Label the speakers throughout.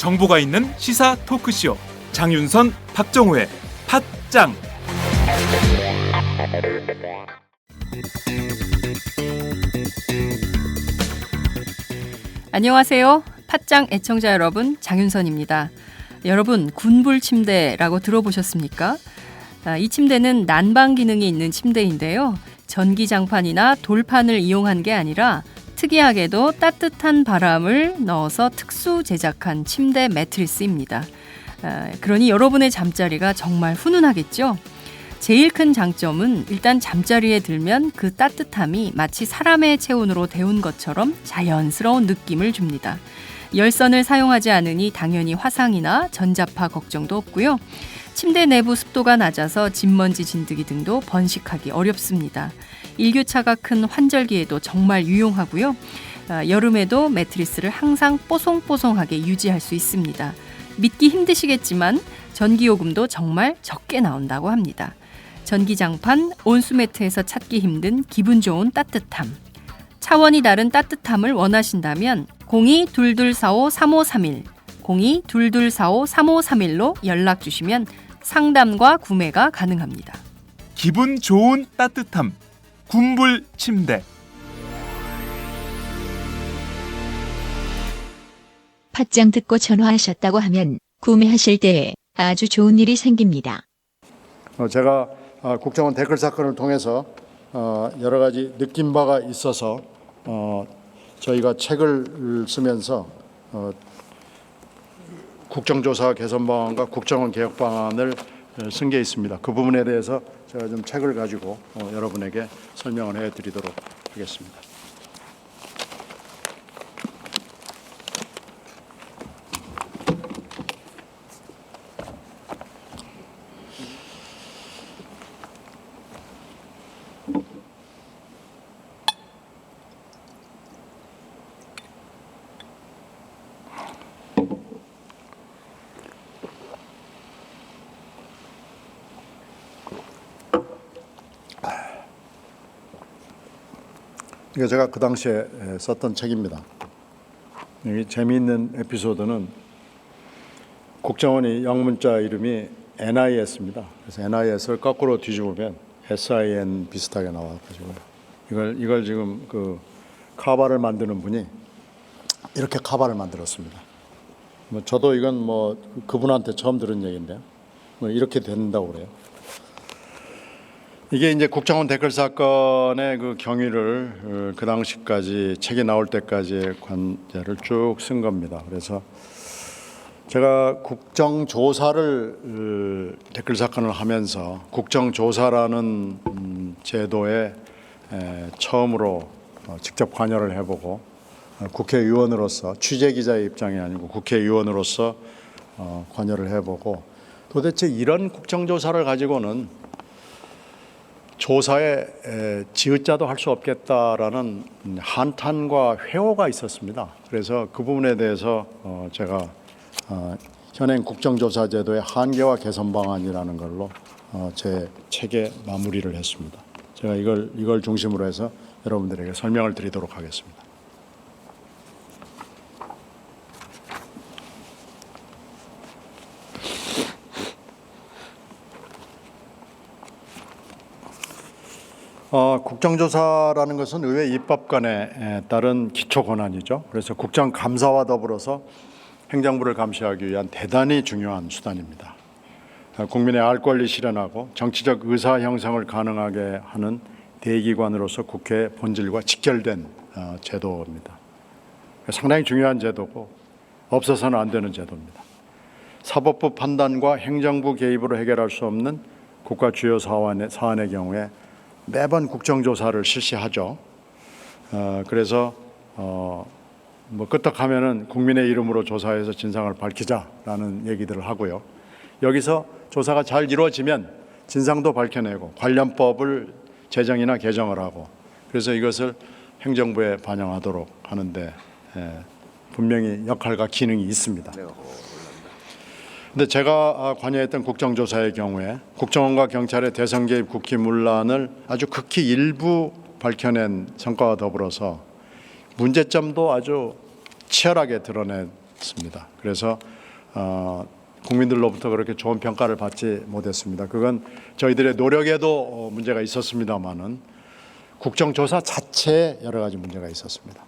Speaker 1: 정보가 있는 시사 토크쇼 장윤선, 박정호의 팟짱.
Speaker 2: 안녕하세요. 팟짱 애청자 여러분, 장윤선입니다. 여러분, 군불 침대라고 들어보셨습니까? 이 침대는 난방 기능이 있는 침대인데요. 전기장판이나 돌판을 이용한 게 아니라 특이하게도 따뜻한 바람을 넣어서 특수 제작한 침대 매트리스입니다. 그러니 여러분의 잠자리가 정말 훈훈하겠죠? 제일 큰 장점은 일단 잠자리에 들면 그 따뜻함이 마치 사람의 체온으로 데운 것처럼 자연스러운 느낌을 줍니다. 열선을 사용하지 않으니 당연히 화상이나 전자파 걱정도 없고요. 침대 내부 습도가 낮아서 진먼지 진드기 등도 번식하기 어렵습니다. 일교차가 큰 환절기에도 정말 유용하고요. 여름에도 매트리스를 항상 뽀송뽀송하게 유지할 수 있습니다. 믿기 힘드시겠지만 전기요금도 정말 적게 나온다고 합니다. 전기장판, 온수매트에서 찾기 힘든 기분 좋은 따뜻함. 차원이 다른 따뜻함을 원하신다면 02-2245-3531, 02-2245-3531로 연락 주시면 상담과 구매가 가능합니다.
Speaker 1: 기분 좋은 따뜻함, 군불 침대.
Speaker 3: 팟짱 듣고 전화하셨다고 하면 구매하실 때에 아주 좋은 일이 생깁니다.
Speaker 4: 제가 국정원 댓글 사건을 통해서 여러 가지 느낀 바가 있어서 저희가 책을 쓰면서 국정조사 개선 방안과 국정원 개혁 방안을 쓴 게 있습니다. 그 부분에 대해서 제가 좀 책을 가지고 여러분에게 설명을 해드리도록 하겠습니다. 이게 제가 그 당시에 썼던 책입니다. 여기 재미있는 에피소드는 국정원이 영문자 이름이 NIS입니다. 그래서 NIS를 거꾸로 뒤집으면 SIN 비슷하게 나와가지고 이걸 지금 그 카바를 만드는 분이 이렇게 카바를 만들었습니다. 저도 이건 그분한테 처음 들은 얘기인데요. 이렇게 된다고 그래요. 이게 이제 국정원 댓글 사건의 그 경위를 그 당시까지 책이 나올 때까지의 관계를 쭉 쓴 겁니다. 그래서 제가 국정조사를 댓글 사건을 하면서 국정조사라는 제도에 처음으로 직접 관여를 해보고 국회의원으로서 취재기자의 입장이 아니고 국회의원으로서 관여를 해보고 도대체 이런 국정조사를 가지고는 조사에 지읒자도 할 수 없겠다라는 한탄과 회오가 있었습니다. 그래서 그 부분에 대해서 제가 현행 국정조사제도의 한계와 개선 방안이라는 걸로 제 책에 마무리를 했습니다. 제가 이걸 중심으로 해서 여러분들에게 설명을 드리도록 하겠습니다. 국정조사라는 것은 의회 입법관에 따른 기초 권한이죠. 그래서 국정감사와 더불어서 행정부를 감시하기 위한 대단히 중요한 수단입니다. 국민의 알 권리 실현하고 정치적 의사 형성을 가능하게 하는 대기관으로서 국회의 본질과 직결된 제도입니다. 상당히 중요한 제도고 없어서는 안 되는 제도입니다. 사법부 판단과 행정부 개입으로 해결할 수 없는 국가 주요 사안의 경우에 매번 국정조사를 실시하죠. 그래서 끄떡하면은 국민의 이름으로 조사해서 진상을 밝히자라는 얘기들을 하고요. 여기서 조사가 잘 이루어지면 진상도 밝혀내고 관련법을 제정이나 개정을 하고 그래서 이것을 행정부에 반영하도록 하는데 분명히 역할과 기능이 있습니다. 그런데 제가 관여했던 국정조사의 경우에 국정원과 경찰의 대선 개입 국회 문란을 아주 극히 일부 밝혀낸 성과와 더불어서 문제점도 아주 치열하게 드러냈습니다. 그래서 국민들로부터 그렇게 좋은 평가를 받지 못했습니다. 그건 저희들의 노력에도 문제가 있었습니다마는 국정조사 자체에 여러 가지 문제가 있었습니다.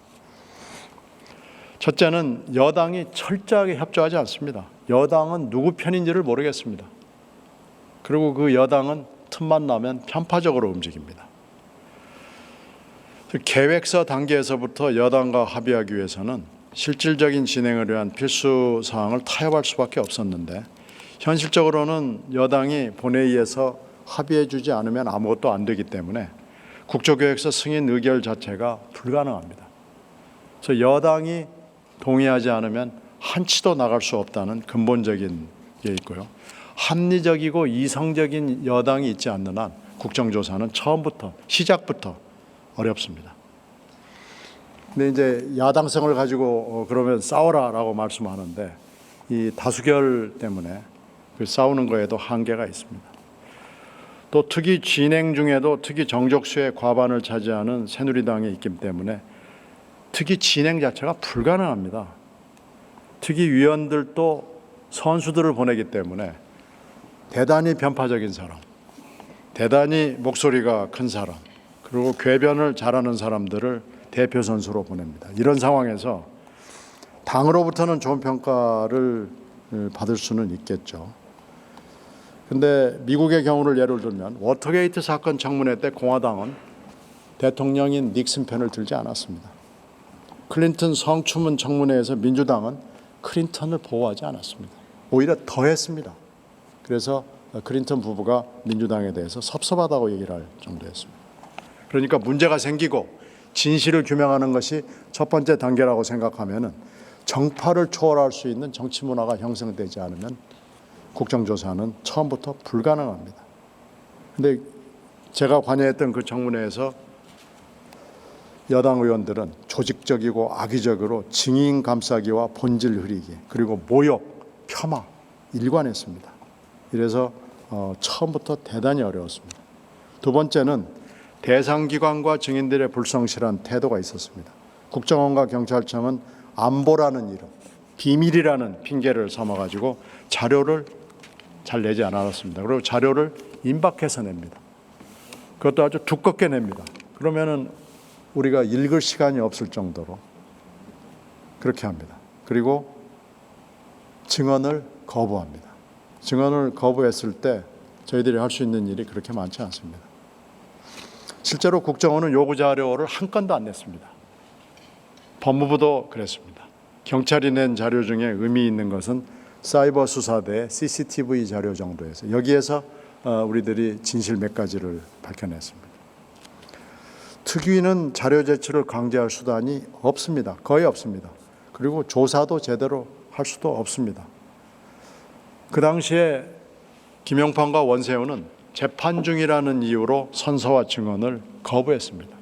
Speaker 4: 첫째는 여당이 철저하게 협조하지 않습니다. 여당은 누구 편인지를 모르겠습니다. 그리고 그 여당은 틈만 나면 편파적으로 움직입니다. 계획서 단계에서부터 여당과 합의하기 위해서는 실질적인 진행을 위한 필수 사항을 타협할 수밖에 없었는데 현실적으로는 여당이 본회의에서 합의해 주지 않으면 아무것도 안 되기 때문에 국조계획서 승인 의결 자체가 불가능합니다. 그래서 여당이 동의하지 않으면 한치도 나갈 수 없다는 근본적인 게 있고요. 합리적이고 이성적인 여당이 있지 않는 한 국정조사는 처음부터 시작부터 어렵습니다. 근데 이제 야당성을 가지고 그러면 싸워라라고 말씀하는데 이 다수결 때문에 그 싸우는 거에도 한계가 있습니다. 또 특위 진행 중에도 특위 정족수의 과반을 차지하는 새누리당이 있기 때문에 특위 진행 자체가 불가능합니다. 특위 위원들도 선수들을 보내기 때문에 대단히 편파적인 사람, 대단히 목소리가 큰 사람, 그리고 궤변을 잘하는 사람들을 대표 선수로 보냅니다. 이런 상황에서 당으로부터는 좋은 평가를 받을 수는 있겠죠. 근데 미국의 경우를 예를 들면 워터게이트 사건 청문회 때 공화당은 대통령인 닉슨 편을 들지 않았습니다. 클린턴 성추문 청문회에서 민주당은 클린턴을 보호하지 않았습니다. 오히려 더했습니다. 그래서 클린턴 부부가 민주당에 대해서 섭섭하다고 얘기를 할 정도였습니다. 그러니까 문제가 생기고 진실을 규명하는 것이 첫 번째 단계라고 생각하면은 정파를 초월할 수 있는 정치 문화가 형성되지 않으면 국정조사는 처음부터 불가능합니다. 근데 제가 관여했던 그 청문회에서 여당 의원들은 조직적이고 악의적으로 증인 감싸기와 본질 흐리기 그리고 모욕, 폄하 일관했습니다. 이래서 처음부터 대단히 어려웠습니다. 두 번째는 대상기관과 증인들의 불성실한 태도가 있었습니다. 국정원과 경찰청은 안보라는 이름, 비밀이라는 핑계를 삼아가지고 자료를 잘 내지 않았습니다. 그리고 자료를 임박해서 냅니다. 그것도 아주 두껍게 냅니다. 그러면은 우리가 읽을 시간이 없을 정도로 그렇게 합니다. 그리고 증언을 거부합니다. 증언을 거부했을 때 저희들이 할 수 있는 일이 그렇게 많지 않습니다. 실제로 국정원은 요구 자료를 한 건도 안 냈습니다. 법무부도 그랬습니다. 경찰이 낸 자료 중에 의미 있는 것은 사이버 수사대 CCTV 자료 정도에서 여기에서 우리들이 진실 몇 가지를 밝혀냈습니다. 특위는 자료 제출을 강제할 수단이 없습니다. 거의 없습니다. 그리고 조사도 제대로 할 수도 없습니다. 그 당시에 김용판과 원세훈은 재판 중이라는 이유로 선서와 증언을 거부했습니다.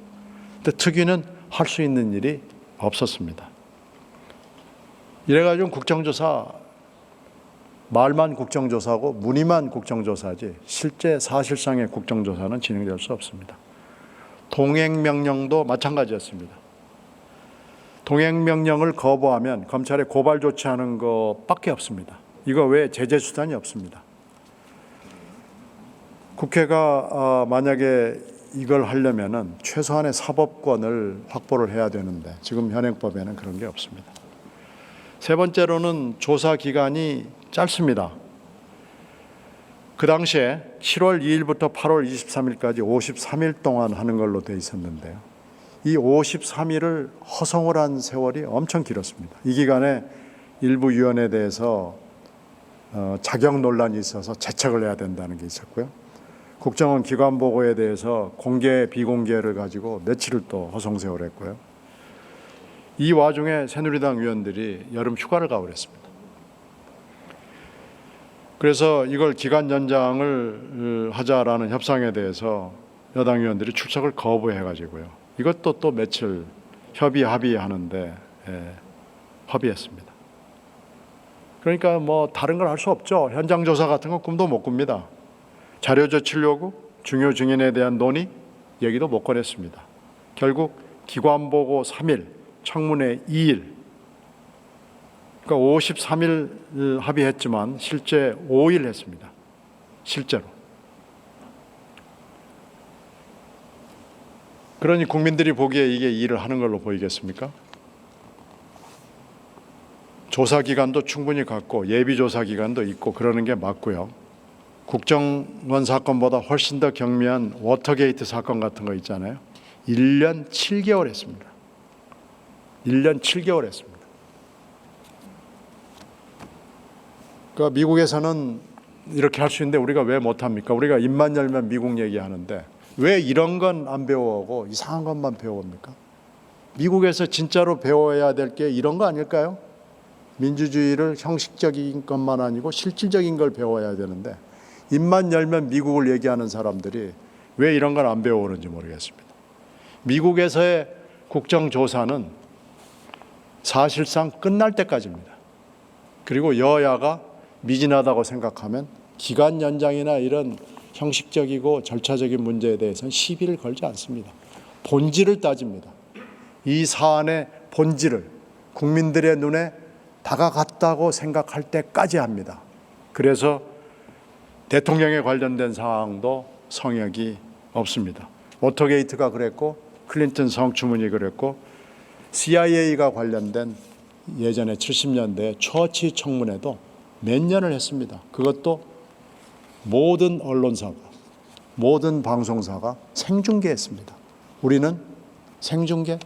Speaker 4: 근데 특위는 할 수 있는 일이 없었습니다. 이래가지고 국정조사 말만 국정조사고 문의만 국정조사지 실제 사실상의 국정조사는 진행될 수 없습니다. 동행명령도 마찬가지였습니다. 동행명령을 거부하면 검찰에 고발 조치하는 것밖에 없습니다. 이거 외에 제재 수단이 없습니다. 국회가 만약에 이걸 하려면은 최소한의 사법권을 확보를 해야 되는데 지금 현행법에는 그런 게 없습니다. 세 번째로는 조사 기간이 짧습니다. 그 당시에 7월 2일부터 8월 23일까지 53일 동안 하는 걸로 돼 있었는데요. 이 53일을 허송을 한 세월이 엄청 길었습니다. 이 기간에 일부 위원에 대해서 자격 논란이 있어서 제척을 해야 된다는 게 있었고요. 국정원 기관 보고에 대해서 공개 비공개를 가지고 며칠을 또 허송세월 했고요. 이 와중에 새누리당 의원들이 여름 휴가를 가고 그랬습니다. 그래서 이걸 기간 연장을 하자라는 협상에 대해서 여당 의원들이 출석을 거부해가지고요. 이것도 또 며칠 합의하는데 협의했습니다. 그러니까 뭐 다른 걸 할 수 없죠. 현장 조사 같은 건 꿈도 못 꿉니다. 자료 제출 요구, 중요 증인에 대한 논의, 얘기도 못 꺼냈습니다. 결국 기관 보고 3일, 청문회 2일, 그러니까 53일 합의했지만 실제 5일 했습니다. 실제로. 그러니 국민들이 보기에 이게 일을 하는 걸로 보이겠습니까? 조사 기간도 충분히 갖고 예비 조사 기간도 있고 그러는 게 맞고요. 국정원 사건보다 훨씬 더 경미한 워터게이트 사건 같은 거 있잖아요. 1년 7개월 했습니다. 1년 7개월 했습니다. 그러니까 미국에서는 이렇게 할 수 있는데 우리가 왜 못합니까? 우리가 입만 열면 미국 얘기하는데 왜 이런 건 안 배워오고 이상한 것만 배워옵니까? 미국에서 진짜로 배워야 될 게 이런 거 아닐까요? 민주주의를 형식적인 것만 아니고 실질적인 걸 배워야 되는데 입만 열면 미국을 얘기하는 사람들이 왜 이런 걸 안 배워오는지 모르겠습니다. 미국에서의 국정조사는 사실상 끝날 때까지입니다. 그리고 여야가 미진하다고 생각하면 기간 연장이나 이런 형식적이고 절차적인 문제에 대해서는 시비를 걸지 않습니다. 본질을 따집니다. 이 사안의 본질을 국민들의 눈에 다가갔다고 생각할 때까지 합니다. 그래서 대통령에 관련된 사항도 성역이 없습니다. 워터게이트가 그랬고 클린턴 성추문이 그랬고 CIA가 관련된 예전에 70년대 처치 청문회도 몇 년을 했습니다. 그것도 모든 언론사가 모든 방송사가 생중계했습니다. 우리는 생중계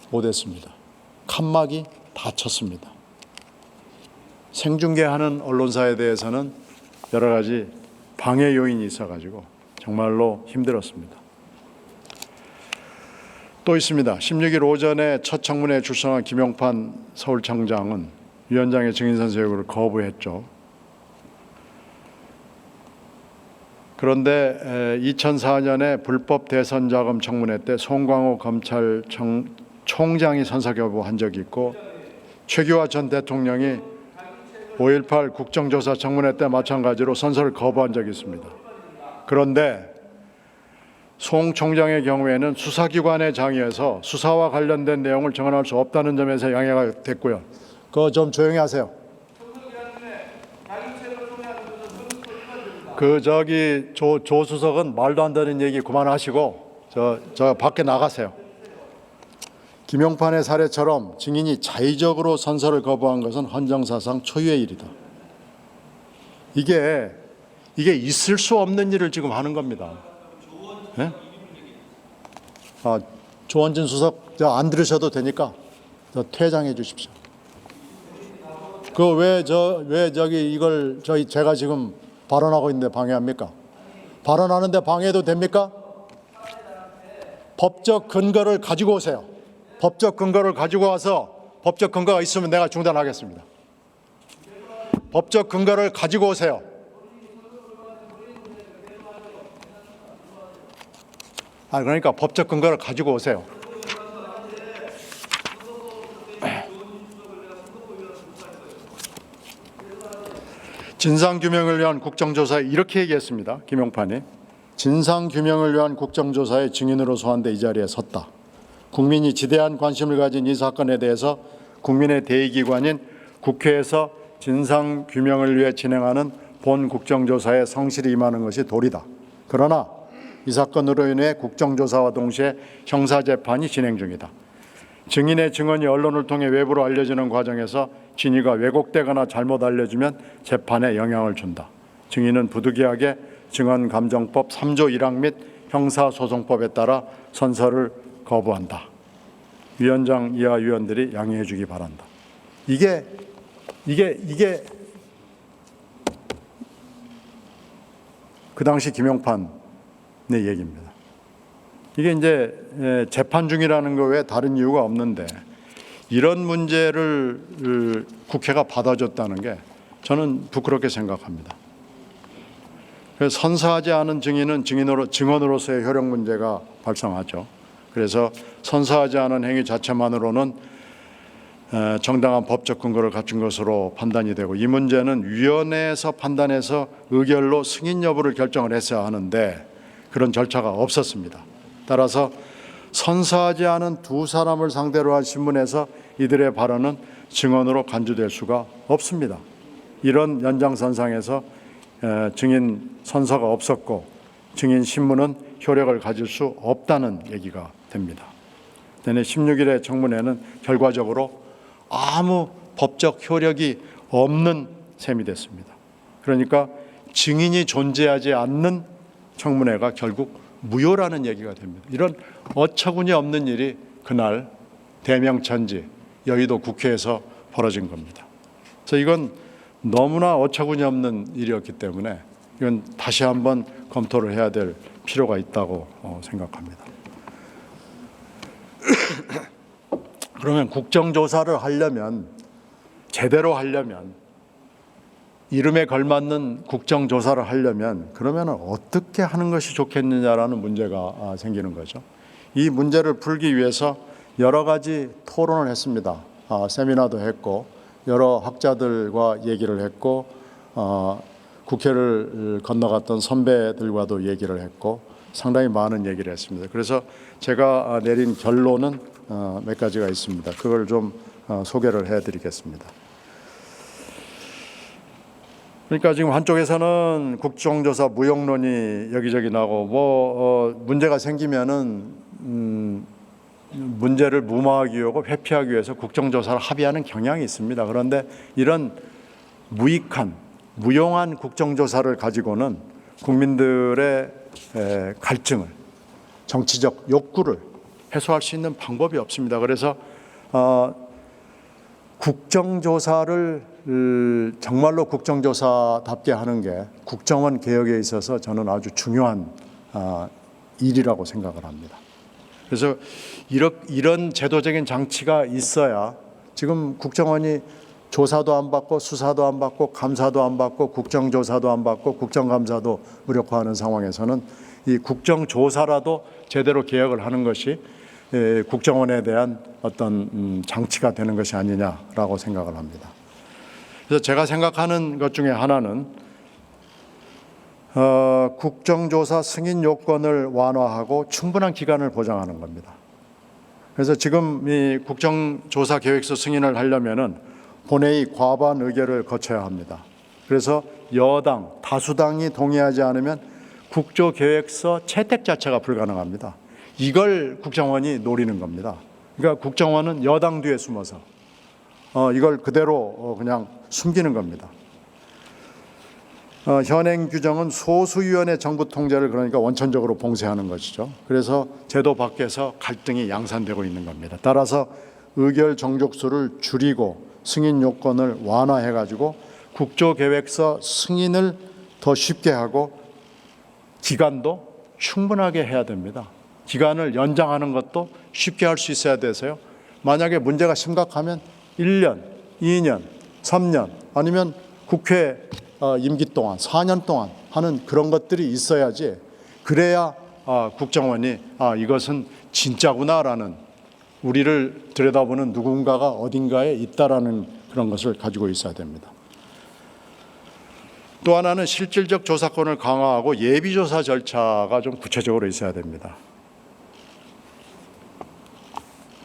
Speaker 4: 못했습니다. 칸막이 닫혔습니다. 생중계하는 언론사에 대해서는 여러 가지 방해 요인이 있어가지고 정말로 힘들었습니다. 또 있습니다. 16일 오전에 첫 청문회에 출석한 김용판 서울청장은 위원장의 증인선서 요구를 거부했죠. 그런데 2004년에 불법 대선 자금 청문회 때 송광호 검찰총장이 선서 거부한 적이 있고 최규하 전 대통령이 5.18 국정조사 청문회 때 마찬가지로 선서를 거부한 적이 있습니다. 그런데 송 총장의 경우에는 수사기관의 장의에서 수사와 관련된 내용을 정언할 수 없다는 점에서 양해가 됐고요. 그거 좀 조용히 하세요. 조 수석은 말도 안 되는 얘기 그만하시고 저 밖에 나가세요. 김용판의 사례처럼 증인이 자의적으로 선서를 거부한 것은 헌정사상 초유의 일이다. 이게 있을 수 없는 일을 지금 하는 겁니다. 네? 조원진 수석 안 들으셔도 되니까 퇴장해 주십시오. 제가 지금 발언하고 있는데 방해합니까? 발언하는데 방해도 됩니까? 법적 근거를 가지고 오세요. 법적 근거를 가지고 와서 법적 근거가 있으면 내가 중단하겠습니다. 법적 근거를 가지고 오세요. 그러니까 법적 근거를 가지고 오세요. 진상규명을 위한 국정조사에 이렇게 얘기했습니다. 김용판이. 진상규명을 위한 국정조사의 증인으로 소환돼 이 자리에 섰다. 국민이 지대한 관심을 가진 이 사건에 대해서 국민의 대의기관인 국회에서 진상규명을 위해 진행하는 본 국정조사에 성실히 임하는 것이 도리다. 그러나 이 사건으로 인해 국정조사와 동시에 형사재판이 진행 중이다. 증인의 증언이 언론을 통해 외부로 알려지는 과정에서 진위가 왜곡되거나 잘못 알려지면 재판에 영향을 준다. 증인은 부득이하게 증언감정법 3조 1항 및 형사소송법에 따라 선서를 거부한다. 위원장 이하 위원들이 양해해 주기 바란다. 이게 그 당시 김용판의 얘기입니다. 이게 이제 재판 중이라는 거 외에 다른 이유가 없는데 이런 문제를 국회가 받아줬다는 게 저는 부끄럽게 생각합니다. 그래서 선서하지 않은 증인은 증언으로서의 효력 문제가 발생하죠. 그래서 선서하지 않은 행위 자체만으로는 정당한 법적 근거를 갖춘 것으로 판단이 되고 이 문제는 위원회에서 판단해서 의결로 승인 여부를 결정을 했어야 하는데 그런 절차가 없었습니다. 따라서 선서하지 않은 두 사람을 상대로 한 신문에서 이들의 발언은 증언으로 간주될 수가 없습니다. 이런 연장선상에서 증인 선서가 없었고 증인 신문은 효력을 가질 수 없다는 얘기가 됩니다. 내년 16일의 청문회는 결과적으로 아무 법적 효력이 없는 셈이 됐습니다. 그러니까 증인이 존재하지 않는 청문회가 결국 무효라는 얘기가 됩니다. 이런 어처구니 없는 일이 그날 대명천지 여의도 국회에서 벌어진 겁니다. 그래서 이건 너무나 어처구니 없는 일이었기 때문에 이건 다시 한번 검토를 해야 될 필요가 있다고 생각합니다. 그러면 국정조사를 하려면, 제대로 하려면, 이름에 걸맞는 국정조사를 하려면 그러면 어떻게 하는 것이 좋겠느냐라는 문제가 생기는 거죠. 이 문제를 풀기 위해서 여러 가지 토론을 했습니다. 세미나도 했고 여러 학자들과 얘기를 했고 국회를 건너갔던 선배들과도 얘기를 했고 상당히 많은 얘기를 했습니다. 그래서 제가 내린 결론은 몇 가지가 있습니다. 그걸 좀 소개를 해드리겠습니다. 그러니까 지금 한쪽에서는 국정조사 무용론이 여기저기 나고 문제가 생기면은 문제를 무마하기 위하고 회피하기 위해서 국정조사를 합의하는 경향이 있습니다. 그런데 이런 무익한 무용한 국정조사를 가지고는 국민들의 갈증을, 정치적 욕구를 해소할 수 있는 방법이 없습니다. 그래서 국정조사를 정말로 국정조사답게 하는 게 국정원 개혁에 있어서 저는 아주 중요한 일이라고 생각을 합니다. 그래서 이런 제도적인 장치가 있어야 지금 국정원이 조사도 안 받고 수사도 안 받고 감사도 안 받고 국정조사도 안 받고 국정감사도 무력화하는 상황에서는 이 국정조사라도 제대로 개혁을 하는 것이 국정원에 대한 어떤 장치가 되는 것이 아니냐라고 생각을 합니다. 그래서 제가 생각하는 것 중에 하나는 국정조사 승인 요건을 완화하고 충분한 기간을 보장하는 겁니다. 그래서 지금 이 국정조사 계획서 승인을 하려면은 본회의 과반 의결을 거쳐야 합니다. 그래서 여당 다수당이 동의하지 않으면 국조계획서 채택 자체가 불가능합니다. 이걸 국정원이 노리는 겁니다. 그러니까 국정원은 여당 뒤에 숨어서 이걸 그대로 그냥 숨기는 겁니다. 현행 규정은 소수위원회 정부 통제를 그러니까 원천적으로 봉쇄하는 것이죠. 그래서 제도 밖에서 갈등이 양산되고 있는 겁니다. 따라서 의결 정족수를 줄이고 승인 요건을 완화해가지고 국조계획서 승인을 더 쉽게 하고 기간도 충분하게 해야 됩니다. 기간을 연장하는 것도 쉽게 할 수 있어야 돼서요. 만약에 문제가 심각하면 1년, 2년, 3년 아니면 국회 임기 동안 4년 동안 하는 그런 것들이 있어야지 그래야 국정원이 이것은 진짜구나라는 우리를 들여다보는 누군가가 어딘가에 있다라는 그런 것을 가지고 있어야 됩니다. 또 하나는 실질적 조사권을 강화하고 예비조사 절차가 좀 구체적으로 있어야 됩니다.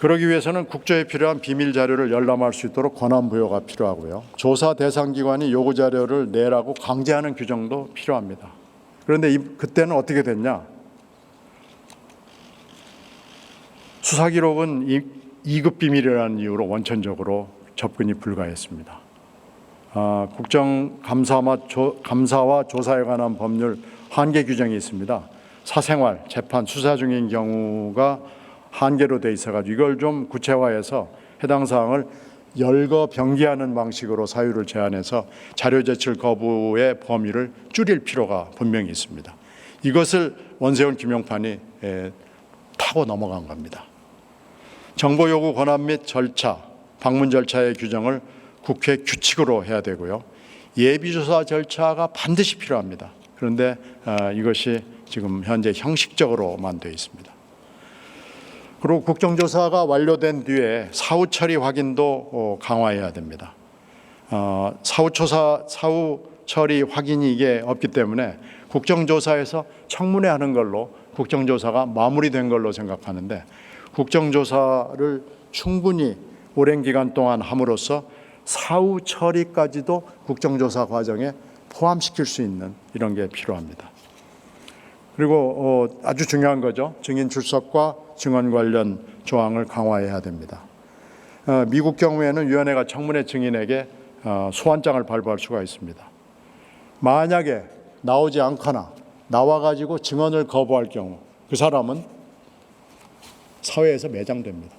Speaker 4: 그러기 위해서는 국조에 필요한 비밀 자료를 열람할 수 있도록 권한 부여가 필요하고요. 조사 대상 기관이 요구 자료를 내라고 강제하는 규정도 필요합니다. 그런데 그때는 어떻게 됐냐? 수사 기록은 2급 비밀이라는 이유로 원천적으로 접근이 불가했습니다. 감사와 조사에 관한 법률 한계 규정이 있습니다. 사생활, 재판, 수사 중인 경우가 한계로 돼 있어가지고 이걸 좀 구체화해서 해당 사항을 열거 병기하는 방식으로 사유를 제한해서 자료 제출 거부의 범위를 줄일 필요가 분명히 있습니다. 이것을 원세훈 김용판이 타고 넘어간 겁니다. 정보 요구 권한 및 절차, 방문 절차의 규정을 국회 규칙으로 해야 되고요. 예비조사 절차가 반드시 필요합니다. 그런데 이것이 지금 현재 형식적으로만 되어 있습니다. 그리고 국정조사가 완료된 뒤에 사후 처리 확인도 강화해야 됩니다. 사후 처리 확인이 이게 없기 때문에 국정조사에서 청문회 하는 걸로 국정조사가 마무리된 걸로 생각하는데 국정조사를 충분히 오랜 기간 동안 함으로써 사후 처리까지도 국정조사 과정에 포함시킬 수 있는 이런 게 필요합니다. 그리고 아주 중요한 거죠. 증인 출석과 증언 관련 조항을 강화해야 됩니다. 미국 경우에는 위원회가 청문회 증인에게 소환장을 발부할 수가 있습니다. 만약에 나오지 않거나 나와가지고 증언을 거부할 경우 그 사람은 사회에서 매장됩니다.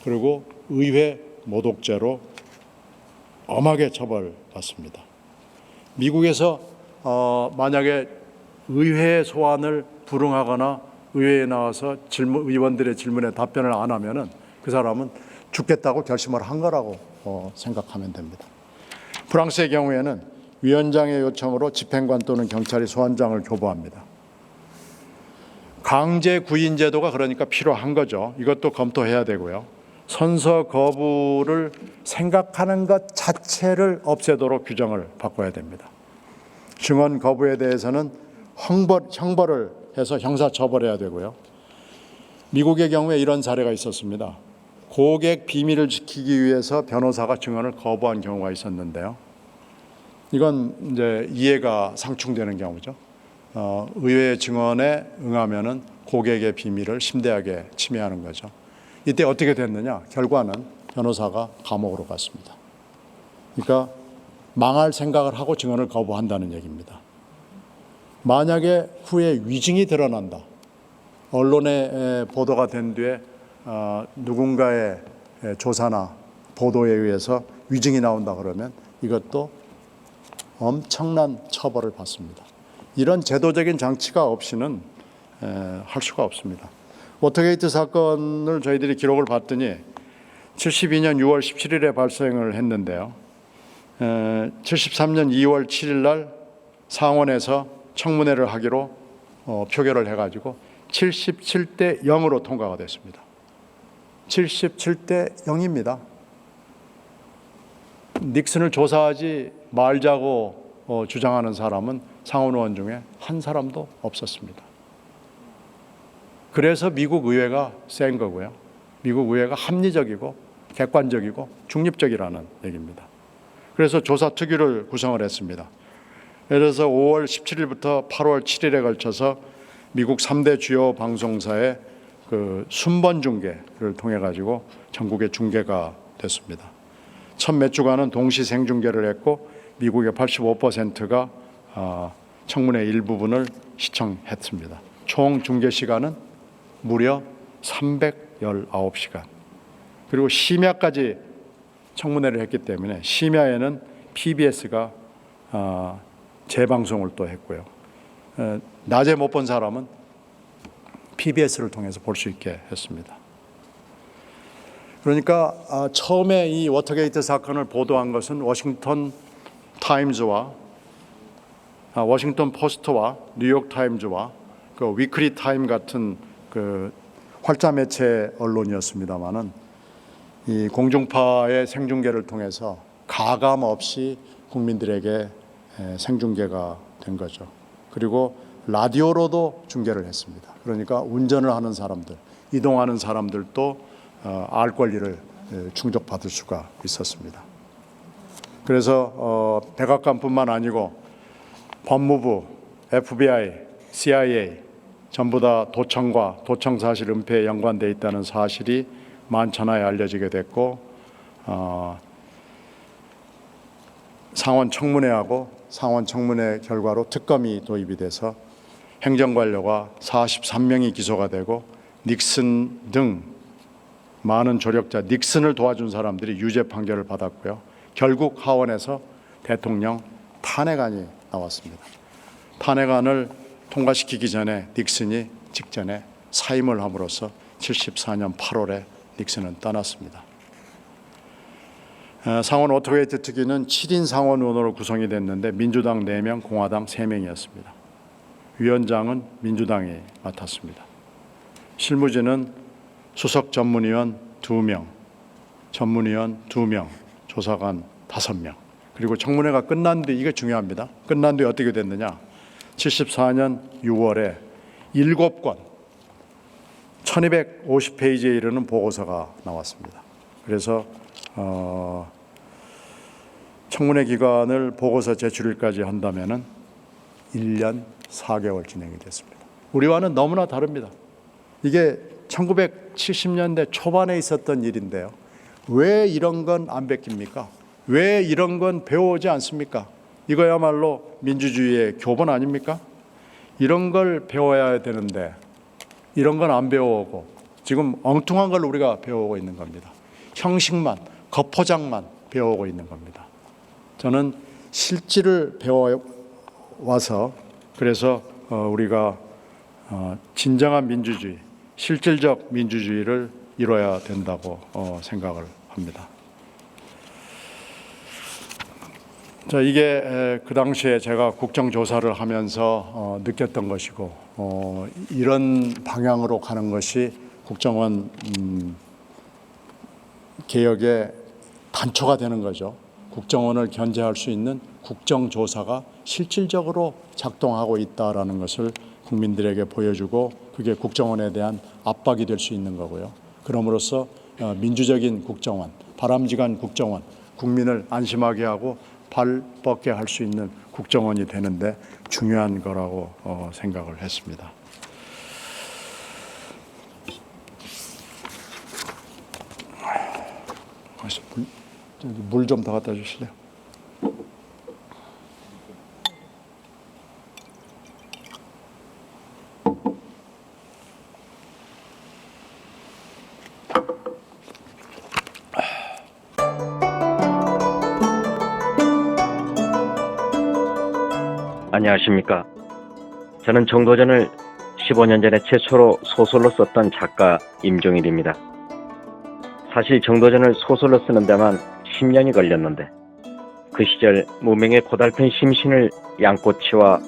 Speaker 4: 그리고 의회 모독죄로 엄하게 처벌받습니다. 미국에서 만약에 의회 소환을 불응하거나 의회에 나와서 의원들의 질문에 답변을 안 하면은 그 사람은 죽겠다고 결심을 한 거라고 생각하면 됩니다. 프랑스의 경우에는 위원장의 요청으로 집행관 또는 경찰이 소환장을 교부합니다. 강제 구인 제도가 그러니까 필요한 거죠. 이것도 검토해야 되고요. 선서 거부를 생각하는 것 자체를 없애도록 규정을 바꿔야 됩니다. 증언 거부에 대해서는 형벌을 해서 형사 처벌해야 되고요. 미국의 경우에 이런 사례가 있었습니다. 고객 비밀을 지키기 위해서 변호사가 증언을 거부한 경우가 있었는데요. 이건 이제 이해가 상충되는 경우죠. 의외의 증언에 응하면은 고객의 비밀을 심대하게 침해하는 거죠. 이때 어떻게 됐느냐? 결과는 변호사가 감옥으로 갔습니다. 그러니까 망할 생각을 하고 증언을 거부한다는 얘기입니다. 만약에 후에 위증이 드러난다. 언론에 보도가 된 뒤에 누군가의 조사나 보도에 의해서 위증이 나온다 그러면 이것도 엄청난 처벌을 받습니다. 이런 제도적인 장치가 없이는 할 수가 없습니다. 워터게이트 사건을 저희들이 기록을 봤더니 72년 6월 17일에 발생을 했는데요. 73년 2월 7일 날 상원에서 청문회를 하기로 표결을 해가지고 77대 0으로 통과가 됐습니다. 77대 0입니다. 닉슨을 조사하지 말자고 주장하는 사람은 상원 의원 중에 한 사람도 없었습니다. 그래서 미국 의회가 센 거고요. 미국 의회가 합리적이고 객관적이고 중립적이라는 얘기입니다. 그래서 조사 특위를 구성을 했습니다. 예를 들어서 5월 17일부터 8월 7일에 걸쳐서 미국 3대 주요 방송사의 그 순번 중계를 통해 가지고 전국에 중계가 됐습니다. 첫 몇 주간은 동시 생중계를 했고 미국의 85%가 청문회 일부분을 시청했습니다. 총 중계 시간은 무려 319시간. 그리고 심야까지 청문회를 했기 때문에 심야에는 PBS가 재방송을 또 했고요. 낮에 못 본 사람은 PBS를 통해서 볼 수 있게 했습니다. 그러니까 처음에 이 워터게이트 사건을 보도한 것은 워싱턴 타임즈와 워싱턴 포스트와 뉴욕 타임즈와 그 위클리 타임 같은 그 활자 매체 언론이었습니다만은 이 공중파의 생중계를 통해서 가감 없이 국민들에게 생중계가 된 거죠. 그리고 라디오로도 중계를 했습니다. 그러니까 운전을 하는 사람들, 이동하는 사람들도 알 권리를 충족받을 수가 있었습니다. 그래서 백악관뿐만 아니고 법무부, FBI, CIA 전부 다 도청과 도청 사실 은폐에 연관돼 있다는 사실이 만천하에 알려지게 됐고 상원 청문회하고 상원 청문회 결과로 특검이 도입이 돼서 행정관료가 43명이 기소가 되고 닉슨 등 많은 조력자, 닉슨을 도와준 사람들이 유죄 판결을 받았고요. 결국 하원에서 대통령 탄핵안이 나왔습니다. 탄핵안을 통과시키기 전에 닉슨이 직전에 사임을 함으로써 74년 8월에 닉슨은 떠났습니다. 상원 워터게이트 특위는 7인 상원 의원으로 구성이 됐는데 민주당 4명, 공화당 3명이었습니다. 위원장은 민주당이 맡았습니다. 실무진은 수석 전문위원 2명, 전문위원 2명, 조사관 5명. 그리고 청문회가 끝난 뒤, 이게 중요합니다. 끝난 뒤 어떻게 됐느냐? 74년 6월에 7권 1250페이지에 이르는 보고서가 나왔습니다. 그래서 청문회 기간을 보고서 제출일까지 한다면은 1년 4개월 진행이 됐습니다. 우리와는 너무나 다릅니다. 이게 1970년대 초반에 있었던 일인데요. 왜 이런 건 안 베낍니까? 왜 이런 건 배워오지 않습니까? 이거야말로 민주주의의 교본 아닙니까? 이런 걸 배워야 되는데 이런 건 안 배워오고 지금 엉뚱한 걸 우리가 배워오고 있는 겁니다. 형식만, 겉포장만 배워오고 있는 겁니다. 저는 실질을 배워와서 그래서 우리가 진정한 민주주의, 실질적 민주주의를 이뤄야 된다고 생각을 합니다. 자, 이게 그 당시에 제가 국정조사를 하면서 느꼈던 것이고 이런 방향으로 가는 것이 국정원 개혁의 단초가 되는 거죠. 국정원을 견제할 수 있는 국정조사가 실질적으로 작동하고 있다라는 것을 국민들에게 보여주고 그게 국정원에 대한 압박이 될 수 있는 거고요. 그럼으로써 민주적인 국정원, 바람직한 국정원, 국민을 안심하게 하고 발 뻗게 할 수 있는 국정원이 되는데 중요한 거라고 생각을 했습니다. 물 좀 더 갖다 주실래요?
Speaker 5: 안녕하십니까. 저는 정도전을 15년 전에 최초로 소설로 썼던 작가 임종일입니다. 사실 정도전을 소설로 쓰는 데만 10년이 걸렸는데 그 시절 무명의 고달픈 심신을 양꼬치와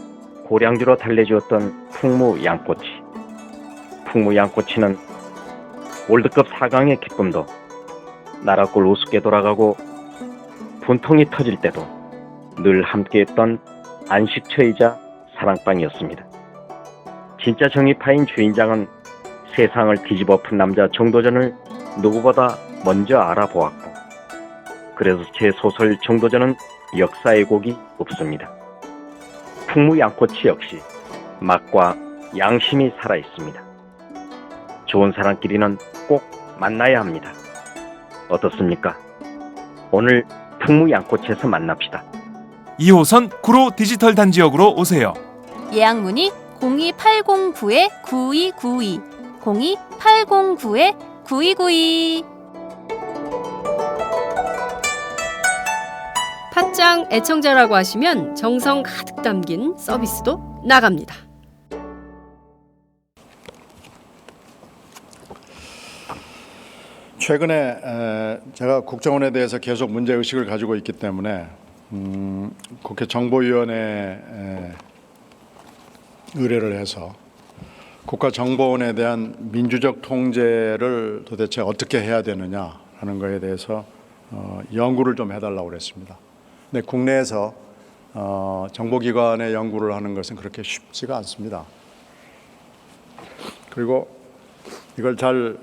Speaker 5: 고량주로 달래주었던 풍무 양꼬치. 풍무 양꼬치는 월드컵 4강의 기쁨도 나라골 우습게 돌아가고 분통이 터질 때도 늘 함께했던 안식처이자 사랑방이었습니다. 진짜 정의파인 주인장은 세상을 뒤집어 푼 남자 정도전을 누구보다 먼저 알아보았고 그래서 제 소설 정도전은 역사의 곡이 없습니다. 풍무 양꼬치 역시 맛과 양심이 살아있습니다. 좋은 사람끼리는 꼭 만나야 합니다. 어떻습니까? 오늘 풍무 양꼬치에서 만납시다.
Speaker 1: 2호선 구로 디지털 단지역으로 오세요.
Speaker 6: 예약 문의 02809-9292 02809-9292.
Speaker 2: 팟짱 애청자라고 하시면 정성 가득 담긴 서비스도 나갑니다.
Speaker 4: 최근에 제가 국정원에 대해서 계속 문제의식을 가지고 있기 때문에 국회 정보위원회에 의뢰를 해서 국가정보원에 대한 민주적 통제를 도대체 어떻게 해야 되느냐 하는 것에 대해서 연구를 좀 해달라고 그랬습니다. 근데 국내에서 정보기관의 연구를 하는 것은 그렇게 쉽지가 않습니다. 그리고 이걸 잘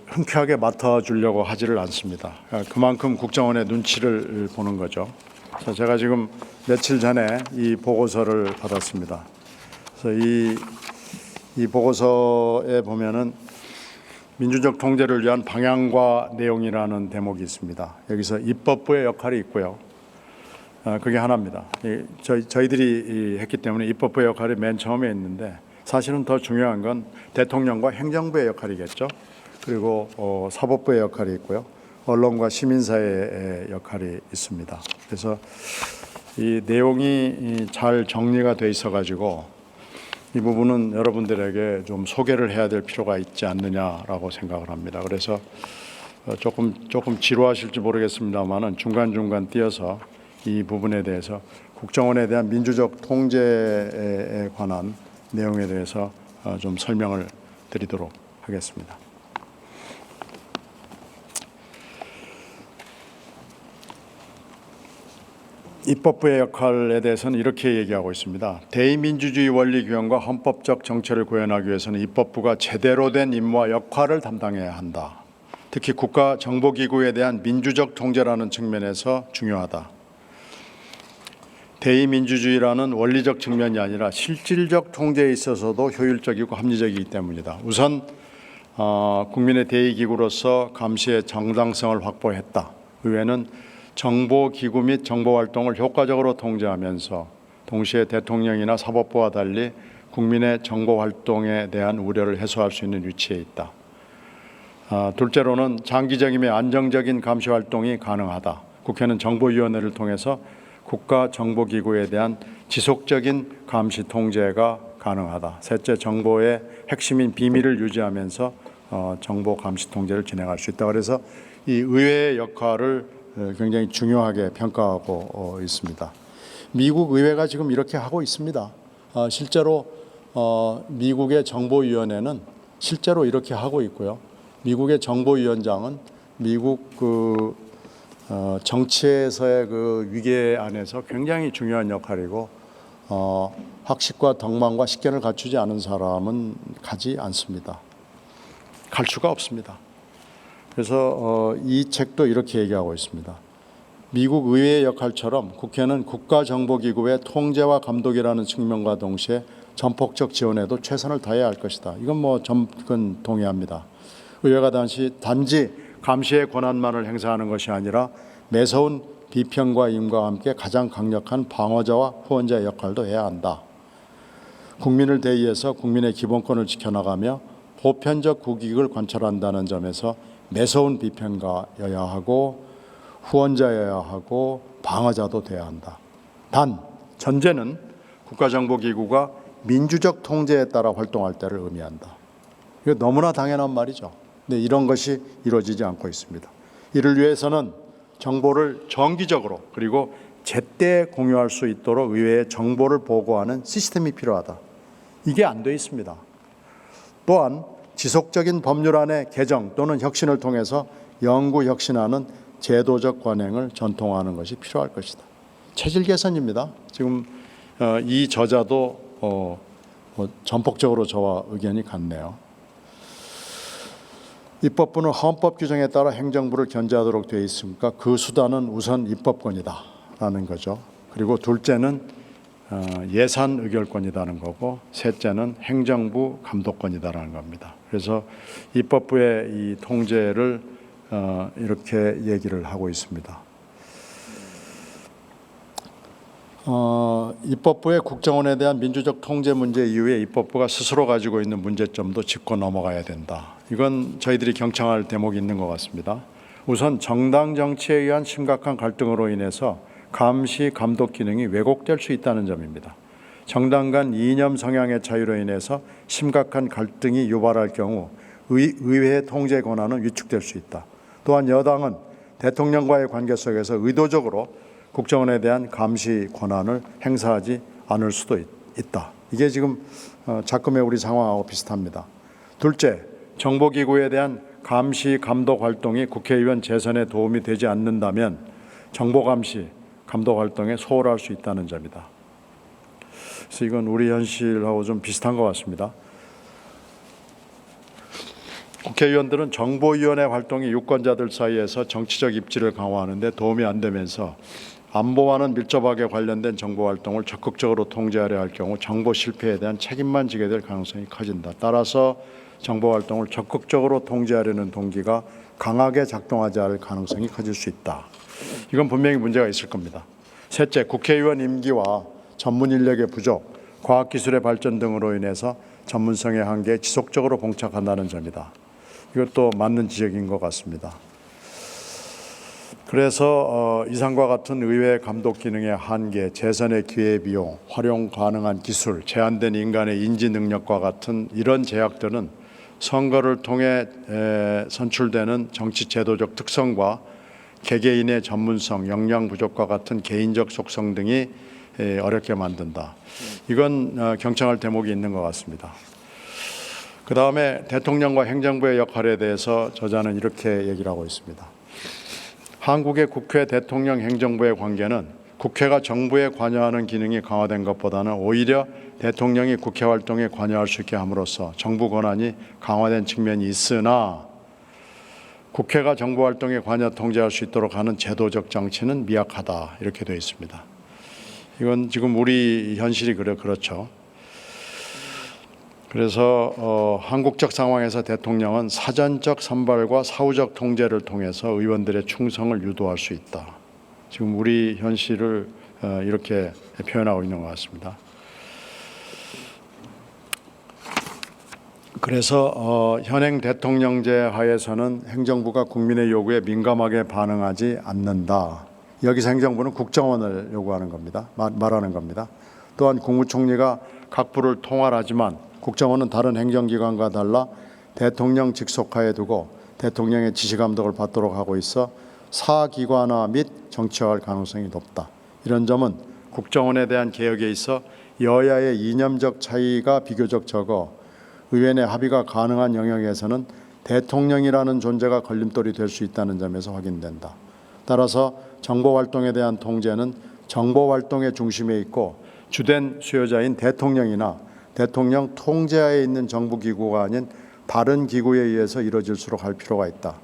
Speaker 4: 흔쾌하게 맡아주려고 하지를 않습니다. 그만큼 국정원의 눈치를 보는 거죠. 그래서 제가 지금 며칠 전에 이 보고서를 받았습니다. 그래서 이 보고서에 보면은 민주적 통제를 위한 방향과 내용이라는 대목이 있습니다. 여기서 입법부의 역할이 있고요. 그게 하나입니다. 저희들이 했기 때문에 입법부의 역할이 맨 처음에 있는데 사실은 더 중요한 건 대통령과 행정부의 역할이겠죠. 그리고 사법부의 역할이 있고요. 언론과 시민사회의 역할이 있습니다. 그래서 이 내용이 잘 정리가 돼 있어가지고 이 부분은 여러분들에게 좀 소개를 해야 될 필요가 있지 않느냐라고 생각을 합니다. 그래서 조금 지루하실지 모르겠습니다만은 중간중간 띄어서 이 부분에 대해서 국정원에 대한 민주적 통제에 관한 내용에 대해서 좀 설명을 드리도록 하겠습니다. 입법부의 역할에 대해서는 이렇게 얘기하고 있습니다. 대의민주주의 원리 규정과 헌법적 정체를 구현하기 위해서는 입법부가 제대로 된 임무와 역할을 담당해야 한다. 특히 국가정보기구에 대한 민주적 통제라는 측면에서 중요하다. 대의민주주의라는 원리적 측면이 아니라 실질적 통제에 있어서도 효율적이고 합리적이기 때문이다. 우선 국민의 대의기구로서 감시의 정당성을 확보했다. 의회는 정보기구 및 정보활동을 효과적으로 통제하면서 동시에 대통령이나 사법부와 달리 국민의 정보활동에 대한 우려를 해소할 수 있는 위치에 있다. 둘째로는 장기적이며 안정적인 감시활동이 가능하다. 국회는 정보위원회를 통해서 국가정보기구에 대한 지속적인 감시 통제가 가능하다. 셋째, 정보의 핵심인 비밀을 유지하면서 정보 감시 통제를 진행할 수 있다. 그래서 이 의회의 역할을 굉장히 중요하게 평가하고 있습니다. 미국 의회가 지금 이렇게 하고 있습니다. 실제로 미국의 정보위원회는 실제로 이렇게 하고 있고요. 미국의 정보위원장은 미국 정치에서의 그 위계 안에서 굉장히 중요한 역할이고 학식과 덕망과 식견을 갖추지 않은 사람은 가지 않습니다. 갈 수가 없습니다. 그래서 이 책도 이렇게 얘기하고 있습니다. 미국 의회의 역할처럼 국회는 국가정보기구의 통제와 감독이라는 측면과 동시에 전폭적 지원에도 최선을 다해야 할 것이다. 이건 전권 동의합니다. 의회가 단지 감시의 권한만을 행사하는 것이 아니라 매서운 비평과 임과 함께 가장 강력한 방어자와 후원자의 역할도 해야 한다. 국민을 대의해서 국민의 기본권을 지켜나가며 보편적 국익을 관철한다는 점에서 매서운 비평가여야 하고 후원자여야 하고 방어자도 돼야 한다. 단 전제는 국가정보기구가 민주적 통제에 따라 활동할 때를 의미한다. 이거 너무나 당연한 말이죠. 근데 이런 것이 이루어지지 않고 있습니다. 이를 위해서는 정보를 정기적으로 그리고 제때 공유할 수 있도록 의회에 정보를 보고하는 시스템이 필요하다. 이게 안 돼 있습니다. 또한 지속적인 법률안의 개정 또는 혁신을 통해서 영구 혁신하는 제도적 관행을 전통화하는 것이 필요할 것이다. 체질 개선입니다. 지금 이 저자도 전폭적으로 저와 의견이 같네요. 입법부는 헌법 규정에 따라 행정부를 견제하도록 되어 있으니까 그 수단은 우선 입법권이다라는 거죠. 그리고 둘째는 예산 의결권이라는 거고 셋째는 행정부 감독권이다라는 겁니다. 그래서 입법부의 이 통제를 이렇게 얘기를 하고 있습니다. 입법부의 국정원에 대한 민주적 통제 문제 이후에 입법부가 스스로 가지고 있는 문제점도 짚고 넘어가야 된다. 이건 저희들이 경청할 대목이 있는 것 같습니다. 우선 정당 정치에 의한 심각한 갈등으로 인해서 감시 감독 기능이 왜곡될 수 있다는 점입니다. 정당 간 이념 성향의 차이로 인해서 심각한 갈등이 유발할 경우 의회의 통제 권한은 위축될 수 있다. 또한 여당은 대통령과의 관계 속에서 의도적으로 국정원에 대한 감시 권한을 행사하지 않을 수도 있다. 이게 지금 작금의 우리 상황하고 비슷합니다. 둘째, 정보기구에 대한 감시 감독 활동이 국회의원 재선에 도움이 되지 않는다면 정보감시 감독 활동에 소홀할 수 있다는 점이다. 그래서 이건 우리 현실하고 좀 비슷한 것 같습니다. 국회의원들은 정보위원회 활동이 유권자들 사이에서 정치적 입지를 강화하는 데 도움이 안 되면서 안보와는 밀접하게 관련된 정보활동을 적극적으로 통제하려 할 경우 정보 실패에 대한 책임만 지게 될 가능성이 커진다. 따라서 정보활동을 적극적으로 통제하려는 동기가 강하게 작동하지 않을 가능성이 커질 수 있다. 이건 분명히 문제가 있을 겁니다. 셋째, 국회의원 임기와 전문 인력의 부족, 과학기술의 발전 등으로 인해서 전문성의 한계에 지속적으로 봉착한다는 점이다. 이것도 맞는 지적인 것 같습니다. 그래서 이상과 같은 의회 감독 기능의 한계, 재선의 기회비용, 활용 가능한 기술, 제한된 인간의 인지 능력과 같은 이런 제약들은 선거를 통해 선출되는 정치 제도적 특성과 개개인의 전문성, 역량 부족과 같은 개인적 속성 등이 어렵게 만든다. 이건 경청할 대목이 있는 것 같습니다. 그 다음에 대통령과 행정부의 역할에 대해서 저자는 이렇게 얘기를 하고 있습니다. 한국의 국회, 대통령, 행정부의 관계는 국회가 정부에 관여하는 기능이 강화된 것보다는 오히려 대통령이 국회 활동에 관여할 수 있게 함으로써 정부 권한이 강화된 측면이 있으나 국회가 정보활동에 관여 통제할 수 있도록 하는 제도적 장치는 미약하다 이렇게 되어 있습니다. 이건 지금 우리 현실이 그렇죠. 그래서 한국적 상황에서 대통령은 사전적 선발과 사후적 통제를 통해서 의원들의 충성을 유도할 수 있다. 지금 우리 현실을 이렇게 표현하고 있는 것 같습니다. 그래서 현행 대통령제 하에서는 행정부가 국민의 요구에 민감하게 반응하지 않는다. 여기서 행정부는 국정원을 요구하는 겁니다. 말하는 겁니다. 또한 국무총리가 각 부를 통할하지만 국정원은 다른 행정기관과 달라 대통령 직속하에 두고 대통령의 지시감독을 받도록 하고 있어 사기관화 및 정치화할 가능성이 높다. 이런 점은 국정원에 대한 개혁에 있어 여야의 이념적 차이가 비교적 적어 의회 내 합의가 가능한 영역에서는 대통령이라는 존재가 걸림돌이 될 수 있다는 점에서 확인된다. 따라서 정보활동에 대한 통제는 정보활동의 중심에 있고 주된 수요자인 대통령이나 대통령 통제하에 있는 정부기구가 아닌 다른 기구에 의해서 이루어질수록 할 필요가 있다.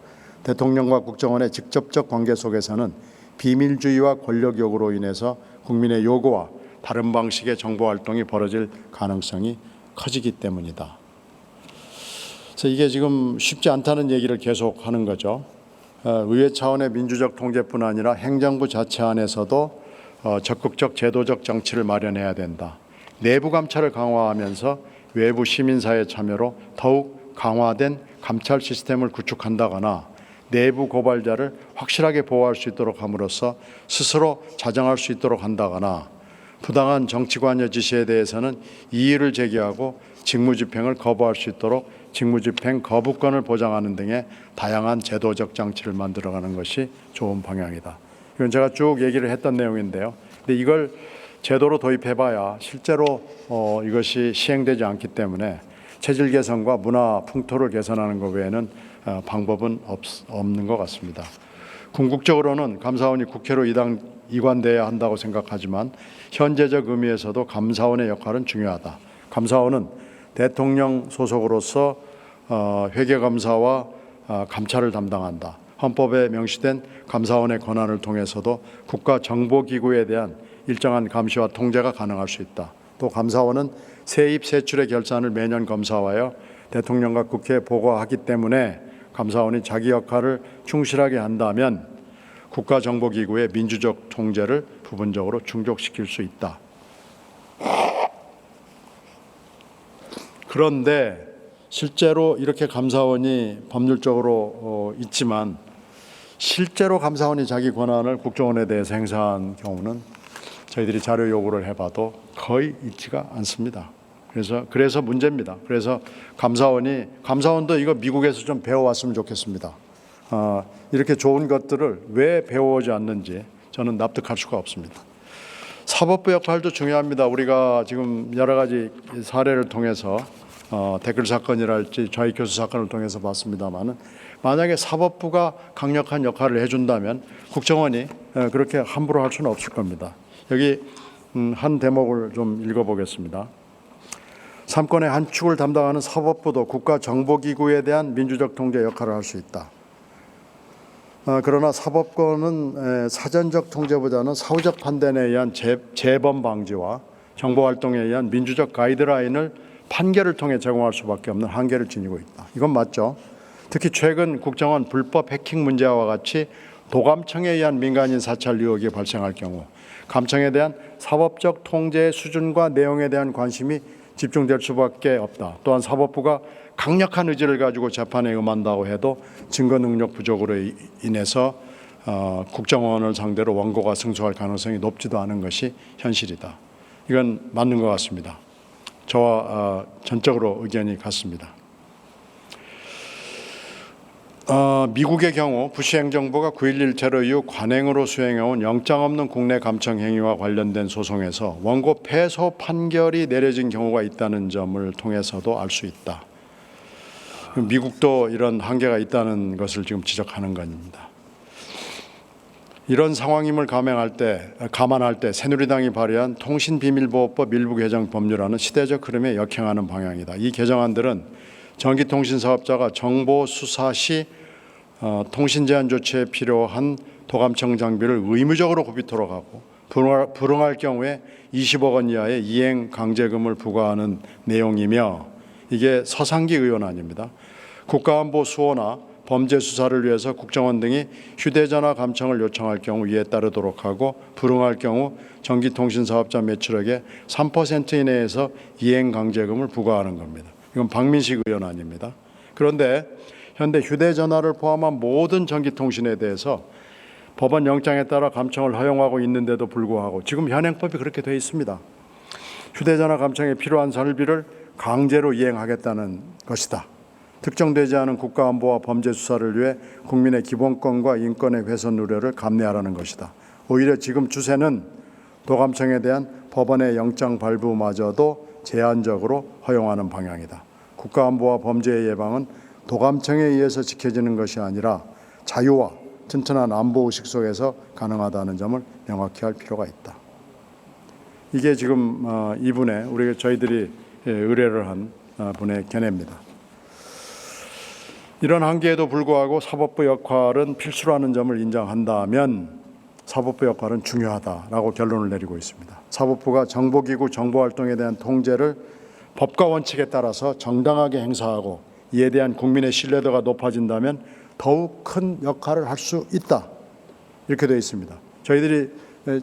Speaker 4: 대통령과 국정원의 직접적 관계 속에서는 비밀주의와 권력 요구로 인해서 국민의 요구와 다른 방식의 정보활동이 벌어질 가능성이 커지기 때문이다. 그래서 이게 지금 쉽지 않다는 얘기를 계속 하는 거죠. 의회 차원의 민주적 통제뿐 아니라 행정부 자체 안에서도 적극적 제도적 장치를 마련해야 된다. 내부 감찰을 강화하면서 외부 시민사회 참여로 더욱 강화된 감찰 시스템을 구축한다거나 내부 고발자를 확실하게 보호할 수 있도록 함으로써 스스로 자정할 수 있도록 한다거나 부당한 정치관여 지시에 대해서는 이의를 제기하고 직무집행을 거부할 수 있도록 직무집행 거부권을 보장하는 등의 다양한 제도적 장치를 만들어가는 것이 좋은 방향이다. 이건 제가 쭉 얘기를 했던 내용인데요. 근데 이걸 제도로 도입해봐야 실제로 이것이 시행되지 않기 때문에 체질 개선과 문화 풍토를 개선하는 것 외에는 방법은 없는 것 같습니다. 궁극적으로는 감사원이 국회로 이관돼야 한다고 생각하지만 현재적 의미에서도 감사원의 역할은 중요하다. 감사원은 대통령 소속으로서 회계감사와 감찰을 담당한다. 헌법에 명시된 감사원의 권한을 통해서도 국가정보기구에 대한 일정한 감시와 통제가 가능할 수 있다. 또 감사원은 세입 세출의 결산을 매년 검사하여 대통령과 국회에 보고하기 때문에 감사원이 자기 역할을 충실하게 한다면 국가정보기구의 민주적 통제를 부분적으로 충족시킬 수 있다. 그런데 실제로 이렇게 감사원이 법률적으로 있지만 실제로 감사원이 자기 권한을 국정원에 대해서 행사한 경우는 저희들이 자료 요구를 해봐도 거의 있지가 않습니다. 그래서 문제입니다. 그래서 감사원도 이거 미국에서 좀 배워왔으면 좋겠습니다. 이렇게 좋은 것들을 왜 배워오지 않는지 저는 납득할 수가 없습니다. 사법부 역할도 중요합니다. 우리가 지금 여러 가지 사례를 통해서 댓글 사건이랄지 좌익교수 사건을 통해서 봤습니다마는 만약에 사법부가 강력한 역할을 해준다면 국정원이 그렇게 함부로 할 수는 없을 겁니다. 여기 한 대목을 좀 읽어보겠습니다. 삼권의 한 축을 담당하는 사법부도 국가정보기구에 대한 민주적 통제 역할을 할 수 있다. 그러나 사법권은 사전적 통제보다는 사후적 판단에 의한 재범 방지와 정보활동에 의한 민주적 가이드라인을 판결을 통해 제공할 수밖에 없는 한계를 지니고 있다. 이건 맞죠. 특히 최근 국정원 불법 해킹 문제와 같이 도감청에 의한 민간인 사찰 의혹이 발생할 경우 감청에 대한 사법적 통제의 수준과 내용에 대한 관심이 집중될 수밖에 없다. 또한 사법부가 강력한 의지를 가지고 재판에 임한다고 해도 증거 능력 부족으로 인해서 국정원을 상대로 원고가 승소할 가능성이 높지도 않은 것이 현실이다. 이건 맞는 것 같습니다. 저와 전적으로 의견이 같습니다. 미국의 경우 부시 행정부가 9.11 테러 이후 관행으로 수행해온 영장 없는 국내 감청 행위와 관련된 소송에서 원고 패소 판결이 내려진 경우가 있다는 점을 통해서도 알 수 있다. 미국도 이런 한계가 있다는 것을 지금 지적하는 겁니다. 이런 상황임을 감안할 때 새누리당이 발의한 통신비밀보호법 일부 개정 법률안은 시대적 흐름에 역행하는 방향이다. 이 개정안들은 전기통신사업자가 정보 수사 시 통신 제한 조치에 필요한 도감청 장비를 의무적으로 구비토록 하고 불응할 경우에 20억 원 이하의 이행 강제금을 부과하는 내용이며 이게 서상기 의원안입니다. 국가안보 수호나 범죄 수사를 위해서 국정원 등이 휴대전화 감청을 요청할 경우 이에 따르도록 하고 불응할 경우 전기통신사업자 매출액의 3% 이내에서 이행 강제금을 부과하는 겁니다. 이건 박민식 의원안입니다. 그런데 현대 휴대전화를 포함한 모든 전기통신에 대해서 법원 영장에 따라 감청을 허용하고 있는데도 불구하고 지금 현행법이 그렇게 되어 있습니다. 휴대전화 감청에 필요한 설비를 강제로 이행하겠다는 것이다. 특정되지 않은 국가안보와 범죄 수사를 위해 국민의 기본권과 인권의 훼손 우려를 감내하라는 것이다. 오히려 지금 추세는 도감청에 대한 법원의 영장 발부마저도 제한적으로 허용하는 방향이다. 국가안보와 범죄의 예방은 도감청에 의해서 지켜지는 것이 아니라 자유와 튼튼한 안보의식 속에서 가능하다는 점을 명확히 할 필요가 있다. 이게 지금 저희들이 의뢰를 한 분의 견해입니다. 이런 한계에도 불구하고 사법부 역할은 필수라는 점을 인정한다면 사법부 역할은 중요하다라고 결론을 내리고 있습니다. 사법부가 정보기구 정보활동에 대한 통제를 법과 원칙에 따라서 정당하게 행사하고 이에 대한 국민의 신뢰도가 높아진다면 더욱 큰 역할을 할 수 있다. 이렇게 되어 있습니다. 저희들이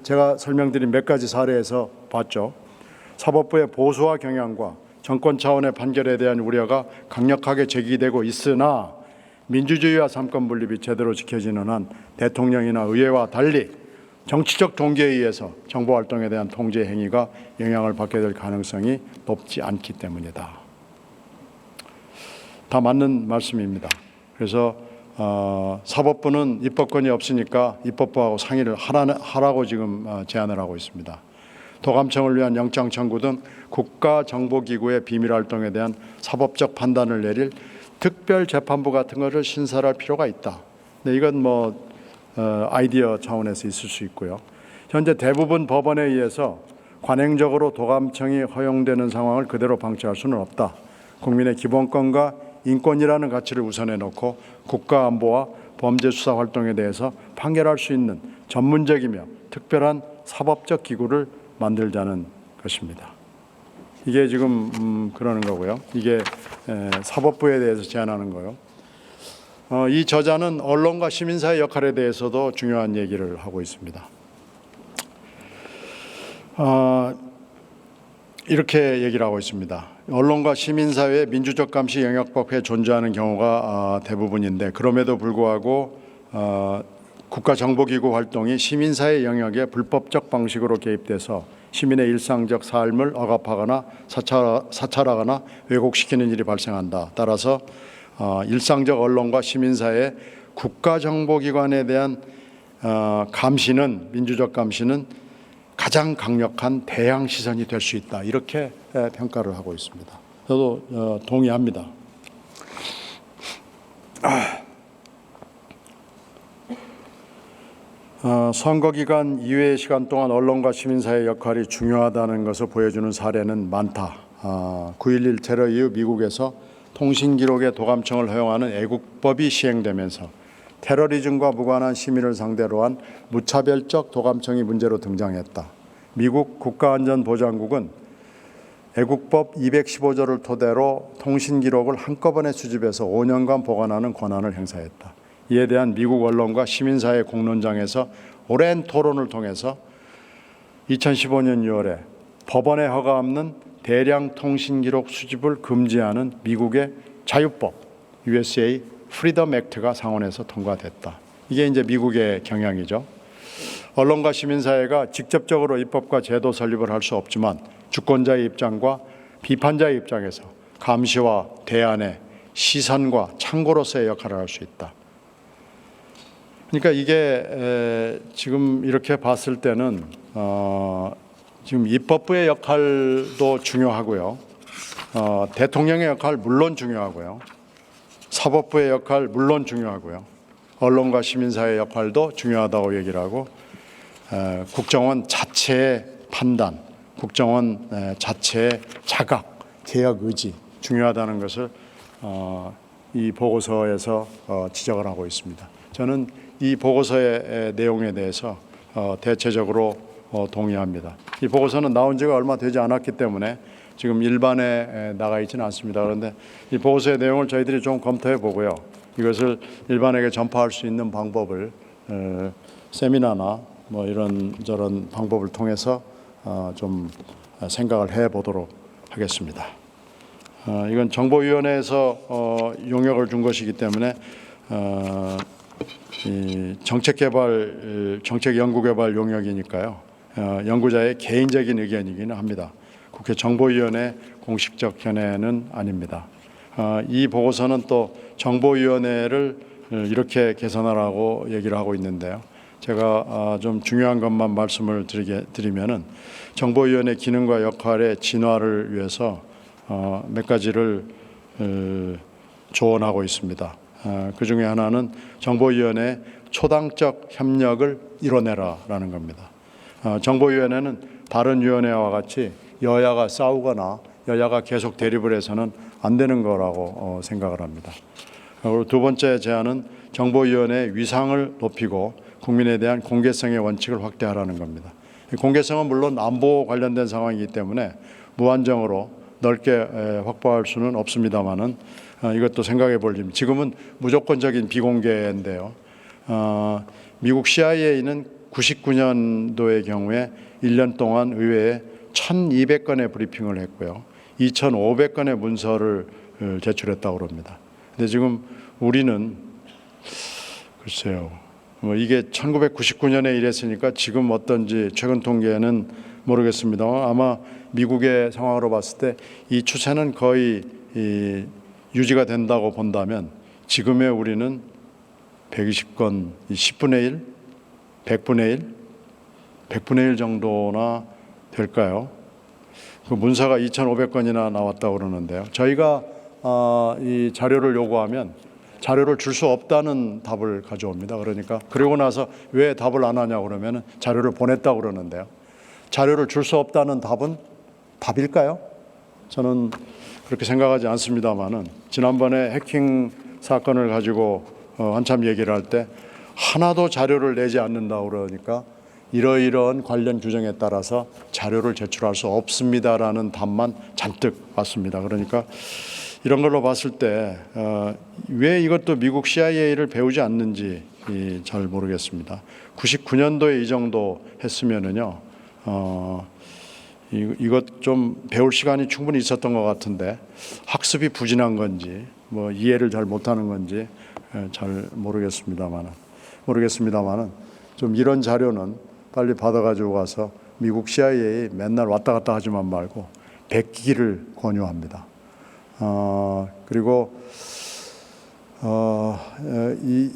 Speaker 4: 제가 설명드린 몇 가지 사례에서 봤죠. 사법부의 보수화 경향과 정권 차원의 판결에 대한 우려가 강력하게 제기되고 있으나 민주주의와 삼권 분립이 제대로 지켜지는 한 대통령이나 의회와 달리 정치적 동기에 의해서 정보활동에 대한 통제 행위가 영향을 받게 될 가능성이 높지 않기 때문이다. 다 맞는 말씀입니다. 그래서 사법부는 입법권이 없으니까 입법부하고 상의를 하라고 지금 제안을 하고 있습니다. 도감청을 위한 영장 청구 등 국가정보기구의 비밀활동에 대한 사법적 판단을 내릴 특별재판부 같은 것을 신설할 필요가 있다. 근데 이건 아이디어 차원에서 있을 수 있고요. 현재 대부분 법원에 의해서 관행적으로 도감청이 허용되는 상황을 그대로 방치할 수는 없다. 국민의 기본권과 인권이라는 가치를 우선해 놓고 국가안보와 범죄 수사 활동에 대해서 판결할 수 있는 전문적이며 특별한 사법적 기구를 만들자는 것입니다. 이게 지금 그러는 거고요. 이게 사법부에 대해서 제안하는 거요. 이 저자는 언론과 시민사회 역할에 대해서도 중요한 얘기를 하고 있습니다. 이렇게 얘기를 하고 있습니다. 언론과 시민사회의 민주적 감시 영역법에 존재하는 경우가 대부분인데 그럼에도 불구하고 국가정보기구 활동이 시민사회 영역에 불법적 방식으로 개입돼서 시민의 일상적 삶을 억압하거나 사찰하거나 왜곡시키는 일이 발생한다. 따라서 일상적 언론과 시민사회의 국가정보기관에 대한 감시는 민주적 감시는 가장 강력한 대항 시선이 될 수 있다. 이렇게 평가를 하고 있습니다. 저도 동의합니다. 선거 기간 이외의 시간 동안 언론과 시민사회의 역할이 중요하다는 것을 보여주는 사례는 많다. 9.11 테러 이후 미국에서 통신기록의 도감청을 허용하는 애국법이 시행되면서 테러리즘과 무관한 시민을 상대로 한 무차별적 도감청이 문제로 등장했다. 미국 국가안전보장국은 애국법 215조를 토대로 통신기록을 한꺼번에 수집해서 5년간 보관하는 권한을 행사했다. 이에 대한 미국 언론과 시민사회 공론장에서 오랜 토론을 통해서 2015년 6월에 법원의 허가 없는 대량 통신기록 수집을 금지하는 미국의 자유법 USA 프리덤 액트가 상원에서 통과됐다. 이게 이제 미국의 경향이죠. 언론과 시민사회가 직접적으로 입법과 제도 설립을 할 수 없지만 주권자의 입장과 비판자의 입장에서 감시와 대안의 시선과 창고로서의 역할을 할 수 있다. 그러니까 이게 지금 이렇게 봤을 때는 지금 입법부의 역할도 중요하고요. 대통령의 역할 물론 중요하고요. 사법부의 역할 물론 중요하고요. 언론과 시민사회의 역할도 중요하다고 얘기를 하고 국정원 자체의 판단, 국정원 자체의 자각, 개혁 의지 중요하다는 것을 이 보고서에서 지적을 하고 있습니다. 저는 이 보고서의 내용에 대해서 대체적으로 동의합니다. 이 보고서는 나온 지가 얼마 되지 않았기 때문에 지금 일반에 나가 있지는 않습니다. 그런데 이 보고서의 내용을 저희들이 좀 검토해 보고요. 이것을 일반에게 전파할 수 있는 방법을 세미나나 뭐 이런저런 방법을 통해서 좀 생각을 해 보도록 하겠습니다. 이건 정보위원회에서 용역을 준 것이기 때문에 이 정책연구개발 용역이니까요. 연구자의 개인적인 의견이기는 합니다. 국회 정보위원회 공식적 견해는 아닙니다. 이 보고서는 또 정보위원회를 이렇게 개선하라고 얘기를 하고 있는데요. 제가 좀 중요한 것만 말씀을 드리면은 정보위원회 기능과 역할의 진화를 위해서 몇 가지를 조언하고 있습니다. 그 중에 하나는 정보위원회 초당적 협력을 이뤄내라라는 겁니다. 정보위원회는 다른 위원회와 같이 여야가 싸우거나 여야가 계속 대립을 해서는 안 되는 거라고 생각을 합니다. 그리고 두 번째 제안은 정보위원회의 위상을 높이고 국민에 대한 공개성의 원칙을 확대하라는 겁니다. 공개성은 물론 안보 관련된 상황이기 때문에 무한정으로 넓게 확보할 수는 없습니다만은 이것도 생각해 볼 일. 지금은 무조건적인 비공개인데요. 미국 CIA는 99년도의 경우에 1년 동안 의회에 1,200건의 브리핑을 했고요. 2,500건의 문서를 제출했다고 합니다. 근데 지금 우리는 글쎄요. 뭐 이게 1999년에 이랬으니까 지금 어떤지 최근 통계는 모르겠습니다만 아마 미국의 상황으로 봤을 때 이 추세는 거의 유지가 된다고 본다면 지금의 우리는 120건, 10분의 1, 100분의 1, 100분의 1 정도나 될까요? 그 문서가 2,500건이나 나왔다고 그러는데요. 저희가 이 자료를 요구하면 자료를 줄 수 없다는 답을 가져옵니다. 그러니까 그러고 나서 왜 답을 안 하냐고 그러면 자료를 보냈다고 그러는데요. 자료를 줄 수 없다는 답은 답일까요? 저는 그렇게 생각하지 않습니다만은 지난번에 해킹 사건을 가지고 한참 얘기를 할 때 하나도 자료를 내지 않는다고 그러니까 이러이러한 관련 규정에 따라서 자료를 제출할 수 없습니다라는 답만 잔뜩 왔습니다. 그러니까 이런 걸로 봤을 때 왜 이것도 미국 CIA를 배우지 않는지 잘 모르겠습니다. 99년도에 이 정도 했으면은요, 이것 좀 배울 시간이 충분히 있었던 것 같은데 학습이 부진한 건지 뭐 이해를 잘 못하는 건지 잘 모르겠습니다만은 좀 이런 자료는 빨리 받아가지고 가서 미국 CIA 맨날 왔다 갔다 하지만 말고 베끼기를 권유합니다. 그리고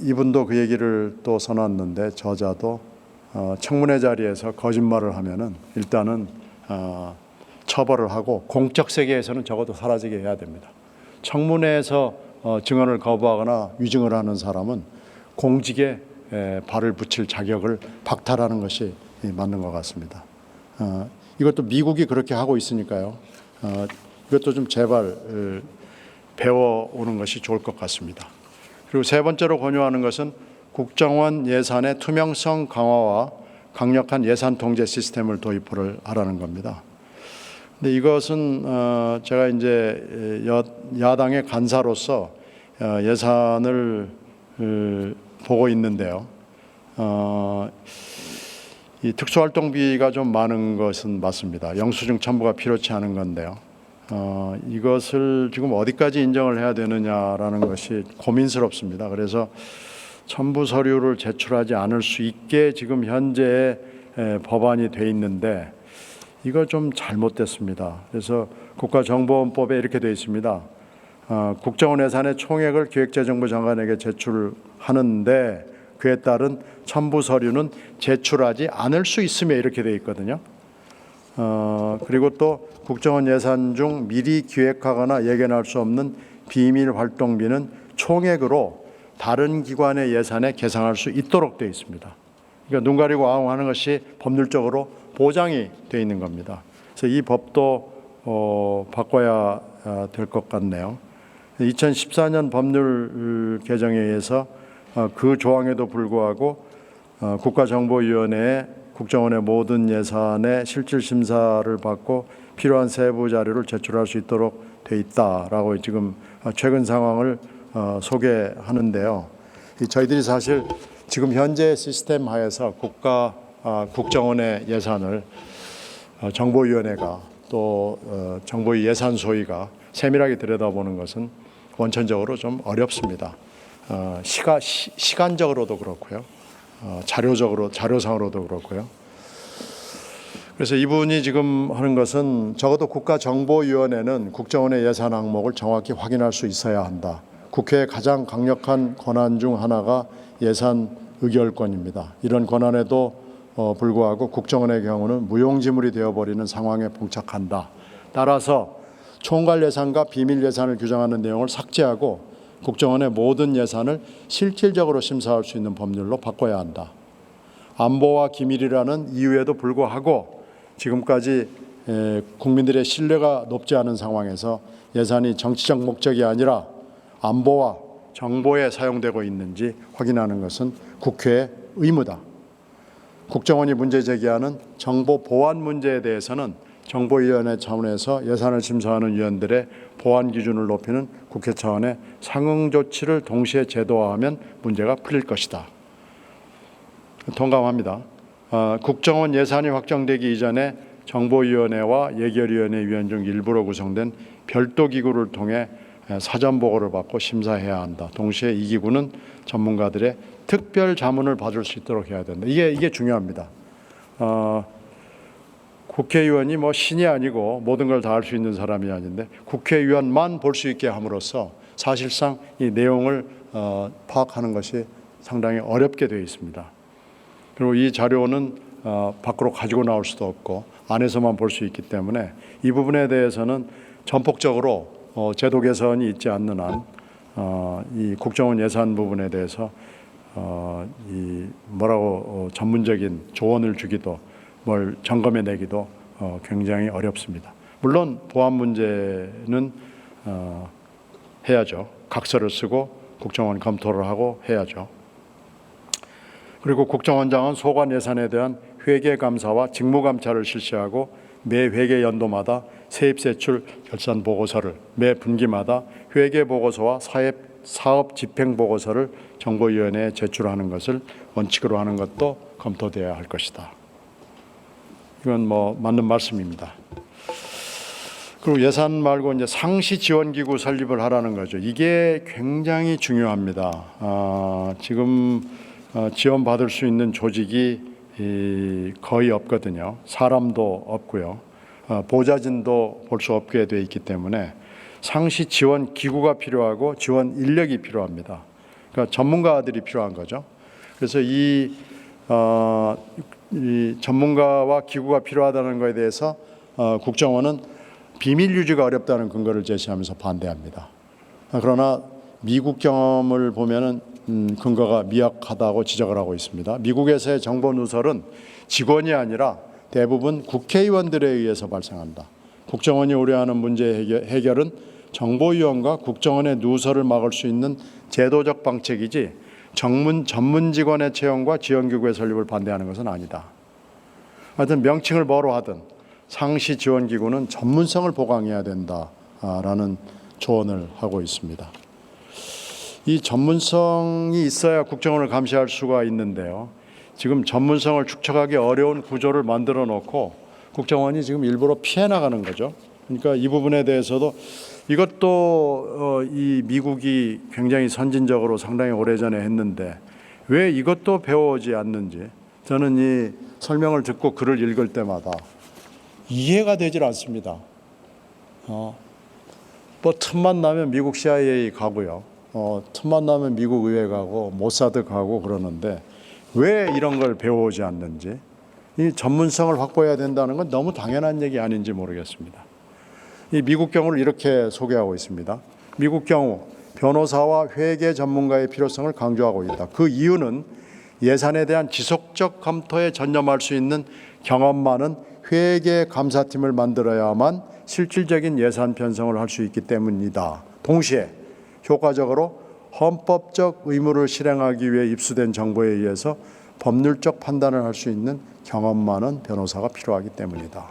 Speaker 4: 이분도 그 얘기를 또 써놨는데 저자도 청문회 자리에서 거짓말을 하면은 일단은 처벌을 하고 공적 세계에서는 적어도 사라지게 해야 됩니다. 청문회에서 증언을 거부하거나 위증을 하는 사람은 공직에 발을 붙일 자격을 박탈하는 것이 맞는 것 같습니다. 이것도 미국이 그렇게 하고 있으니까요. 이것도 좀 제발 배워오는 것이 좋을 것 같습니다. 그리고 세 번째로 권유하는 것은 국정원 예산의 투명성 강화와 강력한 예산 통제 시스템을 도입을 하라는 겁니다. 근데 이것은 제가 이제 야당의 간사로서 예산을 보고 있는데요. 이 특수활동비가 좀 많은 것은 맞습니다. 영수증 첨부가 필요치 않은 건데요. 이것을 지금 어디까지 인정을 해야 되느냐라는 것이 고민스럽습니다. 그래서 첨부 서류를 제출하지 않을 수 있게 지금 현재 법안이 돼 있는데 이거 좀 잘못됐습니다. 그래서 국가정보원법에 이렇게 되어 있습니다. 국정원 예산의 총액을 기획재정부 장관에게 제출하는데 그에 따른 첨부 서류는 제출하지 않을 수 있으며 이렇게 되어 있거든요. 그리고 또 국정원 예산 중 미리 기획하거나 예견할 수 없는 비밀 활동비는 총액으로 다른 기관의 예산에 계상할 수 있도록 되어 있습니다. 그러니까 눈 가리고 아웅하는 것이 법률적으로 보장이 되어 있는 겁니다. 그래서 이 법도 바꿔야 될 것 같네요. 2014년 법률 개정에 의해서 그 조항에도 불구하고 국가정보위원회에 국정원의 모든 예산의 실질 심사를 받고 필요한 세부 자료를 제출할 수 있도록 돼 있다라고 지금 최근 상황을 소개하는데요. 저희들이 사실 지금 현재 시스템 하에서 국정원의 예산을 정보위원회가 또 정보위 예산소위가 세밀하게 들여다보는 것은 원천적으로 좀 어렵습니다. 시간적으로도 그렇고요. 자료상으로도 그렇고요. 그래서 이분이 지금 하는 것은 적어도 국가정보위원회는 국정원의 예산 항목을 정확히 확인할 수 있어야 한다. 국회의 가장 강력한 권한 중 하나가 예산 의결권입니다. 이런 권한에도 불구하고 국정원의 경우는 무용지물이 되어버리는 상황에 봉착한다. 따라서 총괄 예산과 비밀 예산을 규정하는 내용을 삭제하고 국정원의 모든 예산을 실질적으로 심사할 수 있는 법률로 바꿔야 한다. 안보와 기밀이라는 이유에도 불구하고 지금까지 국민들의 신뢰가 높지 않은 상황에서 예산이 정치적 목적이 아니라 안보와 정보에 사용되고 있는지 확인하는 것은 국회의 의무다. 국정원이 문제 제기하는 정보 보안 문제에 대해서는 정보위원회 차원에서 예산을 심사하는 위원들의 보안 기준을 높이는 국회 차원의 상응 조치를 동시에 제도화하면 문제가 풀릴 것이다. 동감합니다. 국정원 예산이 확정되기 이전에 정보위원회와 예결위원회 위원 중 일부로 구성된 별도 기구를 통해 사전 보고를 받고 심사해야 한다. 동시에 이 기구는 전문가들의 특별 자문을 받을 수 있도록 해야 된다. 이게 중요합니다. 국회의원이 뭐 신이 아니고 모든 걸 다 할 수 있는 사람이 아닌데 국회의원만 볼 수 있게 함으로써 사실상 이 내용을 파악하는 것이 상당히 어렵게 되어 있습니다. 그리고 이 자료는 밖으로 가지고 나올 수도 없고 안에서만 볼 수 있기 때문에 이 부분에 대해서는 전폭적으로 제도 개선이 있지 않는 한 이 국정원 예산 부분에 대해서 전문적인 조언을 주기도 뭘 점검해 내기도 굉장히 어렵습니다. 물론 보안 문제는 해야죠. 각서를 쓰고 국정원 검토를 하고 해야죠. 그리고 국정원장은 소관 예산에 대한 회계 감사와 직무 감찰을 실시하고 매 회계 연도마다 세입세출 결산 보고서를, 매 분기마다 회계 보고서와 사업 집행 보고서를 정보위원회에 제출하는 것을 원칙으로 하는 것도 검토되어야 할 것이다. 이건 맞는 말씀입니다. 그리고 예산 말고 이제 상시 지원 기구 설립을 하라는 거죠. 이게 굉장히 중요합니다. 지금 지원 받을 수 있는 조직이 거의 없거든요. 사람도 없고요. 보좌진도 볼 수 없게 돼 있기 때문에 상시 지원 기구가 필요하고 지원 인력이 필요합니다. 그러니까 전문가들이 필요한 거죠. 그래서 이 전문가와 기구가 필요하다는 것에 대해서 국정원은 비밀 유지가 어렵다는 근거를 제시하면서 반대합니다. 그러나 미국 경험을 보면은 근거가 미약하다고 지적을 하고 있습니다. 미국에서의 정보 누설은 직원이 아니라 대부분 국회의원들에 의해서 발생한다. 국정원이 우려하는 문제 해결은 정보위원과 국정원의 누설을 막을 수 있는 제도적 방책이지 전문 직원의 채용과 지원기구의 설립을 반대하는 것은 아니다. 하여튼 명칭을 뭐로 하든 상시 지원기구는 전문성을 보강해야 된다라는 조언을 하고 있습니다. 이 전문성이 있어야 국정원을 감시할 수가 있는데요. 지금 전문성을 축적하기 어려운 구조를 만들어 놓고 국정원이 지금 일부러 피해 나가는 거죠. 그러니까 이 부분에 대해서도 이것도 이 미국이 굉장히 선진적으로 상당히 오래전에 했는데 왜 이것도 배워오지 않는지 저는 이 설명을 듣고 글을 읽을 때마다 이해가 되질 않습니다. 틈만 나면 미국 CIA 가고요. 틈만 나면 미국 의회 가고 모사드 가고 그러는데 왜 이런 걸 배워오지 않는지 이 전문성을 확보해야 된다는 건 너무 당연한 얘기 아닌지 모르겠습니다. 이 미국 경우를 이렇게 소개하고 있습니다. 미국 경우 변호사와 회계 전문가의 필요성을 강조하고 있다. 그 이유는 예산에 대한 지속적 검토에 전념할 수 있는 경험 많은 회계 감사팀을 만들어야만 실질적인 예산 편성을 할 수 있기 때문이다. 동시에 효과적으로 헌법적 의무를 실행하기 위해 입수된 정보에 의해서 법률적 판단을 할 수 있는 경험 많은 변호사가 필요하기 때문이다.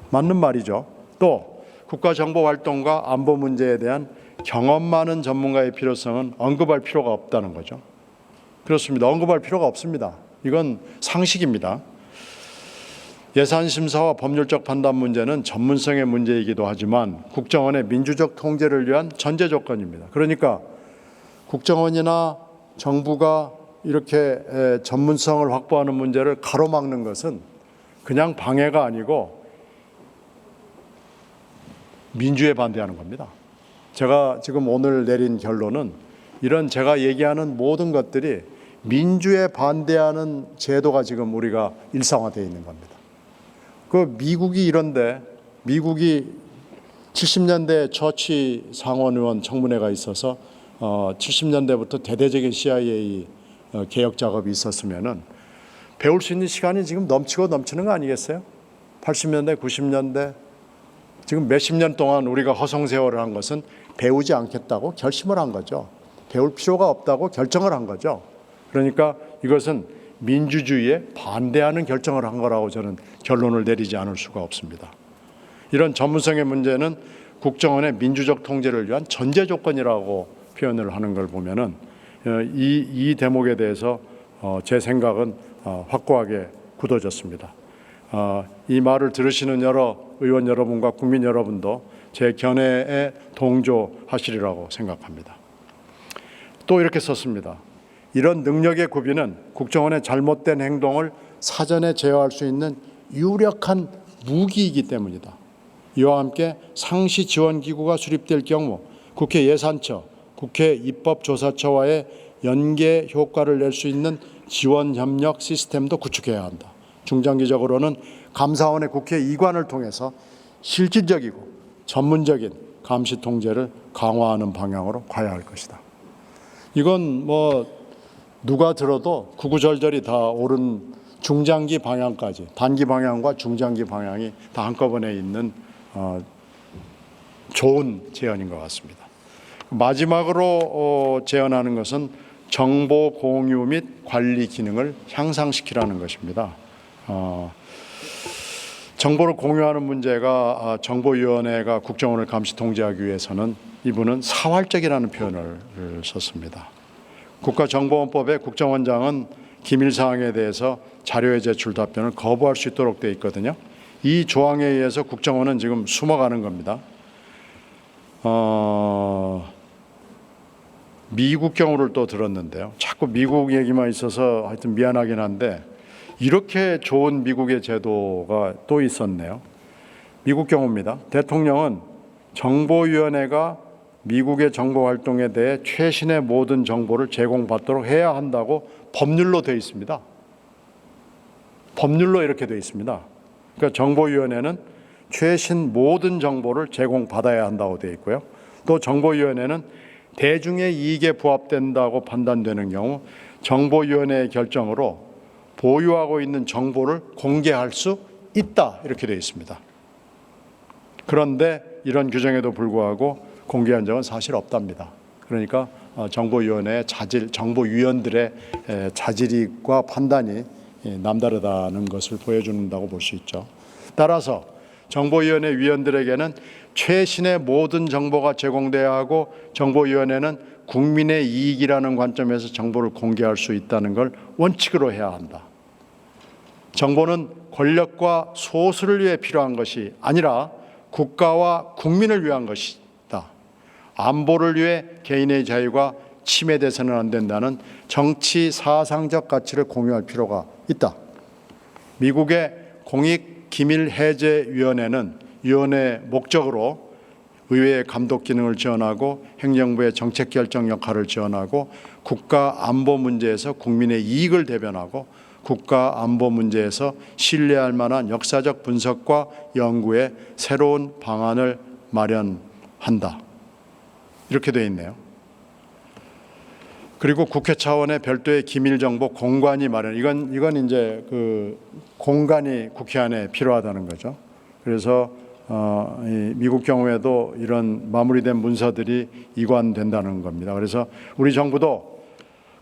Speaker 4: 맞는 말이죠. 또 국가정보활동과 안보 문제에 대한 경험 많은 전문가의 필요성은 언급할 필요가 없다는 거죠. 그렇습니다. 언급할 필요가 없습니다. 이건 상식입니다. 예산심사와 법률적 판단 문제는 전문성의 문제이기도 하지만 국정원의 민주적 통제를 위한 전제 조건입니다. 그러니까 국정원이나 정부가 이렇게 전문성을 확보하는 문제를 가로막는 것은 그냥 방해가 아니고 민주에 반대하는 겁니다. 제가 지금 오늘 내린 결론은 이런 제가 얘기하는 모든 것들이 민주에 반대하는 제도가 지금 우리가 일상화되어 있는 겁니다. 그 미국이 이런데 미국이 70년대 처치 상원의원 청문회가 있어서 70년대부터 대대적인 CIA 개혁 작업이 있었으면은 배울 수 있는 시간이 지금 넘치고 넘치는 거 아니겠어요? 80년대, 90년대 지금 몇십 년 동안 우리가 허송세월을 한 것은 배우지 않겠다고 결심을 한 거죠. 배울 필요가 없다고 결정을 한 거죠. 그러니까 이것은 민주주의에 반대하는 결정을 한 거라고 저는 결론을 내리지 않을 수가 없습니다. 이런 전문성의 문제는 국정원의 민주적 통제를 위한 전제 조건이라고 표현을 하는 걸 보면은 이 대목에 대해서 제 생각은 확고하게 굳어졌습니다. 이 말을 들으시는 여러 의원 여러분과 국민 여러분도 제 견해에 동조하시리라고 생각합니다. 또 이렇게 썼습니다. 이런 능력의 구비는 국정원의 잘못된 행동을 사전에 제어할 수 있는 유력한 무기이기 때문이다. 이와 함께 상시 지원 기구가 수립될 경우 국회 예산처, 국회 입법조사처와의 연계 효과를 낼 수 있는 지원 협력 시스템도 구축해야 한다. 중장기적으로는 감사원의 국회 이관을 통해서 실질적이고 전문적인 감시 통제를 강화하는 방향으로 가야 할 것이다. 이건 누가 들어도 구구절절이 다 옳은 중장기 방향까지, 단기 방향과 중장기 방향이 다 한꺼번에 있는 좋은 제안인 것 같습니다. 마지막으로 제안하는 것은 정보 공유 및 관리 기능을 향상시키라는 것입니다. 정보를 공유하는 문제가 정보위원회가 국정원을 감시 통제하기 위해서는 이분은 사활적이라는 표현을 썼습니다. 국가정보원법에 국정원장은 기밀사항에 대해서 자료의 제출 답변을 거부할 수 있도록 되어 있거든요. 이 조항에 의해서 국정원은 지금 숨어가는 겁니다. 미국 경우를 또 들었는데요. 자꾸 미국 얘기만 있어서 하여튼 미안하긴 한데 이렇게 좋은 미국의 제도가 또 있었네요. 미국 경우입니다. 대통령은 정보위원회가 미국의 정보활동에 대해 최신의 모든 정보를 제공받도록 해야 한다고 법률로 되어 있습니다. 법률로 이렇게 되어 있습니다. 그러니까 정보위원회는 최신 모든 정보를 제공받아야 한다고 되어 있고요. 또 정보위원회는 대중의 이익에 부합된다고 판단되는 경우 정보위원회의 결정으로 보유하고 있는 정보를 공개할 수 있다 이렇게 되어 있습니다. 그런데 이런 규정에도 불구하고 공개한 적은 사실 없답니다. 그러니까 정보위원회의 정보위원들의 자질과 판단이 남다르다는 것을 보여준다고 볼 수 있죠. 따라서 정보위원회 위원들에게는 최신의 모든 정보가 제공돼야 하고 정보위원회는 국민의 이익이라는 관점에서 정보를 공개할 수 있다는 걸 원칙으로 해야 한다. 정보는 권력과 소수를 위해 필요한 것이 아니라 국가와 국민을 위한 것이다. 안보를 위해 개인의 자유가 침해돼서는 안 된다는 정치 사상적 가치를 공유할 필요가 있다. 미국의 공익기밀해제위원회는 위원회 목적으로 의회의 감독 기능을 지원하고 행정부의 정책 결정 역할을 지원하고 국가 안보 문제에서 국민의 이익을 대변하고 국가 안보 문제에서 신뢰할 만한 역사적 분석과 연구에 새로운 방안을 마련한다. 이렇게 되어 있네요. 그리고 국회 차원의 별도의 기밀정보 공간이 마련. 이건 이제 그 공간이 국회 안에 필요하다는 거죠. 그래서 미국 경우에도 이런 마무리된 문서들이 이관된다는 겁니다. 그래서 우리 정부도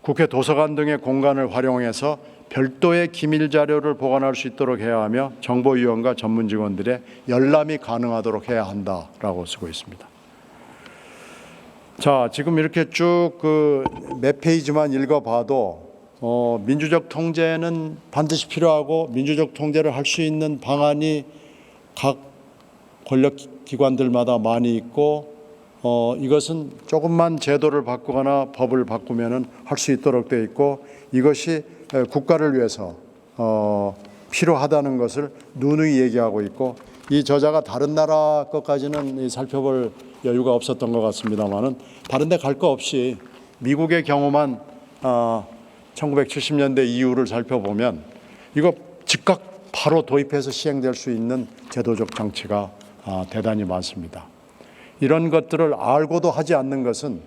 Speaker 4: 국회 도서관 등의 공간을 활용해서 별도의 기밀 자료를 보관할 수 있도록 해야 하며 정보위원과 전문 직원들의 열람이 가능하도록 해야 한다라고 쓰고 있습니다. 자, 지금 이렇게 쭉 몇 페이지만 읽어봐도 민주적 통제는 반드시 필요하고 민주적 통제를 할 수 있는 방안이 각 권력기관들마다 많이 있고 이것은 조금만 제도를 바꾸거나 법을 바꾸면은 할 수 있도록 되어 있고 이것이 국가를 위해서 필요하다는 것을 누누이 얘기하고 있고 이 저자가 다른 나라 것까지는 살펴볼 여유가 없었던 것 같습니다만은 다른 데 갈 거 없이 미국의 경우만 1970년대 이후를 살펴보면 이거 즉각 바로 도입해서 시행될 수 있는 제도적 장치가 대단히 많습니다. 이런 것들을 알고도 하지 않는 것은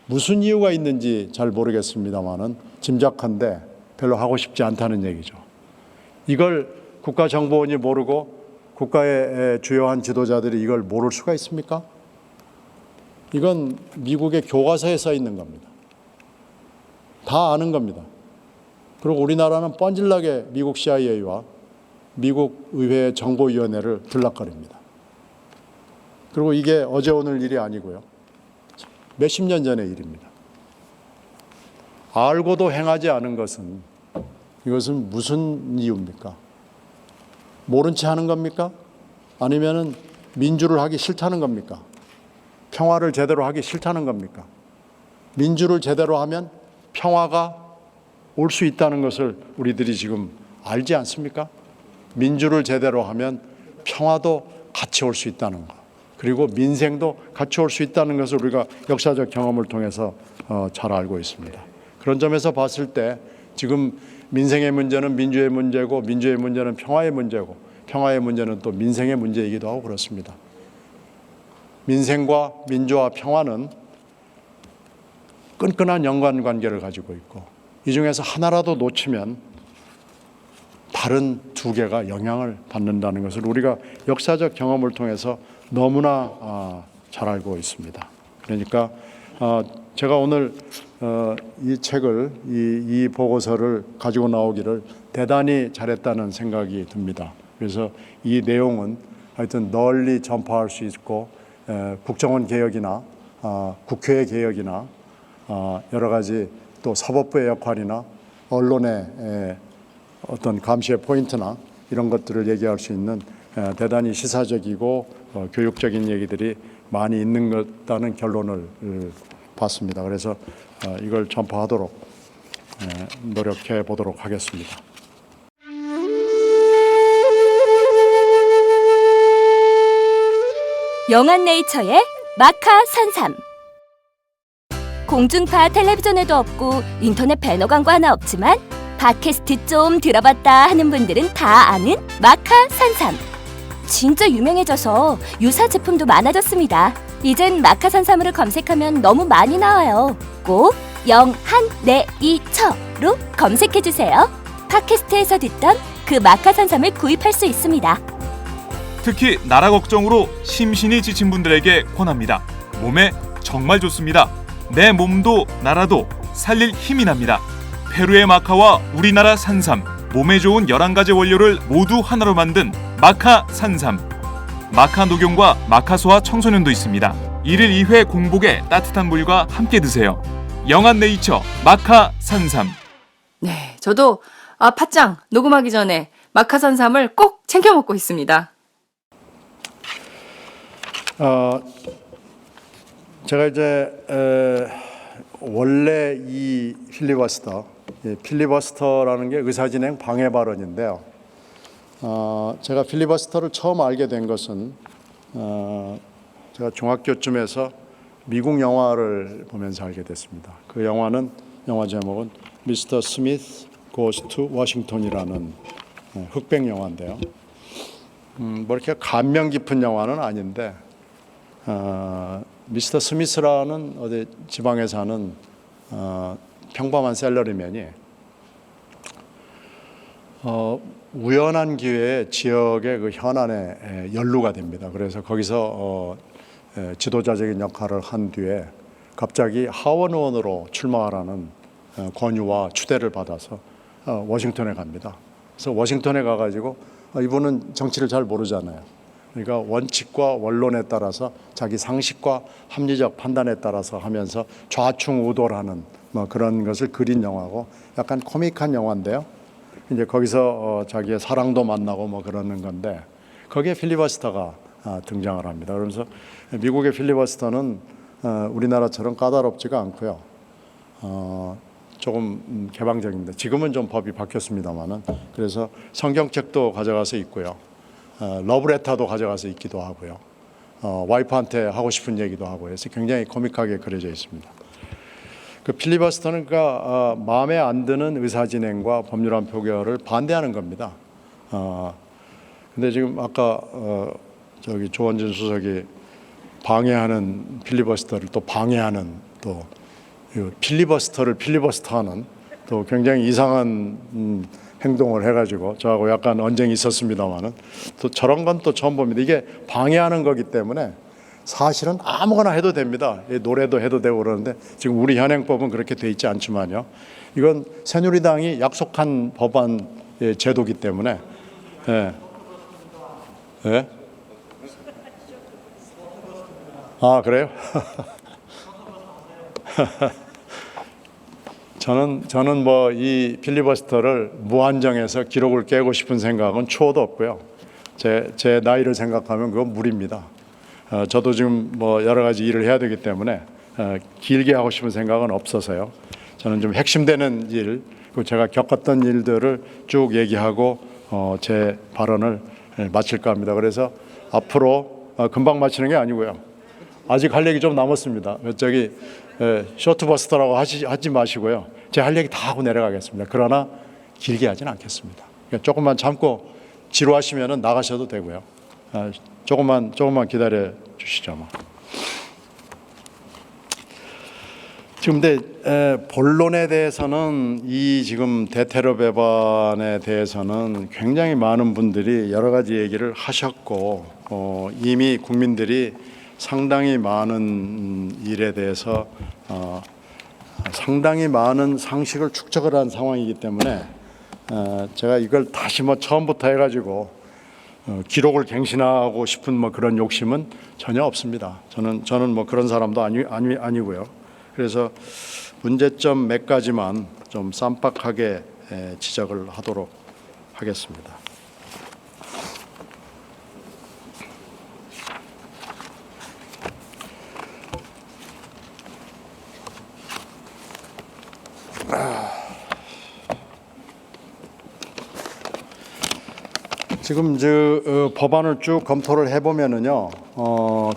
Speaker 4: 무슨 이유가 있는지 잘 모르겠습니다만은 짐작한데 별로 하고 싶지 않다는 얘기죠. 이걸 국가정보원이 모르고 국가의 주요한 지도자들이 이걸 모를 수가 있습니까? 이건 미국의 교과서에 써 있는 겁니다. 다 아는 겁니다. 그리고 우리나라는 뻔질나게 미국 CIA와 미국 의회 정보위원회를 들락거립니다. 그리고 이게 어제 오늘 일이 아니고요. 몇십 년 전의 일입니다. 알고도 행하지 않은 것은 이것은 무슨 이유입니까? 모른 채 하는 겁니까? 아니면은 민주를 하기 싫다는 겁니까? 평화를 제대로 하기 싫다는 겁니까? 민주를 제대로 하면 평화가 올 수 있다는 것을 우리들이 지금 알지 않습니까? 민주를 제대로 하면 평화도 같이 올 수 있다는 것, 그리고 민생도 같이 올 수 있다는 것을 우리가 역사적 경험을 통해서 잘 알고 있습니다. 그런 점에서 봤을 때 지금 민생의 문제는 민주의 문제고 민주의 문제는 평화의 문제고 평화의 문제는 또 민생의 문제이기도 하고 그렇습니다. 민생과 민주와 평화는 끈끈한 연관관계를 가지고 있고 이 중에서 하나라도 놓치면 다른 두 개가 영향을 받는다는 것을 우리가 역사적 경험을 통해서 너무나 잘 알고 있습니다. 그러니까 제가 오늘 이 책을 이 보고서를 가지고 나오기를 대단히 잘했다는 생각이 듭니다. 그래서 이 내용은 하여튼 널리 전파할 수 있고 국정원 개혁이나 국회 개혁이나 여러 가지 또 사법부의 역할이나 언론의 어떤 감시의 포인트나 이런 것들을 얘기할 수 있는 대단히 시사적이고 교육적인 얘기들이 많이 있는 것다는 결론을 봤습니다. 그래서 이걸 전파하도록 노력해 보도록 하겠습니다.
Speaker 6: 영한네이처의 마카 산삼. 공중파 텔레비전에도 없고 인터넷 배너 광고 하나 없지만 팟캐스트 좀 들어봤다 하는 분들은 다 아는 마카 산삼. 진짜 유명해져서 유사 제품도 많아졌습니다. 이젠 마카 산삼을 검색하면 너무 많이 나와요. 꼭 영한네이처로 검색해주세요. 팟캐스트에서 듣던 그 마카 산삼을 구입할 수 있습니다.
Speaker 1: 특히 나라 걱정으로 심신이 지친 분들에게 권합니다. 몸에 정말 좋습니다. 내 몸도 나라도 살릴 힘이 납니다. 페루의 마카와 우리나라 산삼, 몸에 좋은 11가지 원료를 모두 하나로 만든 마카 산삼. 마카 녹용과 마카 소화 청소년도 있습니다. 1일 2회 공복에 따뜻한 물과 함께 드세요. 영한네이처 마카 산삼.
Speaker 2: 네, 저도 팟짱 녹음하기 전에 마카 산삼을 꼭 챙겨 먹고 있습니다.
Speaker 4: 제가 이제 원래 이 필리버스터라는 게 의사진행 방해 발언인데요. 제가 필리버스터를 처음 알게 된 것은 제가 중학교쯤에서 미국 영화를 보면서 알게 됐습니다. 그 영화 제목은 미스터 스미스 고스 투 워싱턴이라는 흑백 영화인데요. 뭐 이렇게 감명 깊은 영화는 아닌데 미스터 스미스라는 어디 지방에 사는 평범한 샐러리맨이 우연한 기회에 지역의 그 현안에 연루가 됩니다. 그래서 거기서 지도자적인 역할을 한 뒤에 갑자기 하원 의원으로 출마하라는 권유와 추대를 받아서 워싱턴에 갑니다. 그래서 워싱턴에 가가지고 이분은 정치를 잘 모르잖아요. 그러니까 원칙과 원론에 따라서 자기 상식과 합리적 판단에 따라서 하면서 좌충우돌하는 뭐 그런 것을 그린 영화고 약간 코믹한 영화인데요. 이제 거기서 자기의 사랑도 만나고 뭐 그러는 건데 거기에 필리버스터가 등장을 합니다. 그러면서 미국의 필리버스터는 우리나라처럼 까다롭지가 않고요. 조금 개방적입니다. 지금은 좀 법이 바뀌었습니다만은 그래서 성경책도 가져가서 읽고요. 러브레터도 가져가서 읽기도 하고요. 와이프한테 하고 싶은 얘기도 하고 해서 굉장히 코믹하게 그려져 있습니다. 그 필리버스터는 그러니까 마음에 안 드는 의사진행과 법률안 표결을 반대하는 겁니다. 근데 지금 아까 저기 조원진 수석이 방해하는 필리버스터를 또 방해하는 또 필리버스터를 필리버스터하는 또 굉장히 이상한 행동을 해가지고 저하고 약간 언쟁이 있었습니다만은 또 저런 건 또 처음 봅니다. 이게 방해하는 거기 때문에 사실은 아무거나 해도 됩니다. 노래도 해도 되고 그러는데 지금 우리 현행법은 그렇게 돼 있지 않지만요. 이건 새누리당이 약속한 법안 제도기 때문에 예. 예? 아 그래요? 저는 뭐 이 필리버스터를 무한정해서 기록을 깨고 싶은 생각은 추호도 없고요. 제 나이를 생각하면 그건 무리입니다. 저도 지금 뭐 여러 가지 일을 해야 되기 때문에 길게 하고 싶은 생각은 없어서요. 저는 좀 핵심되는 일, 그리고 제가 겪었던 일들을 쭉 얘기하고 제 발언을 마칠까 합니다. 그래서 앞으로 금방 마치는 게 아니고요. 아직 할 얘기 좀 남았습니다. 저기 쇼트버스터라고 하지 마시고요. 제가 할 얘기 다 하고 내려가겠습니다. 그러나 길게 하진 않겠습니다. 그러니까 조금만 참고 지루하시면 나가셔도 되고요. 조금만 기다려 주시죠. 뭐. 지금 근데 본론에 대해서는 이 지금 대테러 배반에 대해서는 굉장히 많은 분들이 여러 가지 얘기를 하셨고 이미 국민들이 상당히 많은 일에 대해서 상당히 많은 상식을 축적을 한 상황이기 때문에 제가 이걸 다시 뭐 처음부터 해가지고 기록을 갱신하고 싶은 뭐 그런 욕심은 전혀 없습니다. 저는 뭐 그런 사람도 아니고요. 그래서 문제점 몇 가지만 좀 쌈박하게 지적을 하도록 하겠습니다. 지금 법안을 쭉 검토를 해보면은요,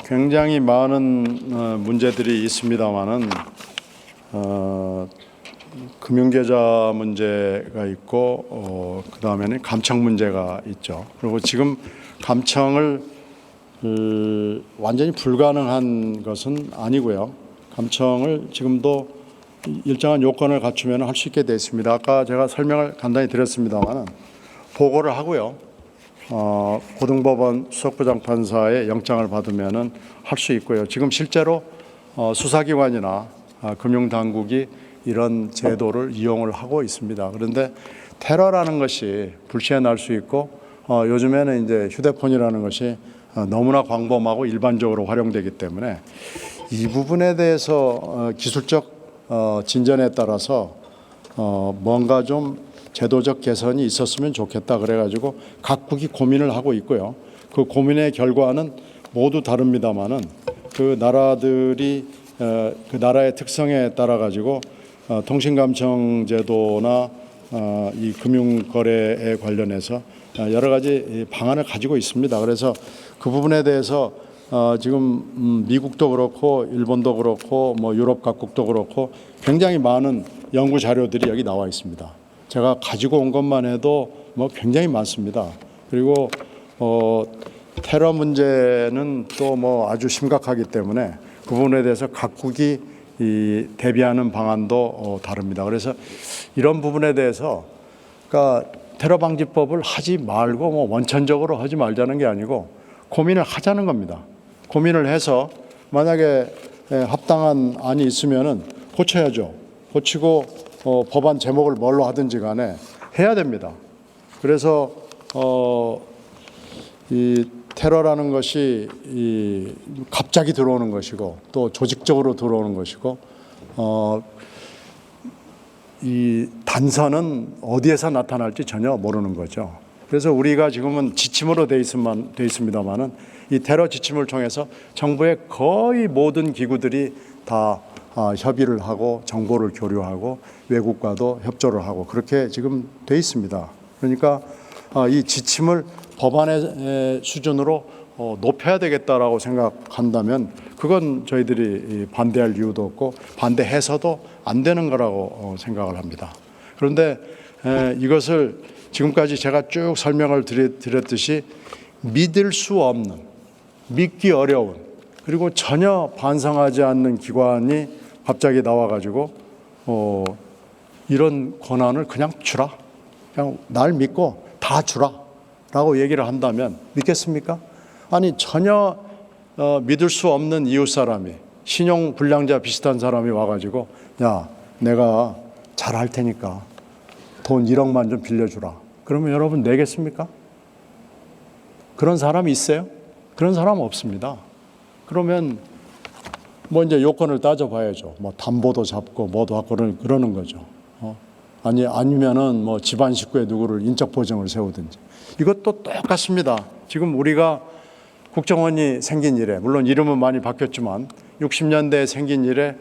Speaker 4: 굉장히 많은 문제들이 있습니다만은 금융계좌 문제가 있고 그 다음에는 감청 문제가 있죠. 그리고 지금 감청을 완전히 불가능한 것은 아니고요. 감청을 지금도 일정한 요건을 갖추면 할 수 있게 되어 있습니다. 아까 제가 설명을 간단히 드렸습니다만은 보고를 하고요. 고등법원 수석부장판사의 영장을 받으면은 할 수 있고요. 지금 실제로 수사기관이나 금융당국이 이런 제도를 이용을 하고 있습니다. 그런데 테러라는 것이 불시에 날 수 있고 요즘에는 이제 휴대폰이라는 것이 너무나 광범하고 일반적으로 활용되기 때문에 이 부분에 대해서 기술적 진전에 따라서 뭔가 좀 제도적 개선이 있었으면 좋겠다 그래가지고 각국이 고민을 하고 있고요. 그 고민의 결과는 모두 다릅니다만은 그 나라들이 그 나라의 특성에 따라 가지고 통신감청 제도나 이 금융거래에 관련해서 여러 가지 방안을 가지고 있습니다. 그래서 그 부분에 대해서 지금 미국도 그렇고 일본도 그렇고 뭐 유럽 각국도 그렇고 굉장히 많은 연구 자료들이 여기 나와 있습니다. 제가 가지고 온 것만 해도 뭐 굉장히 많습니다. 그리고 테러 문제는 또 뭐 아주 심각하기 때문에 그 부분에 대해서 각국이 대비하는 방안도 다릅니다. 그래서 이런 부분에 대해서 그러니까 테러 방지법을 하지 말고 뭐 원천적으로 하지 말자는 게 아니고 고민을 하자는 겁니다. 고민을 해서 만약에 합당한 안이 있으면은 고쳐야죠. 고치고 법안 제목을 뭘로 하든지 간에 해야 됩니다. 그래서 이 테러라는 것이 갑자기 들어오는 것이고 또 조직적으로 들어오는 것이고 이 단서는 어디에서 나타날지 전혀 모르는 거죠. 그래서 우리가 지금은 지침으로 돼 있습니다만은 이 테러 지침을 통해서 정부의 거의 모든 기구들이 다 협의를 하고 정보를 교류하고 외국과도 협조를 하고 그렇게 지금 돼 있습니다. 그러니까 이 지침을 법안의 수준으로 높여야 되겠다라고 생각한다면 그건 저희들이 반대할 이유도 없고 반대해서도 안 되는 거라고 생각을 합니다. 그런데 이것을 지금까지 제가 쭉 설명을 드렸듯이 믿을 수 없는, 믿기 어려운, 그리고 전혀 반성하지 않는 기관이 갑자기 나와가지고 이런 권한을 그냥 주라, 그냥 날 믿고 다 주라 라고 얘기를 한다면 믿겠습니까? 아니 전혀 믿을 수 없는 이웃 사람이, 신용 불량자 비슷한 사람이 와가지고 야 내가 잘할 테니까 돈 1억만 좀 빌려주라. 그러면 여러분 내겠습니까? 그런 사람이 있어요? 그런 사람 없습니다. 그러면 뭐 이제 요건을 따져봐야죠. 뭐 담보도 잡고 뭐도 하고 그러는 거죠. 아니면은 뭐 집안 식구의 누구를 인적 보증을 세우든지. 이것도 똑같습니다. 지금 우리가 국정원이 생긴 이래, 물론 이름은 많이 바뀌었지만 60년대에 생긴 이래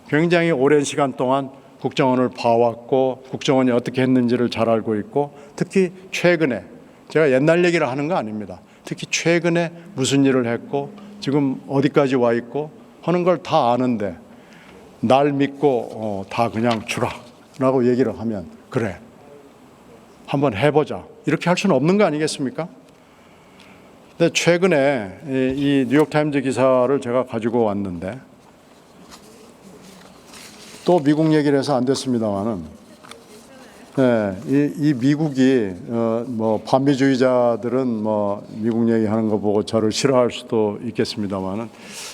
Speaker 4: 굉장히 오랜 시간 동안 국정원을 봐왔고 국정원이 어떻게 했는지를 잘 알고 있고 특히 최근에, 제가 옛날 얘기를 하는 거 아닙니다. 특히 최근에 무슨 일을 했고 지금 어디까지 와 있고 하는 걸 다 아는데 날 믿고 다 그냥 주라 라고 얘기를 하면 그래 한번 해보자 이렇게 할 수는 없는 거 아니겠습니까? 근데 최근에 이 뉴욕타임즈 기사를 제가 가지고 왔는데 또 미국 얘기를 해서 안 됐습니다만은 이 미국이 뭐 반미주의자들은 뭐 미국 얘기하는 거 보고 저를 싫어할 수도 있겠습니다만은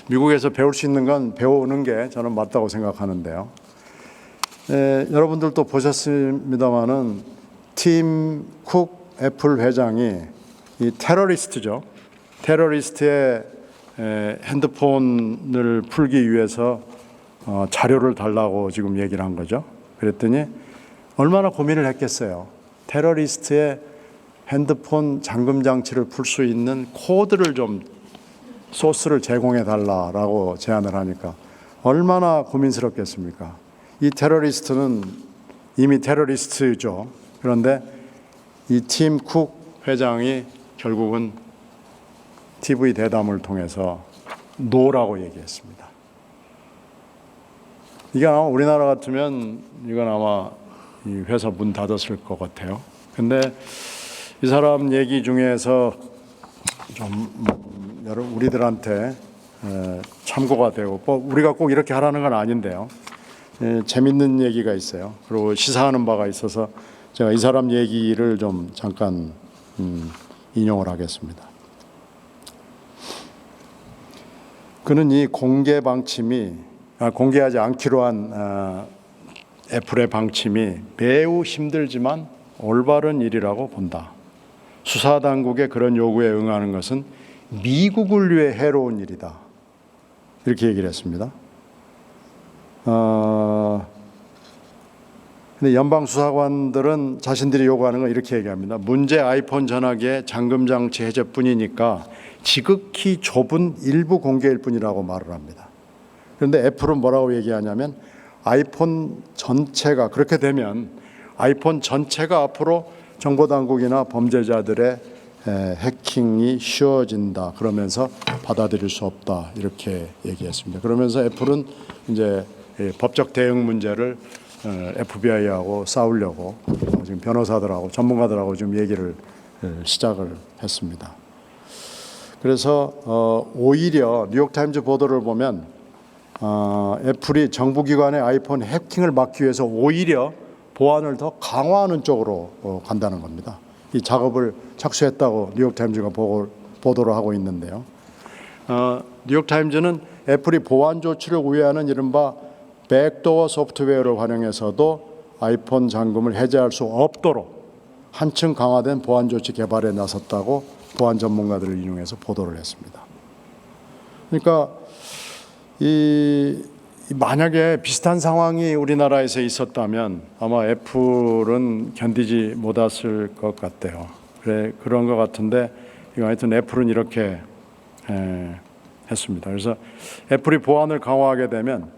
Speaker 4: 미국에서 배울 수 있는 건 배우는 게 저는 맞다고 생각하는데요. 여러분들도 보셨습니다만은 팀 쿡 애플 회장이 이 테러리스트죠. 테러리스트의 핸드폰을 풀기 위해서 자료를 달라고 지금 얘기를 한 거죠. 그랬더니 얼마나 고민을 했겠어요. 테러리스트의 핸드폰 잠금 장치를 풀 수 있는 코드를 좀 소스를 제공해 달라라고 제안을 하니까 얼마나 고민스럽겠습니까? 이 테러리스트는 이미 테러리스트죠. 그런데 이 팀 쿡 회장이 결국은 TV 대담을 통해서 노라고 얘기했습니다. 이게 아마 우리나라 같으면 이건 아마 이 회사 문 닫았을 것 같아요. 근데 이 사람 얘기 중에서 좀 우리들한테 참고가 되고 우리가 꼭 이렇게 하라는 건 아닌데요. 재밌는 얘기가 있어요. 그리고 시사하는 바가 있어서 제가 이 사람 얘기를 좀 잠깐 인용을 하겠습니다. 그는 이 공개 방침이 공개하지 않기로 한 애플의 방침이 매우 힘들지만 올바른 일이라고 본다. 수사당국의 그런 요구에 응하는 것은 미국을 위해 해로운 일이다. 이렇게 얘기를 했습니다. 근데 연방수사관들은 자신들이 요구하는 건 이렇게 얘기합니다. 문제 아이폰 전화기의 잠금장치 해제뿐이니까 지극히 좁은 일부 공개일 뿐이라고 말을 합니다. 그런데 애플은 뭐라고 얘기하냐면 아이폰 전체가 그렇게 되면 아이폰 전체가 앞으로 정보당국이나 범죄자들의 해킹이 쉬워진다. 그러면서 받아들일 수 없다. 이렇게 얘기했습니다. 그러면서 애플은 이제 법적 대응 문제를 FBI하고 싸우려고 지금 변호사들하고 전문가들하고 지금 얘기를 시작을 했습니다. 그래서 오히려 뉴욕타임즈 보도를 보면 애플이 정부기관의 아이폰 해킹을 막기 위해서 오히려 보안을 더 강화하는 쪽으로 간다는 겁니다. 이 작업을 착수했다고 뉴욕타임즈가 보도를 하고 있는데요. 뉴욕타임즈는 애플이 보안 조치를 우회하는 이른바 백도어 소프트웨어를 활용해서도 아이폰 잠금을 해제할 수 없도록 한층 강화된 보안 조치 개발에 나섰다고 보안 전문가들을 인용해서 보도를 했습니다. 그러니까 만약에 비슷한 상황이 우리나라에서 있었다면 아마 애플은 견디지 못했을 것 같아요. 그런 것 같은데 하여튼 애플은 이렇게 했습니다. 그래서 애플이 보안을 강화하게 되면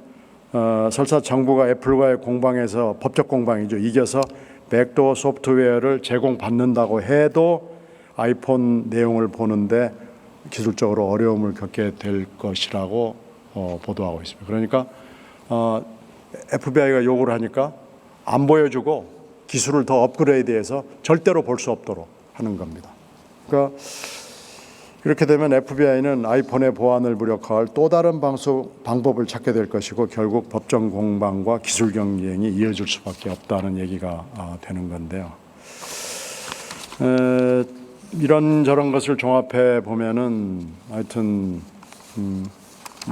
Speaker 4: 설사 정부가 애플과의 공방에서 법적 공방이죠. 이겨서 백도어 소프트웨어를 제공받는다고 해도 아이폰 내용을 보는데 기술적으로 어려움을 겪게 될 것이라고 보도하고 있습니다. 그러니까 FBI가 요구를 하니까 안 보여주고 기술을 더 업그레이드해서 절대로 볼 수 없도록 하는 겁니다. 그러니까 이렇게 되면 FBI는 아이폰의 보안을 무력화할 또 다른 방법을 찾게 될 것이고 결국 법정 공방과 기술 경쟁이 이어질 수밖에 없다는 얘기가 되는 건데요. 이런저런 것을 종합해 보면은 하여튼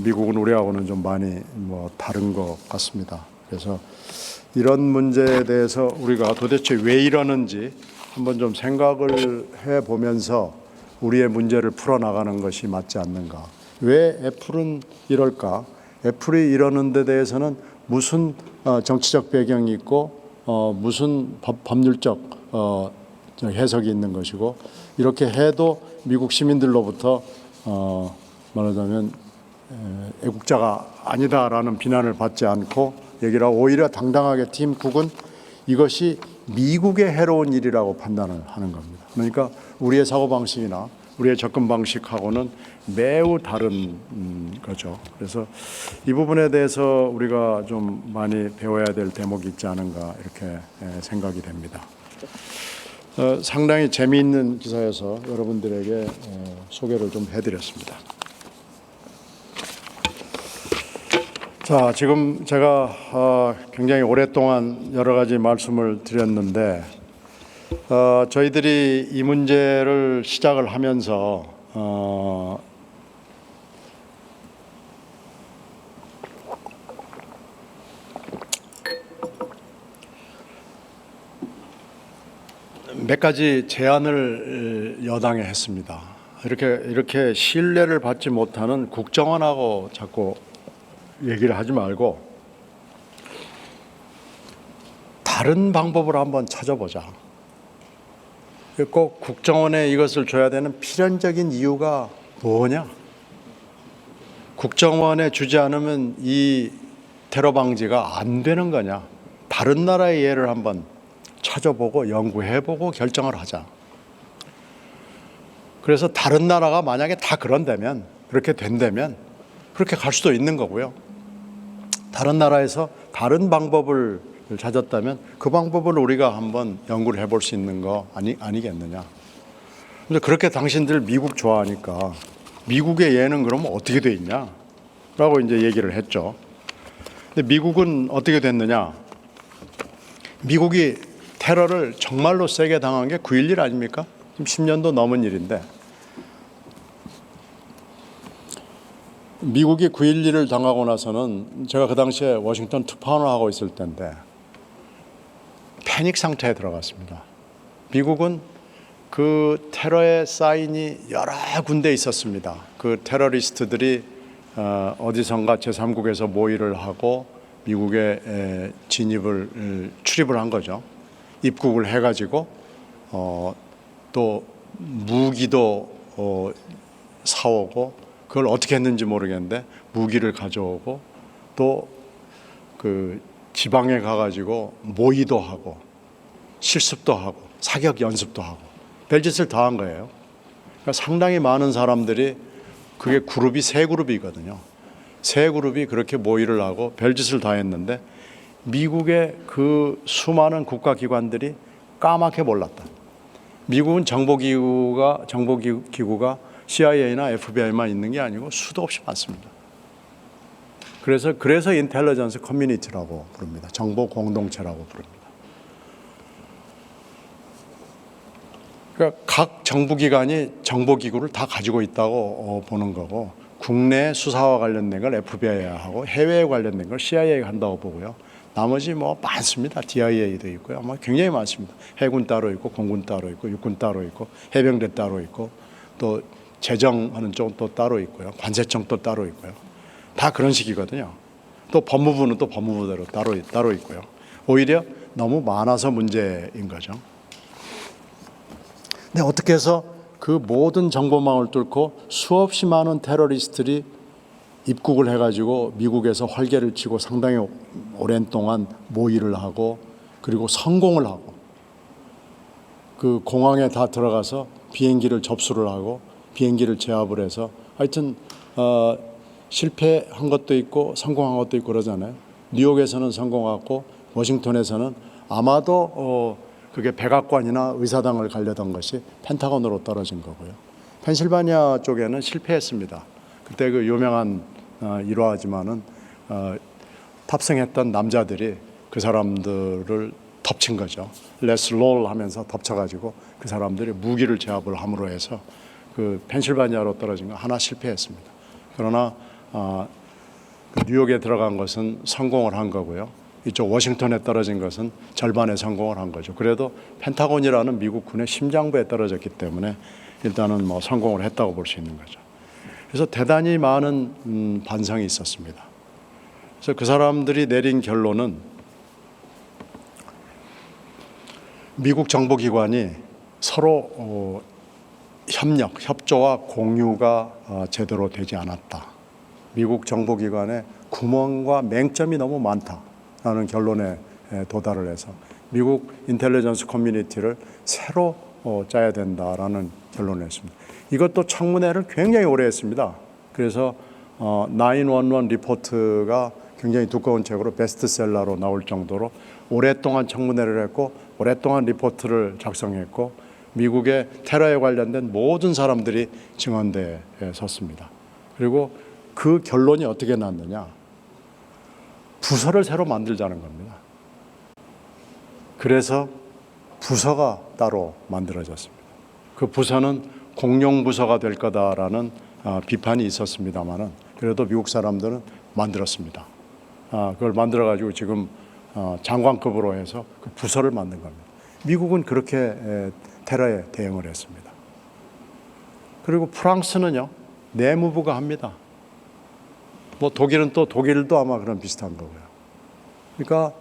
Speaker 4: 미국은 우리하고는 좀 많이 다른 것 같습니다. 그래서 이런 문제에 대해서 우리가 도대체 왜 이러는지 한번 좀 생각을 해 보면서 우리의 문제를 풀어나가는 것이 맞지 않는가. 왜 애플은 이럴까? 애플이 이러는 데 대해서는 무슨 정치적 배경이 있고 무슨 법률적 해석이 있는 것이고 이렇게 해도 미국 시민들로부터 말하자면 애국자가 아니다라는 비난을 받지 않고 얘기를 하고 오히려 당당하게 팀 쿡은 이것이 미국의 해로운 일이라고 판단을 하는 겁니다. 그러니까 우리의 사고방식이나 우리의 접근 방식하고는 매우 다른 거죠. 그래서 이 부분에 대해서 우리가 좀 많이 배워야 될 대목이 있지 않은가 이렇게 생각이 됩니다. 상당히 재미있는 기사여서 여러분들에게 소개를 좀 해드렸습니다. 자, 지금 제가 굉장히 오랫동안 여러 가지 말씀을 드렸는데 저희들이 이 문제를 시작을 하면서 몇 가지 제안을 여당에 했습니다. 이렇게 신뢰를 받지 못하는 국정원하고 자꾸 얘기를 하지 말고 다른 방법을 한번 찾아보자. 꼭 국정원에 이것을 줘야 되는 필연적인 이유가 뭐냐? 국정원에 주지 않으면 이 테러 방지가 안 되는 거냐? 다른 나라의 예를 한번 찾아보고 연구해보고 결정을 하자. 그래서 다른 나라가 만약에 다 그런다면 그렇게 된다면 그렇게 갈 수도 있는 거고요. 다른 나라에서 다른 방법을 찾았다면 그 방법을 우리가 한번 연구를 해볼 수 있는 거 아니겠느냐. 근데 그렇게 당신들 미국 좋아하니까 미국의 예는 그러면 어떻게 돼 있냐? 라고 이제 얘기를 했죠. 근데 미국은 어떻게 됐느냐? 미국이 테러를 정말로 세게 당한 게 9.11 아닙니까? 지금 10년도 넘은 일인데 미국이 9.11을 당하고 나서는 제가 그 당시에 워싱턴 특파원을 하고 있을 때인데 패닉 상태에 들어갔습니다. 미국은 그 테러의 사인이 여러 군데 있었습니다. 그 테러리스트들이 어디선가 제3국에서 모의를 하고 미국에 출입을 한 거죠. 입국을 해가지고 또 무기도 사오고 그걸 어떻게 했는지 모르겠는데 무기를 가져오고 또 그 지방에 가가지고 모의도 하고 실습도 하고 사격 연습도 하고 별짓을 다 한 거예요. 그러니까 상당히 많은 사람들이 그게 그룹이 세 그룹이거든요. 세 그룹이 그렇게 모의를 하고 별짓을 다 했는데 미국의 그 수많은 국가기관들이 까맣게 몰랐다. 미국은 정보기구가 CIA나 FBI만 있는 게 아니고 수도 없이 많습니다. 그래서 인텔리전스 커뮤니티라고 부릅니다. 정보 공동체라고 부릅니다. 그러니까 각 정부기관이 정보기구를 다 가지고 있다고 보는 거고, 국내 수사와 관련된 걸 FBI가 하고 해외에 관련된 걸 CIA가 한다고 보고요. 나머지 뭐 많습니다. DIA도 있고요. 뭐 굉장히 많습니다. 해군 따로 있고, 공군 따로 있고, 육군 따로 있고, 해병대 따로 있고, 또 재정하는 쪽은 또 따로 있고요. 관세청 또 따로 있고요. 다 그런 식이거든요. 또 법무부는 또 법무부대로 따로 있고요. 오히려 너무 많아서 문제인 거죠. 근데 어떻게 해서 그 모든 정보망을 뚫고 수없이 많은 테러리스트들이 입국을 해가지고 미국에서 활개를 치고 상당히 오랜 동안 모의를 하고, 그리고 성공을 하고, 그 공항에 다 들어가서 비행기를 접수를 하고 비행기를 제압을 해서, 하여튼 실패한 것도 있고 성공한 것도 있고 그러잖아요. 뉴욕에서는 성공하고 워싱턴에서는 아마도 그게 백악관이나 의사당을 가려던 것이 펜타곤으로 떨어진 거고요. 펜실바니아 쪽에는 실패했습니다. 그때 그 유명한 일화지만은 탑승했던 남자들이 그 사람들을 덮친 거죠. 레스 롤 하면서 덮쳐가지고 그 사람들이 무기를 제압을 함으로 해서 그 펜실바니아로 떨어진 거 하나 실패했습니다. 그러나 그 뉴욕에 들어간 것은 성공을 한 거고요. 이쪽 워싱턴에 떨어진 것은 절반의 성공을 한 거죠. 그래도 펜타곤이라는 미국 군의 심장부에 떨어졌기 때문에 일단은 뭐 성공을 했다고 볼 수 있는 거죠. 그래서 대단히 많은 반성이 있었습니다. 그래서 그 사람들이 내린 결론은 미국 정보기관이 서로 협조와 공유가 제대로 되지 않았다. 미국 정보기관에 구멍과 맹점이 너무 많다라는 결론에 도달을 해서 미국 인텔리전스 커뮤니티를 새로 짜야 된다라는 결론을 했습니다. 이것도 청문회를 굉장히 오래 했습니다. 그래서 911 리포트가 굉장히 두꺼운 책으로 베스트셀러로 나올 정도로 오랫동안 청문회를 했고, 오랫동안 리포트를 작성했고, 미국의 테러에 관련된 모든 사람들이 증언대에 섰습니다. 그리고 그 결론이 어떻게 났느냐? 부서를 새로 만들자는 겁니다. 그래서 부서가 따로 만들어졌습니다. 그 부서는 공룡부서가 될 거다라는 비판이 있었습니다만은, 그래도 미국 사람들은 만들었습니다. 그걸 만들어가지고 지금 장관급으로 해서 그 부서를 만든 겁니다. 미국은 그렇게 테러에 대응을 했습니다. 그리고 프랑스는요, 내무부가 합니다. 뭐 독일은 또 독일도 아마 그런 비슷한 거고요. 그러니까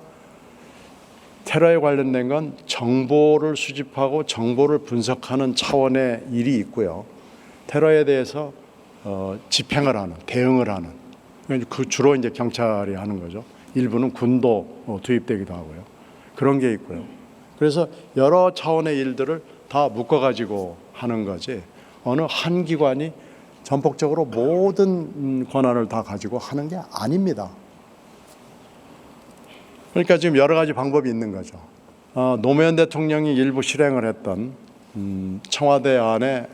Speaker 4: 테러에 관련된 건 정보를 수집하고 정보를 분석하는 차원의 일이 있고요. 테러에 대해서 집행을 하는, 대응을 하는, 그 주로 이제 경찰이 하는 거죠. 일부는 군도 투입되기도 하고요. 그런 게 있고요. 그래서 여러 차원의 일들을 다 묶어가지고 하는 거지, 어느 한 기관이 전폭적으로 모든 권한을 다 가지고 하는 게 아닙니다. 그러니까 지금 여러 가지 방법이 있는 거죠. 노무현 대통령이 일부 실행을 했던 청와대 안에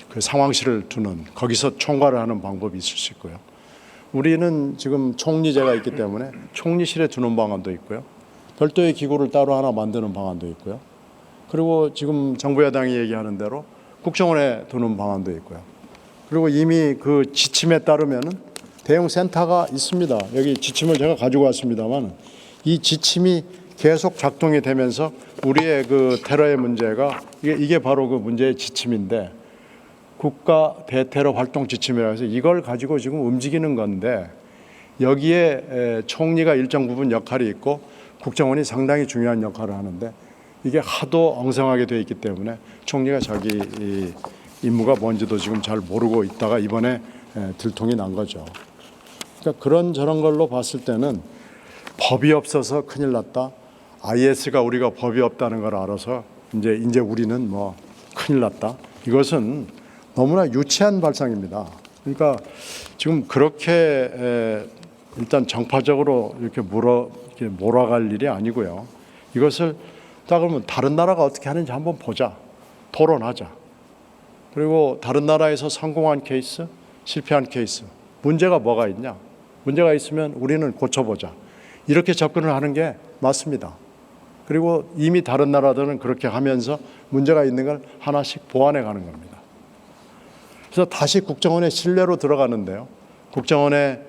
Speaker 4: 그 상황실을 두는, 거기서 총괄을 하는 방법이 있을 수 있고요. 우리는 지금 총리제가 있기 때문에 총리실에 두는 방안도 있고요. 별도의 기구를 따로 하나 만드는 방안도 있고요. 그리고 지금 정부 여당이 얘기하는 대로 국정원에 두는 방안도 있고요. 그리고 이미 그 지침에 따르면은 대응 센터가 있습니다. 여기 지침을 제가 가지고 왔습니다만, 이 지침이 계속 작동이 되면서 우리의 그 테러의 문제가 이게 바로 그 문제의 지침인데, 국가 대테러 활동 지침이라고 해서 이걸 가지고 지금 움직이는 건데, 여기에 총리가 일정 부분 역할이 있고 국정원이 상당히 중요한 역할을 하는데, 이게 하도 엉성하게 되어 있기 때문에 총리가 자기 임무가 뭔지도 지금 잘 모르고 있다가 이번에 들통이 난 거죠. 그러니까 그런 저런 걸로 봤을 때는 법이 없어서 큰일 났다. IS가 우리가 법이 없다는 걸 알아서 이제 우리는 뭐 큰일 났다. 이것은 너무나 유치한 발상입니다. 그러니까 지금 그렇게 일단 정파적으로 이렇게 몰아갈 일이 아니고요. 이것을 딱 그러면 다른 나라가 어떻게 하는지 한번 보자. 토론하자. 그리고 다른 나라에서 성공한 케이스, 실패한 케이스, 문제가 뭐가 있냐? 문제가 있으면 우리는 고쳐보자. 이렇게 접근을 하는 게 맞습니다. 그리고 이미 다른 나라들은 그렇게 하면서 문제가 있는 걸 하나씩 보완해 가는 겁니다. 그래서 다시 국정원의 신뢰로 들어가는데요. 국정원의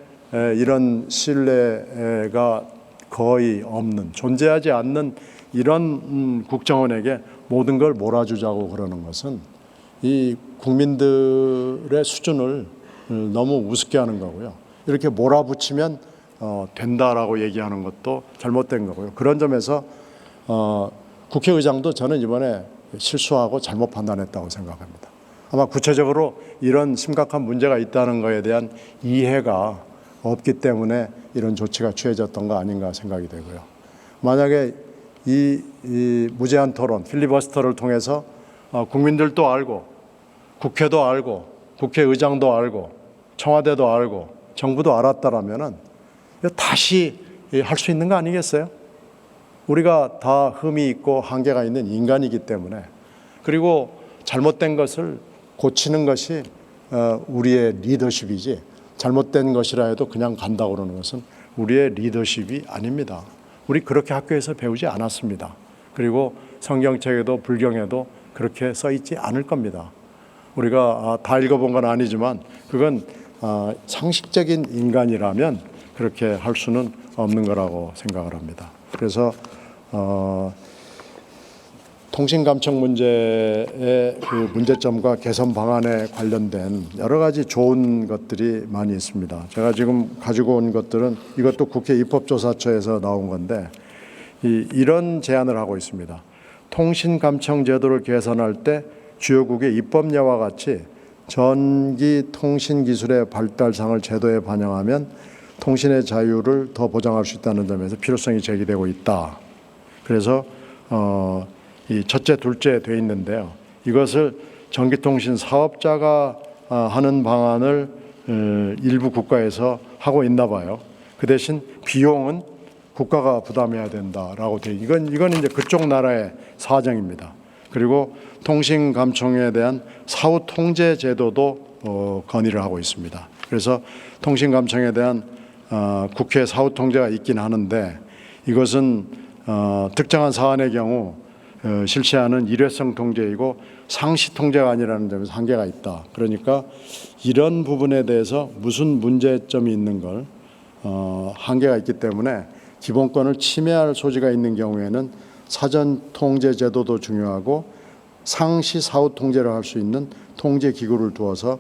Speaker 4: 이런 신뢰가 거의 없는, 존재하지 않는 이런 국정원에게 모든 걸 몰아주자고 그러는 것은 이 국민들의 수준을 너무 우습게 하는 거고요. 이렇게 몰아붙이면 된다라고 얘기하는 것도 잘못된 거고요. 그런 점에서 국회의장도 저는 이번에 실수하고 잘못 판단했다고 생각합니다. 아마 구체적으로 이런 심각한 문제가 있다는 것에 대한 이해가 없기 때문에 이런 조치가 취해졌던 거 아닌가 생각이 되고요. 만약에 이 무제한 토론, 필리버스터를 통해서 국민들도 알고 국회도 알고 국회의장도 알고 청와대도 알고 정부도 알았다라면은 다시 할 수 있는 거 아니겠어요? 우리가 다 흠이 있고 한계가 있는 인간이기 때문에, 그리고 잘못된 것을 고치는 것이 우리의 리더십이지, 잘못된 것이라 해도 그냥 간다고 그러는 것은 우리의 리더십이 아닙니다. 우리 그렇게 학교에서 배우지 않았습니다. 그리고 성경책에도 불경에도 그렇게 써 있지 않을 겁니다. 우리가 다 읽어본 건 아니지만 그건 상식적인 인간이라면 그렇게 할 수는 없는 거라고 생각을 합니다. 그래서 통신감청 문제의 그 문제점과 개선 방안에 관련된 여러 가지 좋은 것들이 많이 있습니다. 제가 지금 가지고 온 것들은 이것도 국회 입법조사처에서 나온 건데 이런 제안을 하고 있습니다. 통신감청 제도를 개선할 때 주요국의 입법례와 같이 전기 통신 기술의 발달상을 제도에 반영하면 통신의 자유를 더 보장할 수 있다는 점에서 필요성이 제기되고 있다. 그래서 이 첫째, 둘째 돼 있는데요. 이것을 전기통신 사업자가 하는 방안을 일부 국가에서 하고 있나 봐요. 그 대신 비용은 국가가 부담해야 된다라고 돼. 이건 이제 그쪽 나라의 사정입니다. 그리고 통신 감청에 대한 사후 통제 제도도 건의를 하고 있습니다. 그래서 통신 감청에 대한 국회 사후 통제가 있긴 하는데 이것은 특정한 사안의 경우 실시하는 일회성 통제이고 상시 통제가 아니라는 점에서 한계가 있다. 그러니까 이런 부분에 대해서 무슨 문제점이 있는 걸 한계가 있기 때문에 기본권을 침해할 소지가 있는 경우에는 사전 통제 제도도 중요하고 상시 사후 통제를 할 수 있는 통제 기구를 두어서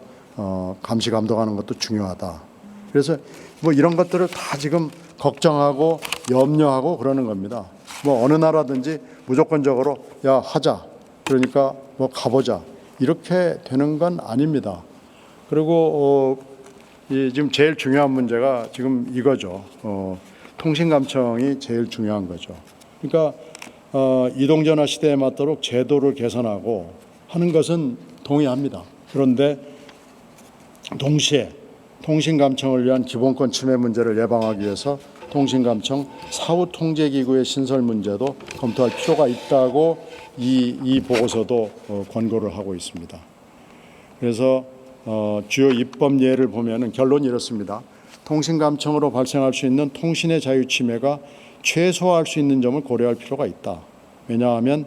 Speaker 4: 감시 감독하는 것도 중요하다. 그래서 뭐 이런 것들을 다 지금 걱정하고 염려하고 그러는 겁니다. 뭐 어느 나라든지 무조건적으로 야 하자, 그러니까 뭐 가보자, 이렇게 되는 건 아닙니다. 그리고 지금 제일 중요한 문제가 지금 이거죠. 통신감청이 제일 중요한 거죠. 그러니까 이동전화 시대에 맞도록 제도를 개선하고 하는 것은 동의합니다. 그런데 동시에 통신감청을 위한 기본권 침해 문제를 예방하기 위해서 통신감청 사후 통제기구의 신설 문제도 검토할 필요가 있다고 이 보고서도 권고를 하고 있습니다. 그래서 주요 입법 예를 보면은 결론이 이렇습니다. 통신감청으로 발생할 수 있는 통신의 자유 침해가 최소화할 수 있는 점을 고려할 필요가 있다. 왜냐하면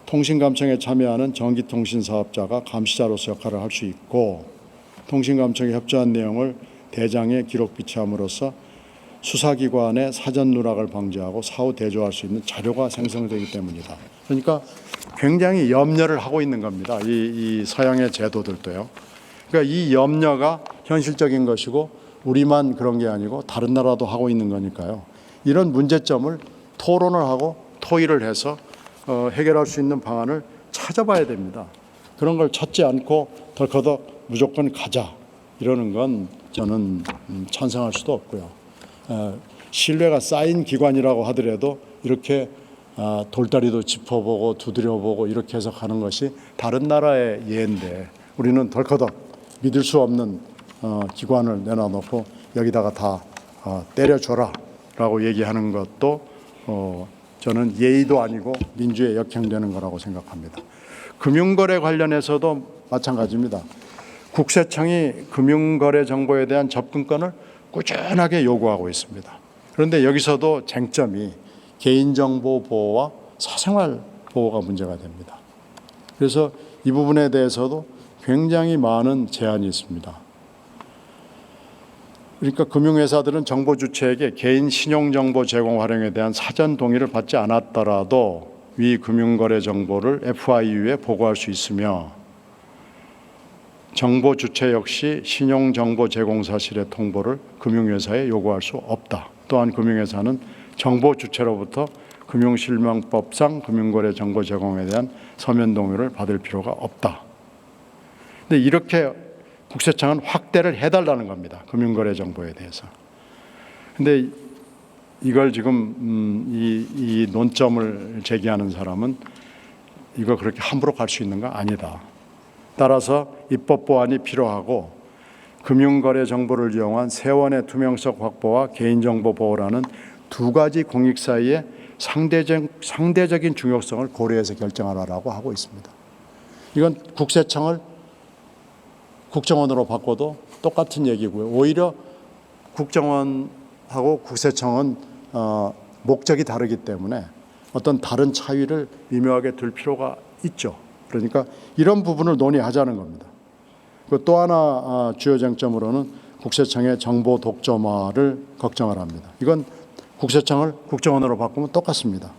Speaker 4: 통신감청에 참여하는 전기통신 사업자가 감시자로서 역할을 할 수 있고 통신감청에 협조한 내용을 대장에 기록 비치함으로써 수사기관의 사전 누락을 방지하고 사후 대조할 수 있는 자료가 생성되기 때문이다. 그러니까 굉장히 염려를 하고 있는 겁니다. 이 서양의 제도들도요. 그러니까 이 염려가 현실적인 것이고 우리만 그런 게 아니고 다른 나라도 하고 있는 거니까요. 이런 문제점을 토론을 하고 토의를 해서 해결할 수 있는 방안을 찾아봐야 됩니다. 그런 걸 찾지 않고 덜커덕 무조건 가자 이러는 건 저는 찬성할 수도 없고요. 신뢰가 쌓인 기관이라고 하더라도 이렇게 돌다리도 짚어보고 두드려보고 이렇게 해서 가는 것이 다른 나라의 예인데 우리는 덜커덕 믿을 수 없는 기관을 내놔놓고 여기다가 다 때려줘라 라고 얘기하는 것도 저는 예의도 아니고 민주에 역행되는 거라고 생각합니다. 금융거래 관련해서도 마찬가지입니다. 국세청이 금융거래 정보에 대한 접근권을 꾸준하게 요구하고 있습니다. 그런데 여기서도 쟁점이 개인정보 보호와 사생활 보호가 문제가 됩니다. 그래서 이 부분에 대해서도 굉장히 많은 제한이 있습니다. 그러니까 금융회사들은 정보 주체에게 개인 신용정보 제공 활용에 대한 사전 동의를 받지 않았더라도 위 금융거래 정보를 FIU에 보고할 수 있으며 정보 주체 역시 신용정보 제공 사실의 통보를 금융회사에 요구할 수 없다. 또한 금융회사는 정보 주체로부터 금융실명법상 금융거래 정보 제공에 대한 서면 동의를 받을 필요가 없다. 근데 이렇게 국세청은 확대를 해달라는 겁니다. 금융거래 정보에 대해서. 근데 이걸 지금 이 논점을 제기하는 사람은 이거 그렇게 함부로 갈 수 있는 거 아니다. 따라서 입법 보완이 필요하고 금융거래 정보를 이용한 세원의 투명성 확보와 개인정보 보호라는 두 가지 공익 사이에 상대적인 중요성을 고려해서 결정하라고 하고 있습니다. 이건 국세청을 국정원으로 바꿔도 똑같은 얘기고요. 오히려 국정원하고 국세청은 목적이 다르기 때문에 어떤 다른 차이를 미묘하게 둘 필요가 있죠. 그러니까 이런 부분을 논의하자는 겁니다. 또 하나 주요 쟁점으로는 국세청의 정보 독점화를 걱정을 합니다. 이건 국세청을 국정원으로 바꾸면 똑같습니다.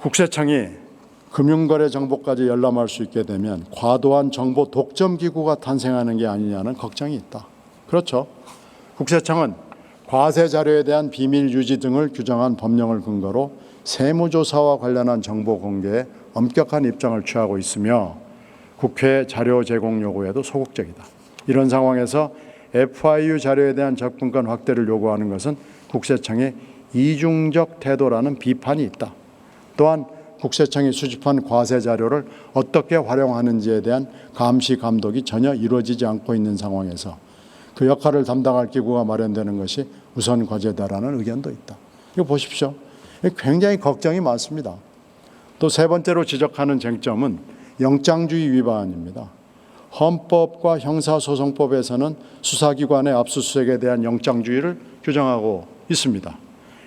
Speaker 4: 국세청이 금융거래 정보까지 열람할 수 있게 되면 과도한 정보 독점 기구가 탄생하는 게 아니냐는 걱정이 있다. 그렇죠. 국세청은 과세 자료에 대한 비밀 유지 등을 규정한 법령을 근거로 세무조사와 관련한 정보 공개에 엄격한 입장을 취하고 있으며 국회 자료 제공 요구에도 소극적이다. 이런 상황에서 FIU 자료에 대한 접근권 확대를 요구하는 것은 국세청의 이중적 태도라는 비판이 있다. 또한 국세청이 수집한 과세 자료를 어떻게 활용하는지에 대한 감시 감독이 전혀 이루어지지 않고 있는 상황에서 그 역할을 담당할 기구가 마련되는 것이 우선 과제다라는 의견도 있다. 이거 보십시오. 굉장히 걱정이 많습니다. 또 세 번째로 지적하는 쟁점은 영장주의 위반입니다. 헌법과 형사소송법에서는 수사기관의 압수수색에 대한 영장주의를 규정하고 있습니다.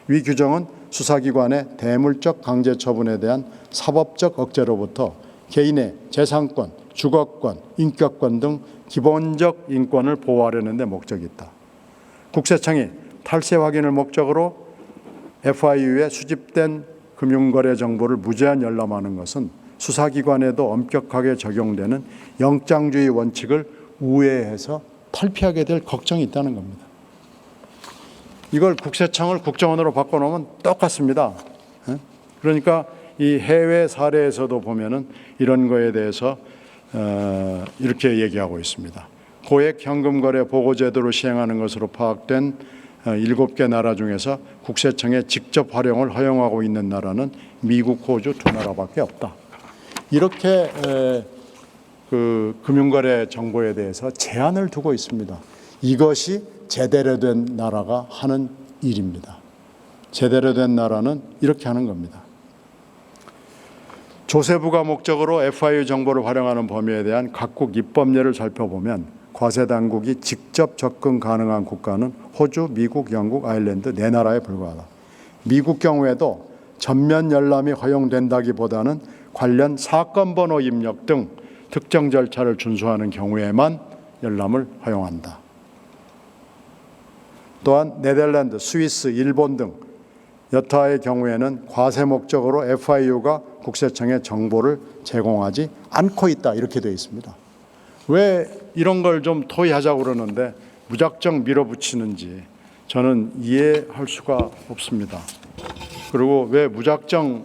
Speaker 4: 위 규정은 수사기관의 대물적 강제 처분에 대한 사법적 억제로부터 개인의 재산권, 주거권, 인격권 등 기본적 인권을 보호하려는 데 목적이 있다. 국세청이 탈세 확인을 목적으로 FIU에 수집된 금융거래 정보를 무제한 열람하는 것은 수사기관에도 엄격하게 적용되는 영장주의 원칙을 우회해서 탈피하게 될 걱정이 있다는 겁니다. 이걸 국세청을 국정원으로 바꿔놓으면 똑같습니다. 그러니까 이 해외 사례에서도 보면은 이런 거에 대해서 이렇게 얘기하고 있습니다. 고액 현금거래 보고제도를 시행하는 것으로 파악된 7개 나라 중에서 국세청의 직접 활용을 허용하고 있는 나라는 미국, 호주 두 나라밖에 없다. 이렇게 그 금융거래 정보에 대해서 제한을 두고 있습니다. 이것이 제대로 된 나라가 하는 일입니다. 제대로 된 나라는 이렇게 하는 겁니다. 조세부가 목적으로 FIU 정보를 활용하는 범위에 대한 각국 입법례를 살펴보면 과세 당국이 직접 접근 가능한 국가는 호주, 미국, 영국, 아일랜드 네 나라에 불과하다. 미국 경우에도 전면 열람이 허용된다기보다는 관련 사건 번호 입력 등 특정 절차를 준수하는 경우에만 열람을 허용한다. 또한 네덜란드, 스위스, 일본 등 여타의 경우에는 과세 목적으로 FIU가 국세청에 정보를 제공하지 않고 있다. 이렇게 되어 있습니다. 왜 이런 걸 좀 토의하자고 그러는데 무작정 밀어붙이는지 저는 이해할 수가 없습니다. 그리고 왜 무작정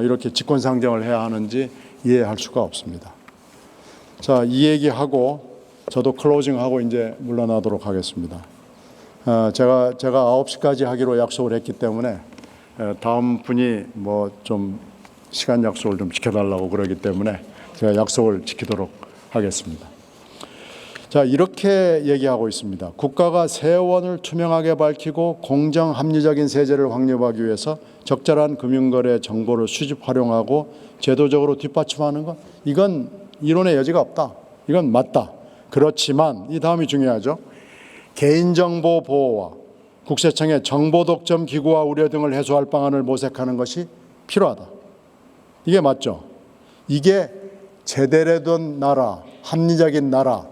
Speaker 4: 이렇게 직권상정을 해야 하는지 이해할 수가 없습니다. 자, 이 얘기하고 저도 클로징하고 이제 물러나도록 하겠습니다. 제가 9시까지 하기로 약속을 했기 때문에 다음 분이 뭐 좀 시간 약속을 좀 지켜달라고 그러기 때문에 제가 약속을 지키도록 하겠습니다. 자, 이렇게 얘기하고 있습니다. 국가가 세원을 투명하게 밝히고 공정 합리적인 세제를 확립하기 위해서 적절한 금융거래 정보를 수집 활용하고 제도적으로 뒷받침하는 것, 이건 이론의 여지가 없다. 이건 맞다. 그렇지만 이 다음이 중요하죠. 개인정보 보호와 국세청의 정보 독점 기구화 우려 등을 해소할 방안을 모색하는 것이 필요하다. 이게 맞죠? 이게 제대로 된 나라, 합리적인 나라,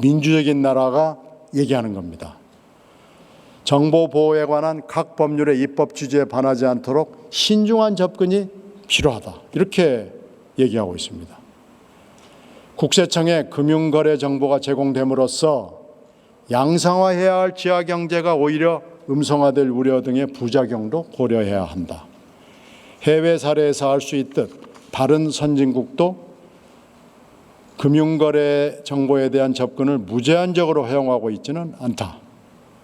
Speaker 4: 민주적인 나라가 얘기하는 겁니다. 정보 보호에 관한 각 법률의 입법 취지에 반하지 않도록 신중한 접근이 필요하다. 이렇게 얘기하고 있습니다. 국세청에 금융거래 정보가 제공됨으로써 양상화해야 할 지하 경제가 오히려 음성화될 우려 등의 부작용도 고려해야 한다. 해외 사례에서 알 수 있듯 다른 선진국도 금융거래 정보에 대한 접근을 무제한적으로 허용하고 있지는 않다.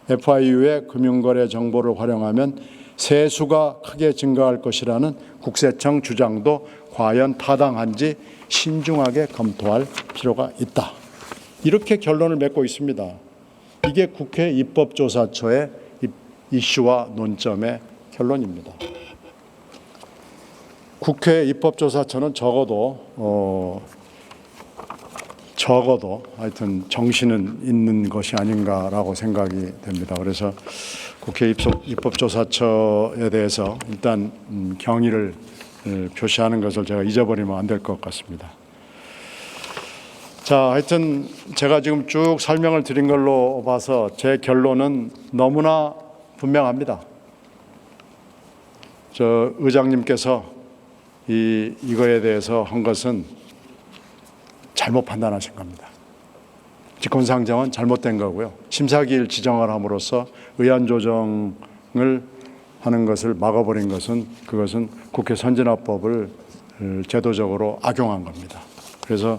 Speaker 4: FIU의 금융거래 정보를 활용하면 세수가 크게 증가할 것이라는 국세청 주장도 과연 타당한지 신중하게 검토할 필요가 있다. 이렇게 결론을 맺고 있습니다. 이게 국회 입법조사처의 이슈와 논점의 결론입니다. 국회 입법조사처는 적어도 하여튼 정신은 있는 것이 아닌가라고 생각이 됩니다. 그래서 국회 입법조사처에 대해서 일단 경의를 표시하는 것을 제가 잊어버리면 안 될 것 같습니다. 자, 하여튼 제가 지금 쭉 설명을 드린 걸로 봐서 제 결론은 너무나 분명합니다. 저 의장님께서 이거에 대해서 한 것은 잘못 판단하신 겁니다. 직권상정은 잘못된 거고요. 심사기일 지정을 함으로써 의안 조정을 하는 것을 막아버린 것은 그것은 국회 선진화법을 제도적으로 악용한 겁니다. 그래서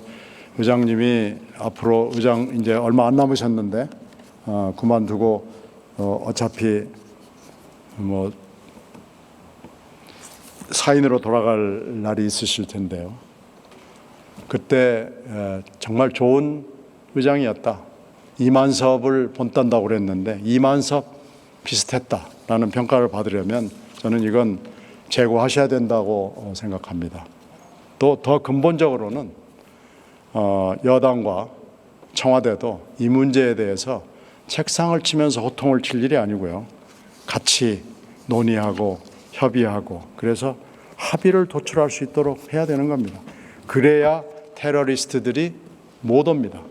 Speaker 4: 의장님이 앞으로 의장 이제 얼마 안 남으셨는데 그만두고 어차피 뭐 사인으로 돌아갈 날이 있으실 텐데요. 그때 정말 좋은 의장이었다. 이만섭을 본딴다고 그랬는데 이만섭 비슷했다라는 평가를 받으려면 저는 이건 재고하셔야 된다고 생각합니다. 또 더 근본적으로는 여당과 청와대도 이 문제에 대해서 책상을 치면서 호통을 칠 일이 아니고요. 같이 논의하고 협의하고 그래서 합의를 도출할 수 있도록 해야 되는 겁니다. 그래야 테러리스트들이 못 옵니다.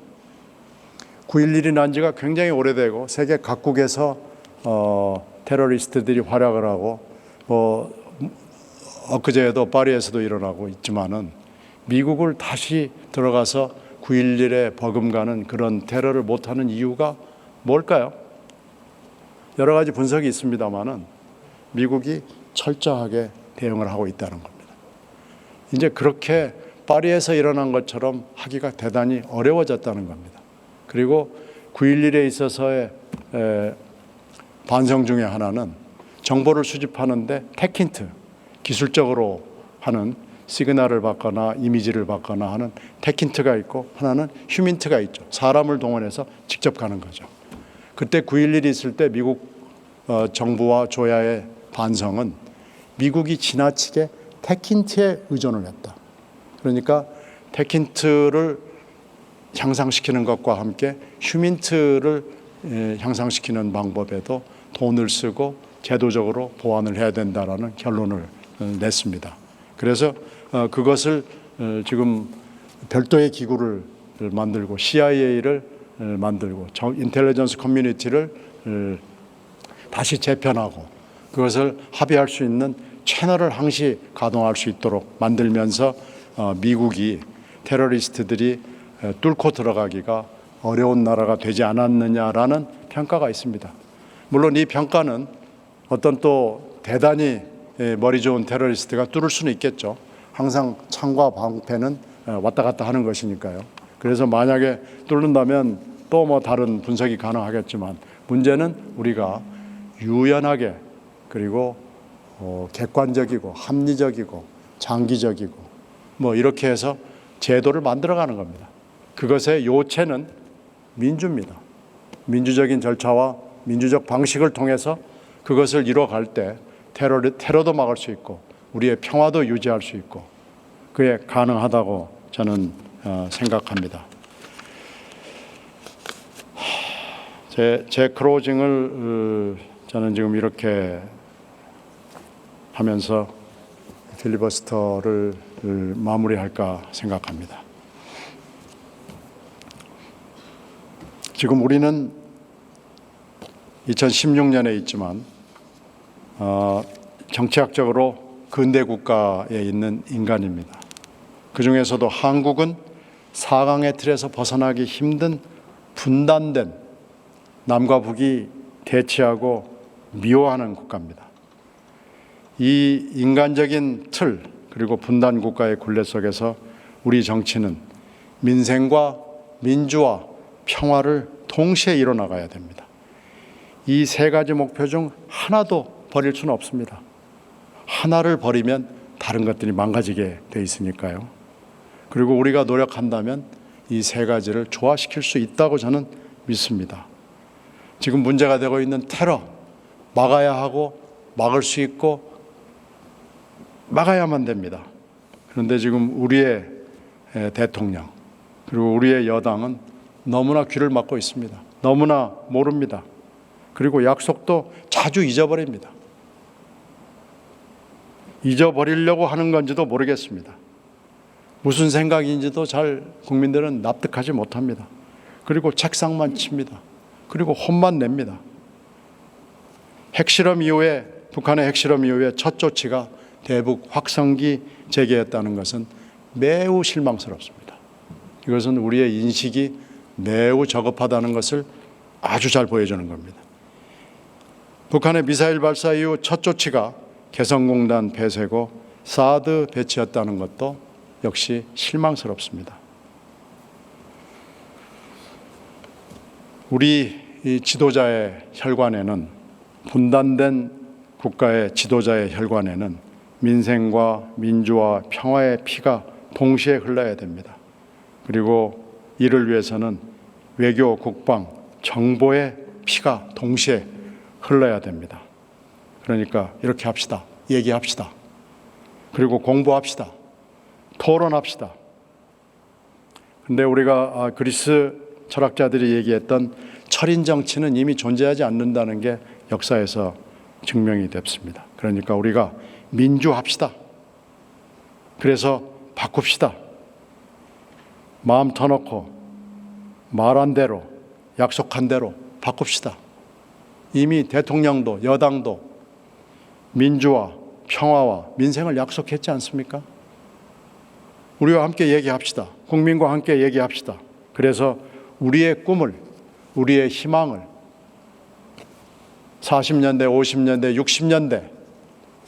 Speaker 4: 9.11이 난 지가 굉장히 오래되고 세계 각국에서 테러리스트들이 활약을 하고 엊그제에도 파리에서도 일어나고 있지만은 미국을 다시 들어가서 9.11에 버금가는 그런 테러를 못하는 이유가 뭘까요? 여러 가지 분석이 있습니다만은 미국이 철저하게 대응을 하고 있다는 겁니다. 이제 그렇게 파리에서 일어난 것처럼 하기가 대단히 어려워졌다는 겁니다. 그리고 9.11에 있어서의 반성 중에 하나는 정보를 수집하는데 테킨트, 기술적으로 하는 시그널을 받거나 이미지를 받거나 하는 테킨트가 있고 하나는 휴민트가 있죠. 사람을 동원해서 직접 가는 거죠. 그때 9.11이 있을 때 미국 정부와 조야의 반성은 미국이 지나치게 테킨트에 의존을 했다. 그러니까 테킨트를 향상시키는 것과 함께 휴민트를 향상시키는 방법에도 돈을 쓰고 제도적으로 보완을 해야 된다라는 결론을 냈습니다. 그래서 그것을 지금 별도의 기구를 만들고 CIA를 만들고 인텔리전스 커뮤니티를 다시 재편하고 그것을 합의할 수 있는 채널을 항시 가동할 수 있도록 만들면서 미국이 테러리스트들이 뚫고 들어가기가 어려운 나라가 되지 않았느냐라는 평가가 있습니다. 물론 이 평가는 어떤 또 대단히 머리 좋은 테러리스트가 뚫을 수는 있겠죠. 항상 창과 방패는 왔다 갔다 하는 것이니까요. 그래서 만약에 뚫는다면 또 뭐 다른 분석이 가능하겠지만 문제는 우리가 유연하게 그리고 객관적이고 합리적이고 장기적이고 뭐 이렇게 해서 제도를 만들어가는 겁니다. 그것의 요체는 민주입니다. 민주적인 절차와 민주적 방식을 통해서 그것을 이뤄갈 때 테러도 막을 수 있고 우리의 평화도 유지할 수 있고 그게 가능하다고 저는 생각합니다. 제 클로징을 저는 지금 이렇게 하면서 필리버스터를 마무리할까 생각합니다. 지금 우리는 2016년에 있지만 정치학적으로 근대 국가에 있는 인간입니다. 그 중에서도 한국은 4강의 틀에서 벗어나기 힘든 분단된 남과 북이 대치하고 미워하는 국가입니다. 이 인간적인 틀 그리고 분단 국가의 굴레 속에서 우리 정치는 민생과 민주와 평화를 동시에 이뤄나가야 됩니다. 이 세 가지 목표 중 하나도 버릴 수는 없습니다. 하나를 버리면 다른 것들이 망가지게 돼 있으니까요. 그리고 우리가 노력한다면 이 세 가지를 조화시킬 수 있다고 저는 믿습니다. 지금 문제가 되고 있는 테러 막아야 하고 막을 수 있고 막아야만 됩니다. 그런데 지금 우리의 대통령 그리고 우리의 여당은 너무나 귀를 막고 있습니다. 너무나 모릅니다. 그리고 약속도 자주 잊어버립니다. 잊어버리려고 하는 건지도 모르겠습니다. 무슨 생각인지도 잘 국민들은 납득하지 못합니다. 그리고 책상만 칩니다. 그리고 혼만 냅니다. 북한의 핵실험 이후에 첫 조치가 대북 확성기 재개했다는 것은 매우 실망스럽습니다. 이것은 우리의 인식이 매우 저급하다는 것을 아주 잘 보여주는 겁니다. 북한의 미사일 발사 이후 첫 조치가 개성공단 폐쇄고 사드 배치였다는 것도 역시 실망스럽습니다. 우리 이 지도자의 혈관에는 분단된 국가의 지도자의 혈관에는 민생과 민주와 평화의 피가 동시에 흘러야 됩니다. 그리고 이를 위해서는 외교, 국방, 정보의 피가 동시에 흘러야 됩니다. 그러니까 이렇게 합시다. 얘기합시다. 그리고 공부합시다. 토론합시다. 근데 우리가 그리스 철학자들이 얘기했던 철인 정치는 이미 존재하지 않는다는 게 역사에서 증명이 됐습니다. 그러니까 우리가 민주합시다. 그래서 바꿉시다. 마음 터놓고 말한 대로 약속한 대로 바꿉시다. 이미 대통령도 여당도 민주와 평화와 민생을 약속했지 않습니까? 우리와 함께 얘기합시다. 국민과 함께 얘기합시다. 그래서 우리의 꿈을, 우리의 희망을 40년대, 50년대, 60년대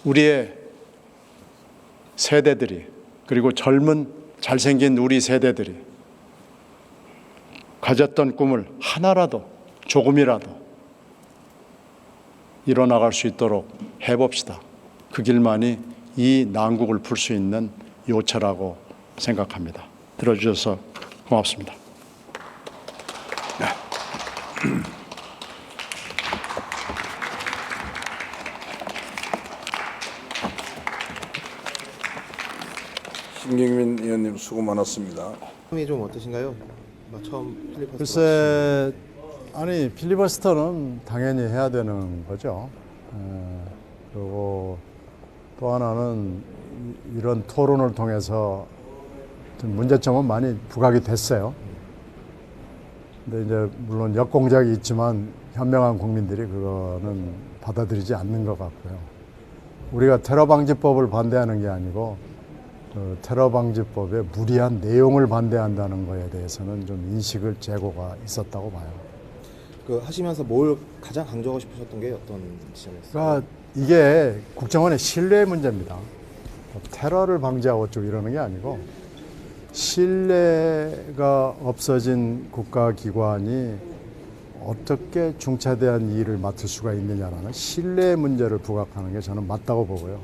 Speaker 4: 우리의 세대들이 그리고 젊은 잘생긴 우리 세대들이 가졌던 꿈을 하나라도 조금이라도 이뤄나갈 수 있도록 해봅시다. 그 길만이 이 난국을 풀 수 있는 요체라고 생각합니다. 들어주셔서 고맙습니다.
Speaker 7: 신경민 의원님 수고 많았습니다.
Speaker 8: 좀 어떠신가요? 처음 필리버스터.
Speaker 4: 글쎄, 아니 필리버스터는 당연히 해야 되는 거죠. 그리고 또 하나는 이런 토론을 통해서 좀 문제점은 많이 부각이 됐어요. 근데 이제 물론 역공작이 있지만 현명한 국민들이 그거는 받아들이지 않는 것 같고요. 우리가 테러 방지법을 반대하는 게 아니고 그 테러 방지법의 무리한 내용을 반대한다는 거에 대해서는 좀 인식을 제고가 있었다고 봐요.
Speaker 8: 그 하시면서 뭘 가장 강조하고 싶으셨던 게 어떤 지점이었어요?
Speaker 4: 그러니까 이게 국정원의 신뢰 문제입니다. 테러를 방지하고 쭉 이러는 게 아니고 신뢰가 없어진 국가기관이 어떻게 중차대한 일을 맡을 수가 있느냐라는 신뢰 문제를 부각하는 게 저는 맞다고 보고요.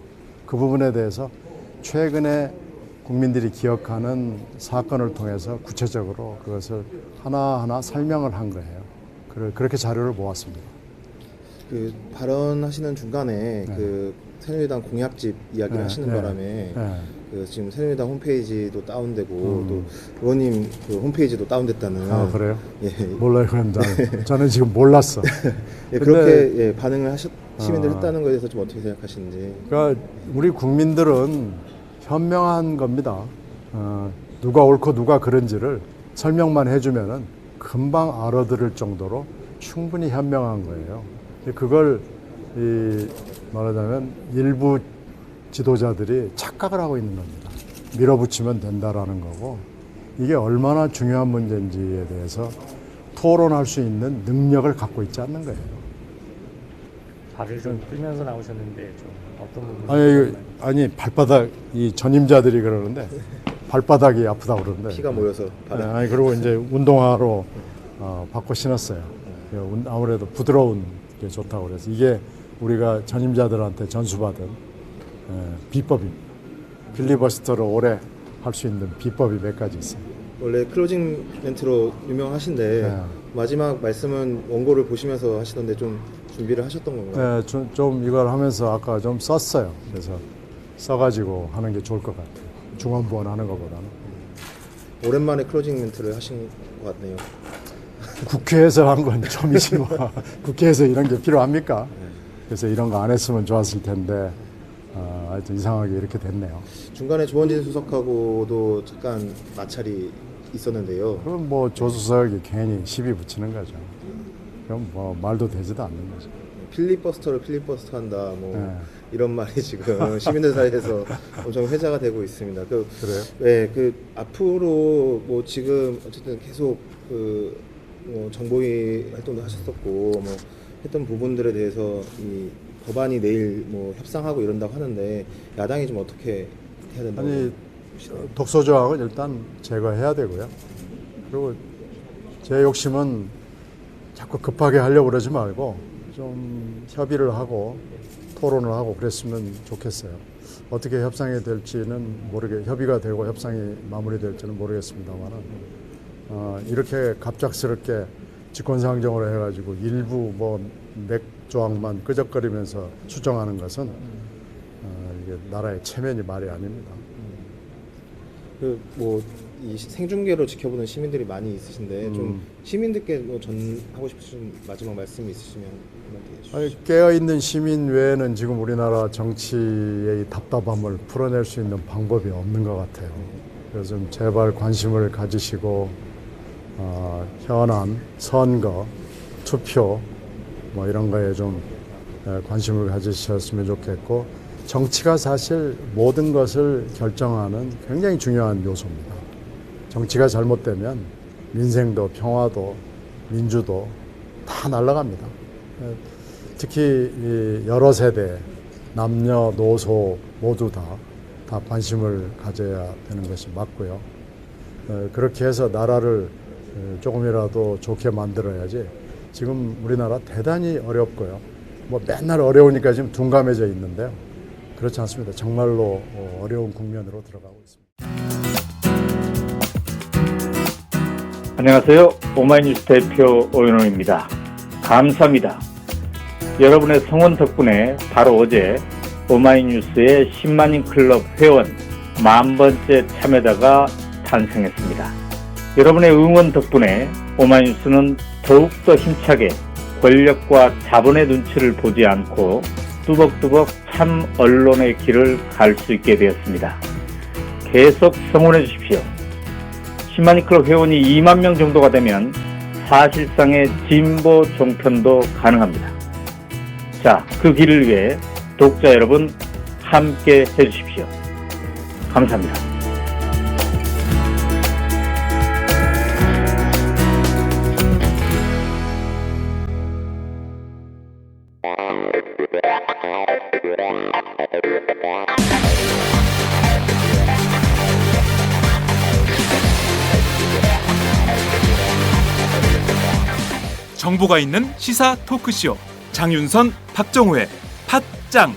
Speaker 4: 그 부분에 대해서 최근에 국민들이 기억하는 사건을 통해서 구체적으로 그것을 하나하나 설명을 한 거예요. 그렇게 자료를 모았습니다.
Speaker 8: 그 발언하시는 중간에 그 새누리당 공약집 이야기를 하시는 바람에 그 지금 새누리당 홈페이지도 다운되고 또 의원님 그 홈페이지도 다운됐다는.
Speaker 9: 아 그래요?
Speaker 8: 예.
Speaker 9: 몰라요. 그건 저는 지금 몰랐어.
Speaker 8: 예, 그렇게 예, 반응을 시민들 했다는 것에 대해서 좀 어떻게 생각하시는지.
Speaker 9: 그러니까 우리 국민들은 현명한 겁니다. 누가 옳고 누가 그른지를 설명만 해주면은 금방 알아들을 정도로 충분히 현명한 거예요. 그걸 말하자면 일부 지도자들이 착각을 하고 있는 겁니다. 밀어붙이면 된다라는 거고, 이게 얼마나 중요한 문제인지에 대해서 토론할 수 있는 능력을 갖고 있지 않는 거예요.
Speaker 10: 발을 좀 끌면서 나오셨는데 좀 어떤 부분이
Speaker 9: 아니 발바닥 이 전임자들이 그러는데 발바닥이 아프다고 그러는데
Speaker 8: 피가 모여서
Speaker 9: 아니 그리고 이제 운동화로 바꿔 신었어요. 아무래도 부드러운 게 좋다고 그래서 이게 우리가 전임자들한테 전수받은 비법입니다. 필리버스터를 오래 할 수 있는 비법이 몇 가지 있어요.
Speaker 8: 원래 클로징 멘트로 유명하신데 마지막 말씀은 원고를 보시면서 하시던데 좀 준비를 하셨던 건가요?
Speaker 9: 네, 좀 이걸 하면서 아까 좀 썼어요. 그래서 써가지고 하는 게 좋을 것 같아요. 중원부원 하는 것보다는.
Speaker 8: 오랜만에 클로징 멘트를 하신 것 같네요.
Speaker 9: 국회에서 한 건 처음이지 뭐. 국회에서 이런 게 필요합니까? 그래서 이런 거 안 했으면 좋았을 텐데 하여튼 이상하게 이렇게 됐네요.
Speaker 8: 중간에 조원진 수석하고도 잠깐 마찰이 있었는데요.
Speaker 9: 그럼 뭐 조수석이 괜히 시비 붙이는 거죠. 그럼 뭐 말도 되지도 않는 거죠.
Speaker 8: 필리버스터를 필리버스터 한다 뭐 이런 말이 지금 시민들 사이에서 엄청 회자가 되고 있습니다.
Speaker 9: 그래요?
Speaker 8: 네, 그 앞으로 뭐 지금 어쨌든 계속 뭐 정보위 활동도 하셨었고 뭐 했던 부분들에 대해서 이 법안이 내일 뭐 협상하고 이런다고 하는데 야당이 좀 어떻게 해야 된다고?
Speaker 9: 아니 독소 조항은 일단 제거해야 되고요. 그리고 제 욕심은 자꾸 급하게 하려고 그러지 말고 좀 협의를 하고 토론을 하고 그랬으면 좋겠어요. 어떻게 협상이 될지는 협의가 되고 협상이 마무리될지는 모르겠습니다만은 이렇게 갑작스럽게 직권상정으로 해가지고 일부 뭐 몇 조항만 끄적거리면서 수정하는 것은 이게 나라의 체면이 말이 아닙니다.
Speaker 8: 뭐 이 생중계로 지켜보는 시민들이 많이 있으신데 좀 시민들께 뭐 전하고 싶으신 마지막 말씀이 있으시면 한마디 해주시죠.
Speaker 9: 깨어 있는 시민 외에는 지금 우리나라 정치의 답답함을 풀어낼 수 있는 방법이 없는 것 같아요. 그래서 좀 제발 관심을 가지시고 현안, 선거, 투표 뭐 이런 거에 좀 관심을 가지셨으면 좋겠고, 정치가 사실 모든 것을 결정하는 굉장히 중요한 요소입니다. 정치가 잘못되면 민생도 평화도 민주도 다 날아갑니다. 특히 이 여러 세대, 남녀, 노소 모두 다 관심을 가져야 되는 것이 맞고요. 그렇게 해서 나라를 조금이라도 좋게 만들어야지. 지금 우리나라 대단히 어렵고요. 뭐 맨날 어려우니까 지금 둔감해져 있는데요. 그렇지 않습니다. 정말로 어려운 국면으로 들어가고 있습니다.
Speaker 11: 안녕하세요. 오마이뉴스 대표 오연호입니다. 감사합니다. 여러분의 성원 덕분에 바로 어제 오마이뉴스의 10만인 클럽 회원 10,000번째 참여자가 탄생했습니다. 여러분의 응원 덕분에 오마이뉴스는 더욱더 힘차게 권력과 자본의 눈치를 보지 않고 뚜벅뚜벅 참 언론의 길을 갈 수 있게 되었습니다. 계속 성원해 주십시오. 10만인 클럽 회원이 2만 명 정도가 되면 사실상의 진보 종편도 가능합니다. 자, 그 길을 위해 독자 여러분 함께 해주십시오. 감사합니다.
Speaker 1: 정보가 있는 시사 토크쇼 장윤선, 박정호의 팟짱.